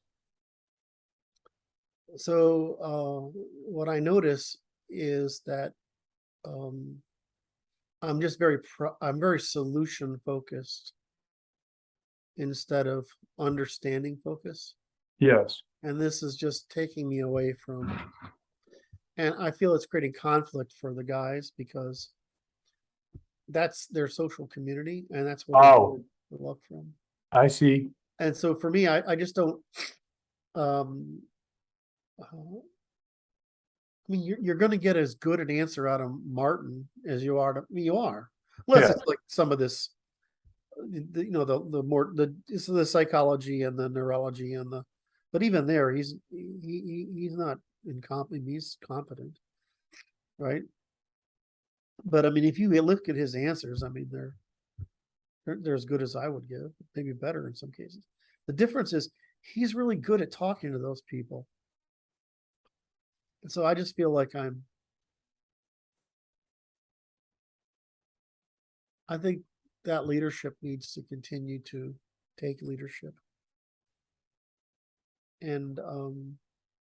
Speaker 3: So what I notice is that I'm just I'm very solution focused instead of understanding focus.
Speaker 2: Yes.
Speaker 3: And this is just taking me away from, and I feel it's creating conflict for the guys because that's their social community and that's where they look from.
Speaker 2: I see.
Speaker 3: And so for me, I just don't, I mean, you're going to get as good an answer out of Martin as you are you are, unless it's like some of this, the more the psychology and the neurology and but even there, he's not incompetent. He's competent, right? But I mean, if you look at his answers, I mean, they're as good as I would give, maybe better in some cases. The difference is he's really good at talking to those people. And so I just feel like I think that leadership needs to continue to take leadership. And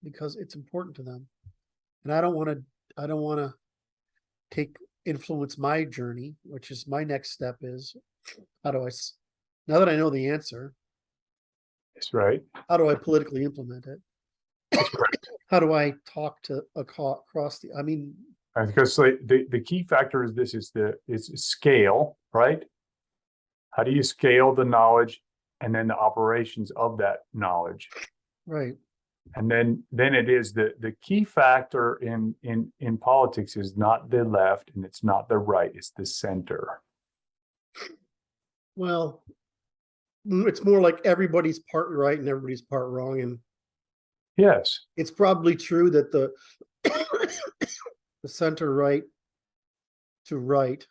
Speaker 3: because it's important to them. And I don't want to influence my journey, which is my next step is how do now that I know the answer,
Speaker 2: That's right.
Speaker 3: how do I politically implement it?
Speaker 2: That's correct.
Speaker 3: How do I talk to across I mean,
Speaker 2: Because the key factor is this is scale, right? How do you scale the knowledge and then the operations of that knowledge?
Speaker 3: right.
Speaker 2: And then it is the key factor in politics is not the left and it's not the right, it's the center.
Speaker 3: Well, it's more like everybody's part right and everybody's part wrong. And
Speaker 2: yes,
Speaker 3: it's probably true that the center right to right,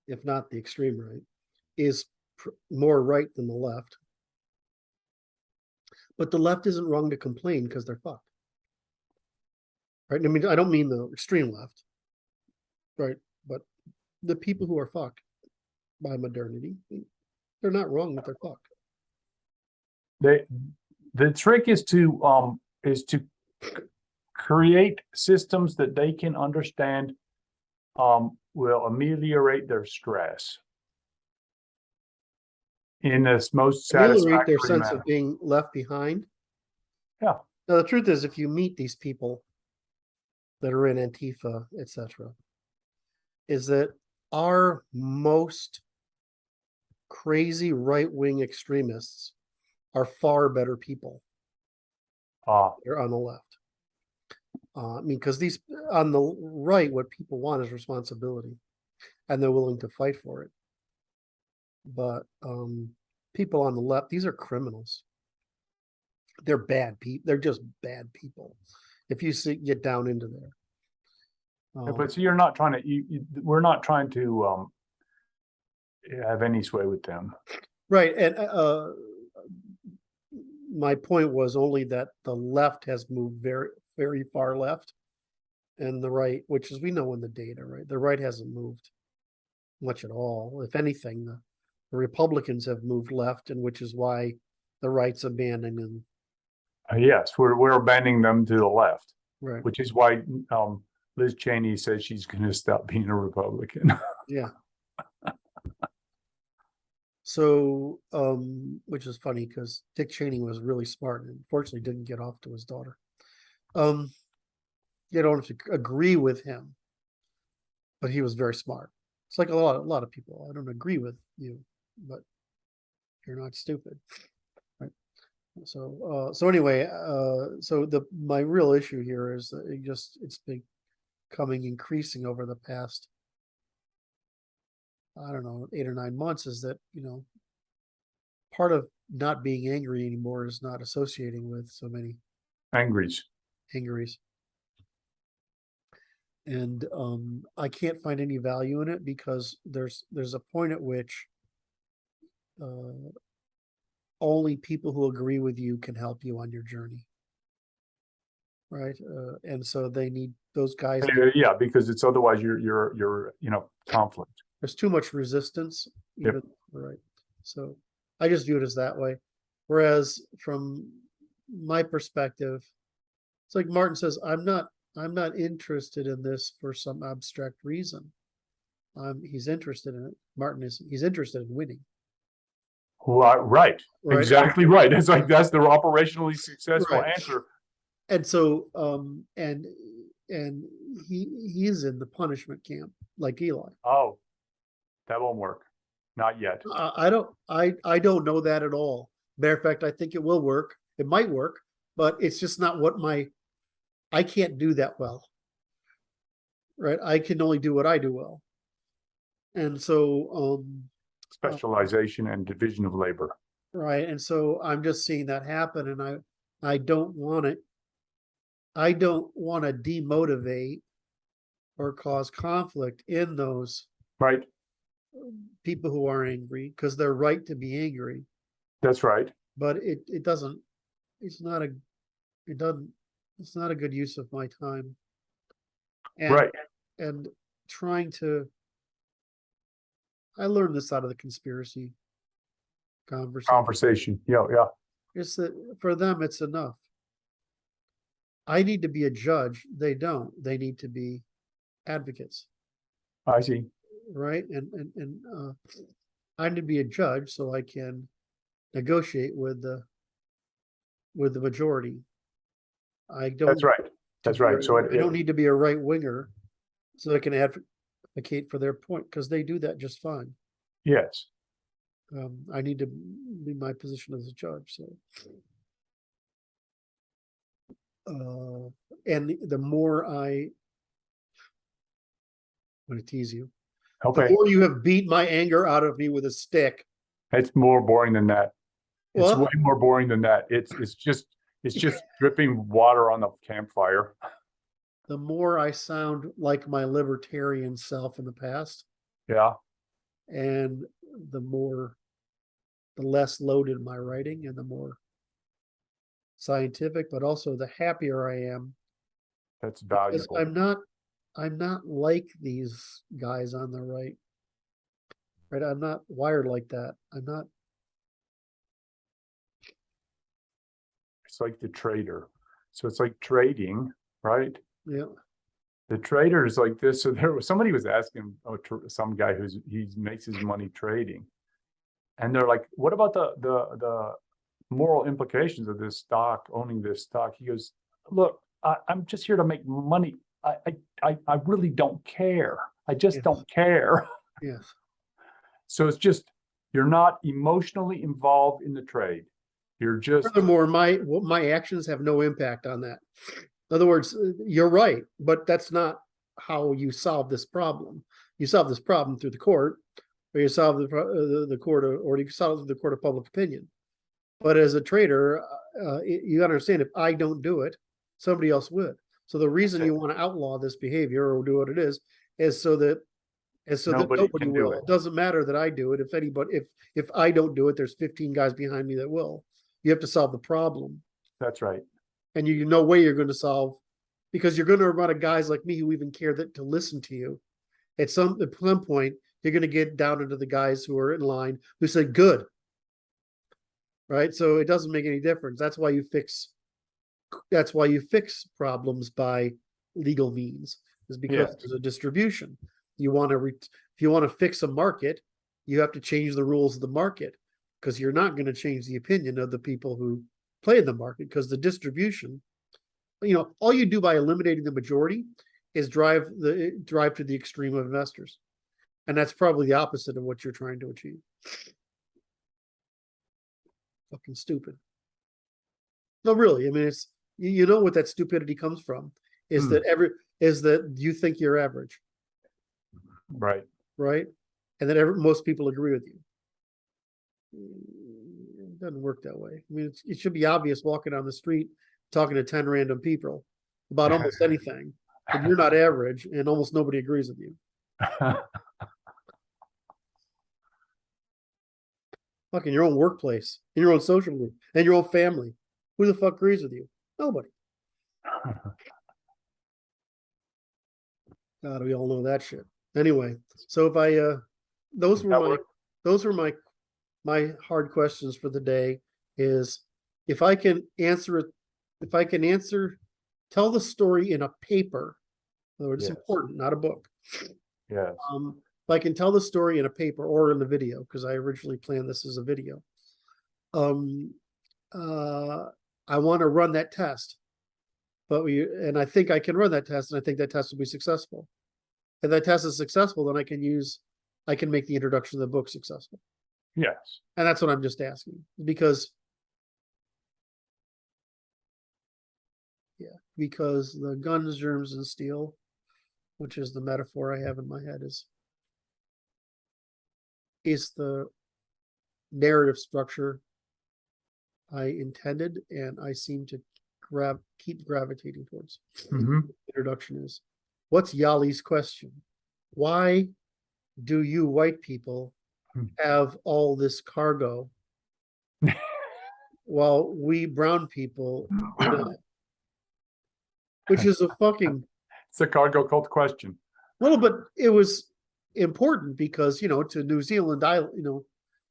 Speaker 3: if not the extreme right, is more right than the left. But the left isn't wrong to complain because they're fucked. Right? I mean, I don't mean the extreme left. Right? But the people who are fucked by modernity, they're not wrong that they're fucked.
Speaker 2: The trick is to create systems that they can understand will ameliorate their stress in this most
Speaker 3: Ameliorate their
Speaker 2: satisfactory
Speaker 3: sense
Speaker 2: manner.
Speaker 3: of being left behind.
Speaker 2: Yeah.
Speaker 3: Now, the truth is, if you meet these people that are in Antifa, etc., is that our most crazy right-wing extremists are far better people. They're on the left. I mean, because these on the right, what people want is responsibility, and they're willing to fight for it. But people on the left, these are criminals. They're bad people. They're just bad people. If you get down into there.
Speaker 2: But see, you're not trying to. We're not trying to have any sway with them.
Speaker 3: Right, and my point was only that the left has moved very, very far left, and the right, which is we know in the data, right? The right hasn't moved much at all. If anything, the Republicans have moved left, and which is why the right's abandoning.
Speaker 2: Yes, we're abandoning them to the left,
Speaker 3: Right.
Speaker 2: which is why Liz Cheney says she's going to stop being a Republican.
Speaker 3: Yeah. So, which is funny because Dick Cheney was really smart and unfortunately didn't get off to his daughter. You don't have to agree with him, but he was very smart. It's like a lot of people. I don't agree with you, but you're not stupid, right? So, so anyway, so my real issue here is that it's becoming increasing over the past, I don't know, 8 or 9 months, is that, part of not being angry anymore is not associating with so many
Speaker 2: Angries.
Speaker 3: And I can't find any value in it because there's a point at which only people who agree with you can help you on your journey, right? And so they need those guys.
Speaker 2: Yeah, because it's otherwise you're conflict.
Speaker 3: There's too much resistance.
Speaker 2: Yep.
Speaker 3: Right. So I just view it as that way. Whereas from my perspective, it's like Martin says, I'm not interested in this for some abstract reason. He's interested in it. He's interested in winning.
Speaker 2: Right. Exactly right. It's like that's the operationally successful
Speaker 3: Right.
Speaker 2: answer.
Speaker 3: And so and he's in the punishment camp like Eli.
Speaker 2: Oh, that won't work. Not yet.
Speaker 3: I don't know that at all. Matter of fact, I think it will work. It might work, but it's just not what I can't do that well. Right? I can only do what I do well. And so
Speaker 2: Specialization and division of labor.
Speaker 3: right. And so I'm just seeing that happen, and I don't want it. I don't want to demotivate or cause conflict in those
Speaker 2: Right.
Speaker 3: people who are angry, because they're right to be angry.
Speaker 2: That's right.
Speaker 3: But it's not a good use of my time. And,
Speaker 2: right.
Speaker 3: And trying to, I learned this out of the conspiracy conversation.
Speaker 2: Yeah.
Speaker 3: It's that for them, it's enough. I need to be a judge. They don't. They need to be advocates.
Speaker 2: I see.
Speaker 3: Right. And I need to be a judge so I can negotiate with the majority. I don't.
Speaker 2: That's right. That's right. So
Speaker 3: I don't need to be a right winger so I can advocate for their point, because they do that just fine.
Speaker 2: Yes.
Speaker 3: I need to be my position as a judge. So, and the more I'm going to tease you.
Speaker 2: Okay.
Speaker 3: The more you have beat my anger out of me with a stick.
Speaker 2: It's more boring than that. It's
Speaker 3: Well,
Speaker 2: way more boring than that. It's just dripping water on the campfire.
Speaker 3: the more I sound like my libertarian self in the past.
Speaker 2: Yeah.
Speaker 3: And the less loaded my writing, and the more scientific, but also the happier I am.
Speaker 2: That's
Speaker 3: Because
Speaker 2: valuable.
Speaker 3: I'm not like these guys on the right. Right? I'm not wired like that. I'm not.
Speaker 2: It's like the trader. So it's like trading, right?
Speaker 3: Yeah.
Speaker 2: The trader is like this. So there was somebody was asking some guy he makes his money trading, and they're like, "What about the moral implications of this stock, owning this stock?" He goes, "Look, I'm just here to make money. I really don't care. I just
Speaker 3: Yes.
Speaker 2: don't care."
Speaker 3: Yes.
Speaker 2: So it's just you're not emotionally involved in the trade. You're just
Speaker 3: Furthermore, my actions have no impact on that. In other words, you're right, but that's not how you solve this problem. You solve this problem through the court, or you solve the court, or you solve it through the court of public opinion. But as a trader, you understand if I don't do it, somebody else would. So the reason you want to outlaw this behavior or do what it is so that
Speaker 2: nobody
Speaker 3: nobody
Speaker 2: can do
Speaker 3: will.
Speaker 2: it.
Speaker 3: It doesn't matter that I do it. If anybody, if I don't do it, there's 15 guys behind me that will. You have to solve the problem,
Speaker 2: That's right.
Speaker 3: and you no way you're going to solve because you're going to run out of guys like me who even care to listen to you. At some point, you're going to get down into the guys who are in line who say good, right? So it doesn't make any difference. That's why you fix problems by legal means, is because
Speaker 2: Yes.
Speaker 3: there's a distribution. You want to if you want to fix a market, you have to change the rules of the market, because you're not going to change the opinion of the people who play in the market, because the distribution, all you do by eliminating the majority is drive to the extreme of investors. And that's probably the opposite of what you're trying to achieve. Fucking stupid. No, really. I mean, it's you know what that stupidity comes from is that you think you're average,
Speaker 2: Right.
Speaker 3: right? And that most people agree with you. It doesn't work that way. I mean, it should be obvious walking down the street talking to 10 random people about almost anything, that you're not average and almost nobody agrees with you. Fucking your own workplace, in your own social group, and your own family. Who the fuck agrees with you? Nobody. God, we all know that shit. Anyway, so if I those were my hard questions for the day. Is if I can answer tell the story in a paper. In other words, it's
Speaker 2: Yes.
Speaker 3: important, not a book.
Speaker 2: Yes.
Speaker 3: If I can tell the story in a paper or in the video, because I originally planned this as a video. I want to run that test, and I think I can run that test, and I think that test will be successful. If that test is successful, then I can make the introduction of the book successful.
Speaker 2: Yes.
Speaker 3: And that's what I'm just asking, because the guns, germs, and steel, which is the metaphor I have in my head, is the narrative structure I intended, and I seem to keep gravitating towards. Introduction is, what's Yali's question? Why do you white people have all this cargo while we brown people do not? Which is a fucking
Speaker 2: It's a cargo cult question.
Speaker 3: Well, but it was important because, to New Zealand,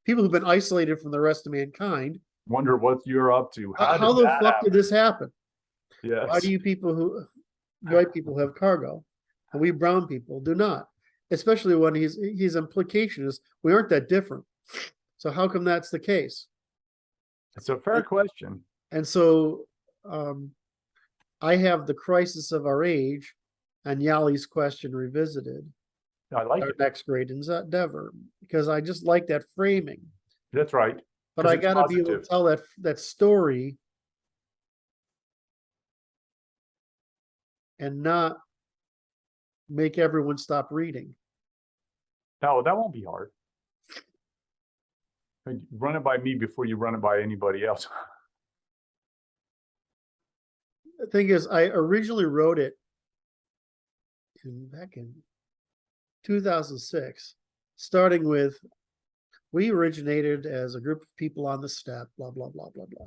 Speaker 3: people who've been isolated from the rest of mankind.
Speaker 2: Wonder what you're up to.
Speaker 3: How the fuck did this happen?
Speaker 2: Yes.
Speaker 3: Why do you white people have cargo and we brown people do not? Especially when his implication is we aren't that different. So how come that's the case?
Speaker 2: It's a fair question.
Speaker 3: And so I have the crisis of our age and Yali's question revisited.
Speaker 2: I like
Speaker 3: our
Speaker 2: it.
Speaker 3: next great endeavor, because I just like that framing.
Speaker 2: That's right.
Speaker 3: But I got to be able to tell that story and not make everyone stop reading.
Speaker 2: No, that won't be hard. Run it by me before you run it by anybody else.
Speaker 3: The thing is, I originally wrote it back in 2006, starting with, we originated as a group of people on the steppe, blah, blah, blah, blah, blah.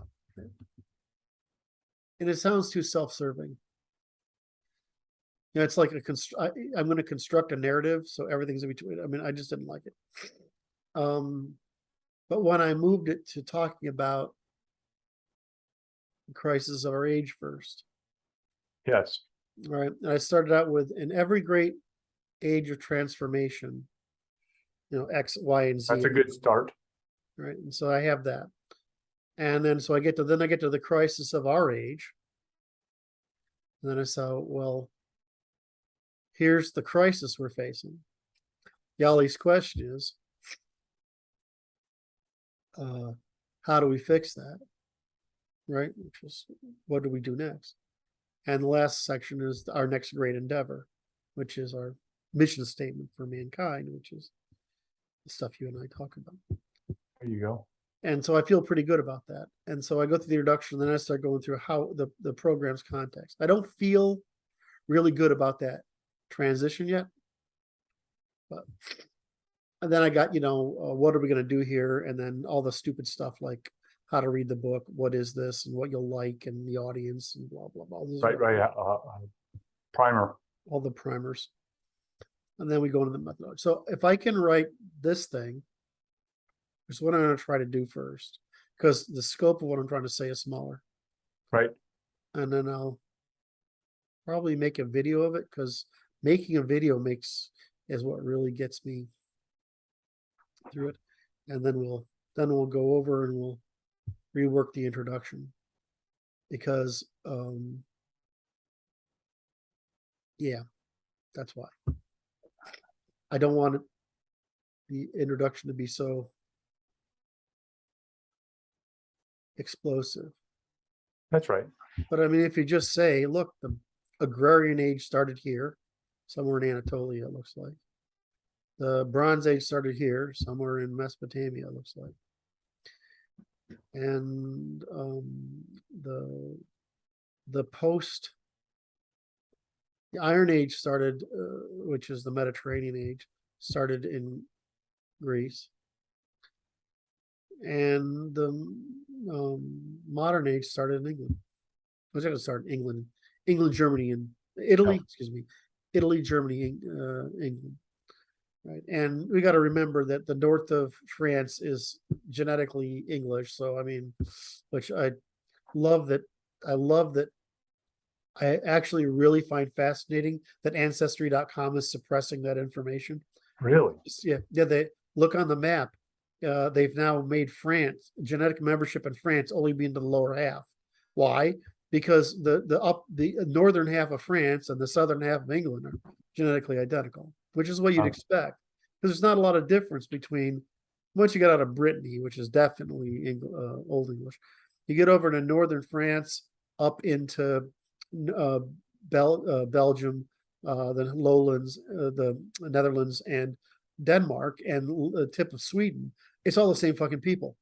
Speaker 3: and it sounds too self-serving. You know, it's like I'm going to construct a narrative, so everything's in between. I mean, I just didn't like it. But when I moved it to talking about the crisis of our age first,
Speaker 2: Yes.
Speaker 3: all right, and I started out with in every great age of transformation, you know, X, Y, and Z.
Speaker 2: That's a good start.
Speaker 3: Right, and so I have that, and then so I get to the crisis of our age, and then I saw, well, here's the crisis we're facing. Yali's question is, how do we fix that? Right, which is what do we do next? And the last section is our next great endeavor, which is our mission statement for mankind, which is the stuff you and I talk about.
Speaker 2: There you go.
Speaker 3: And so I feel pretty good about that. And so I go through the introduction, then I start going through how the program's context. I don't feel really good about that transition yet, but and then I got, you know, what are we going to do here? And then all the stupid stuff like how to read the book, what is this, and what you'll like, and the audience, and blah blah blah.
Speaker 2: Right. Primer.
Speaker 3: All the primers, and then we go into the methodology. So if I can write this thing, which is what I'm going to try to do first, because the scope of what I'm trying to say is smaller.
Speaker 2: Right.
Speaker 3: And then I'll probably make a video of it, because making a video is what really gets me through it. And then we'll go over and we'll rework the introduction, because yeah, that's why I don't want the introduction to be so explosive.
Speaker 2: That's right.
Speaker 3: But I mean, if you just say, look, the agrarian age started here, somewhere in Anatolia, it looks like. The Bronze Age started here, somewhere in Mesopotamia, it looks like. And the Iron Age started, which is the Mediterranean age, started in Greece. And the modern age started in England. I was going to start in England, Germany, and Italy. Excuse me, Italy, Germany, England. Right, and we got to remember that the north of France is genetically English. So I mean, which I love that. I actually really find fascinating that Ancestry.com is suppressing that information.
Speaker 2: Really?
Speaker 3: Yeah. They look on the map. They've now made France genetic membership in France only being to the lower half. Why? Because the northern half of France and the southern half of England are genetically identical, which is what you'd expect. Because there's not a lot of difference between once you get out of Brittany, which is definitely Old English. You get over to northern France, up into Belgium, the lowlands, the Netherlands, and Denmark, and the tip of Sweden. It's all the same fucking people.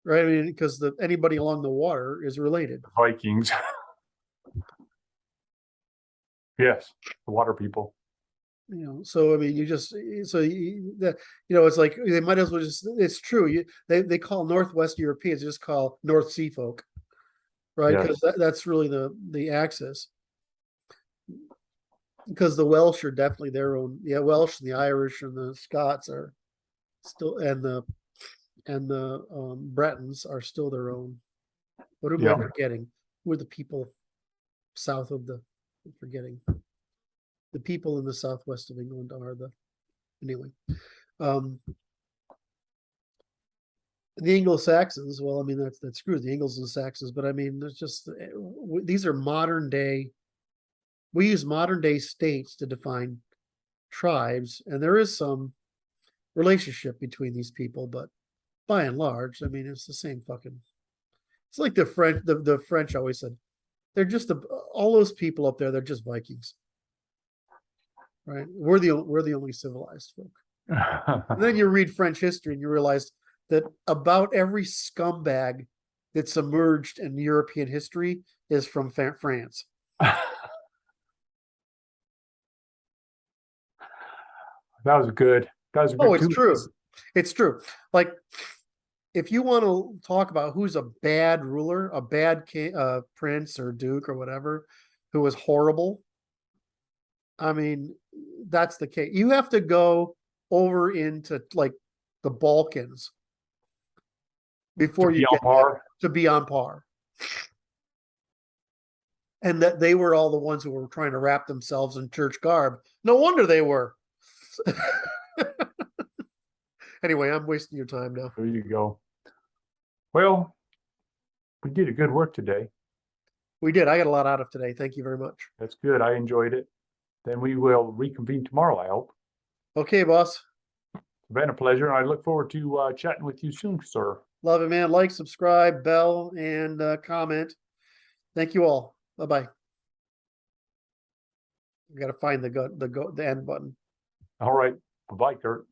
Speaker 3: Right, I mean, because anybody along the water is related.
Speaker 2: The Vikings. Yes, the water people.
Speaker 3: You know, so I mean, it's like they might as well just. It's true. They call Northwest Europeans just call North Sea folk, right? Because that's really the axis. Because the Welsh are definitely their own. Yeah, Welsh and the Irish and the Scots are still, and the Bretons are still their own. What am I forgetting? Who are the people south of the? I'm forgetting. The people in the southwest of England are anyway. The Anglo-Saxons. Well, I mean that screws the Angles and the Saxons, but I mean there's just these are modern day. We use modern day states to define tribes, and there is some relationship between these people, but by and large, I mean it's the same fucking. It's like the French. The French always said they're just all those people up there. They're just Vikings. Right, we're the only civilized folk. And then you read French history and you realize that about every scumbag that's emerged in European history is from France.
Speaker 2: That was good.
Speaker 3: Oh, it's true. It's true. Like if you want to talk about who's a bad ruler, a bad king, prince or duke or whatever, who was horrible, I mean, that's the case. You have to go over into like the Balkans before you
Speaker 2: Be on
Speaker 3: get
Speaker 2: par.
Speaker 3: to be on par. And that they were all the ones who were trying to wrap themselves in church garb. No wonder they were. Anyway, I'm wasting your time now.
Speaker 2: There you go. Well, we did a good work today.
Speaker 3: We did. I got a lot out of today. Thank you very much.
Speaker 2: That's good. I enjoyed it. Then we will reconvene tomorrow, I hope.
Speaker 3: Okay, boss.
Speaker 2: It's been a pleasure. I look forward to chatting with you soon, sir.
Speaker 3: Love it, man. Like, subscribe, bell, and comment. Thank you all. Bye-bye. I gotta find the end button.
Speaker 2: All right. Bye-bye, Kurt.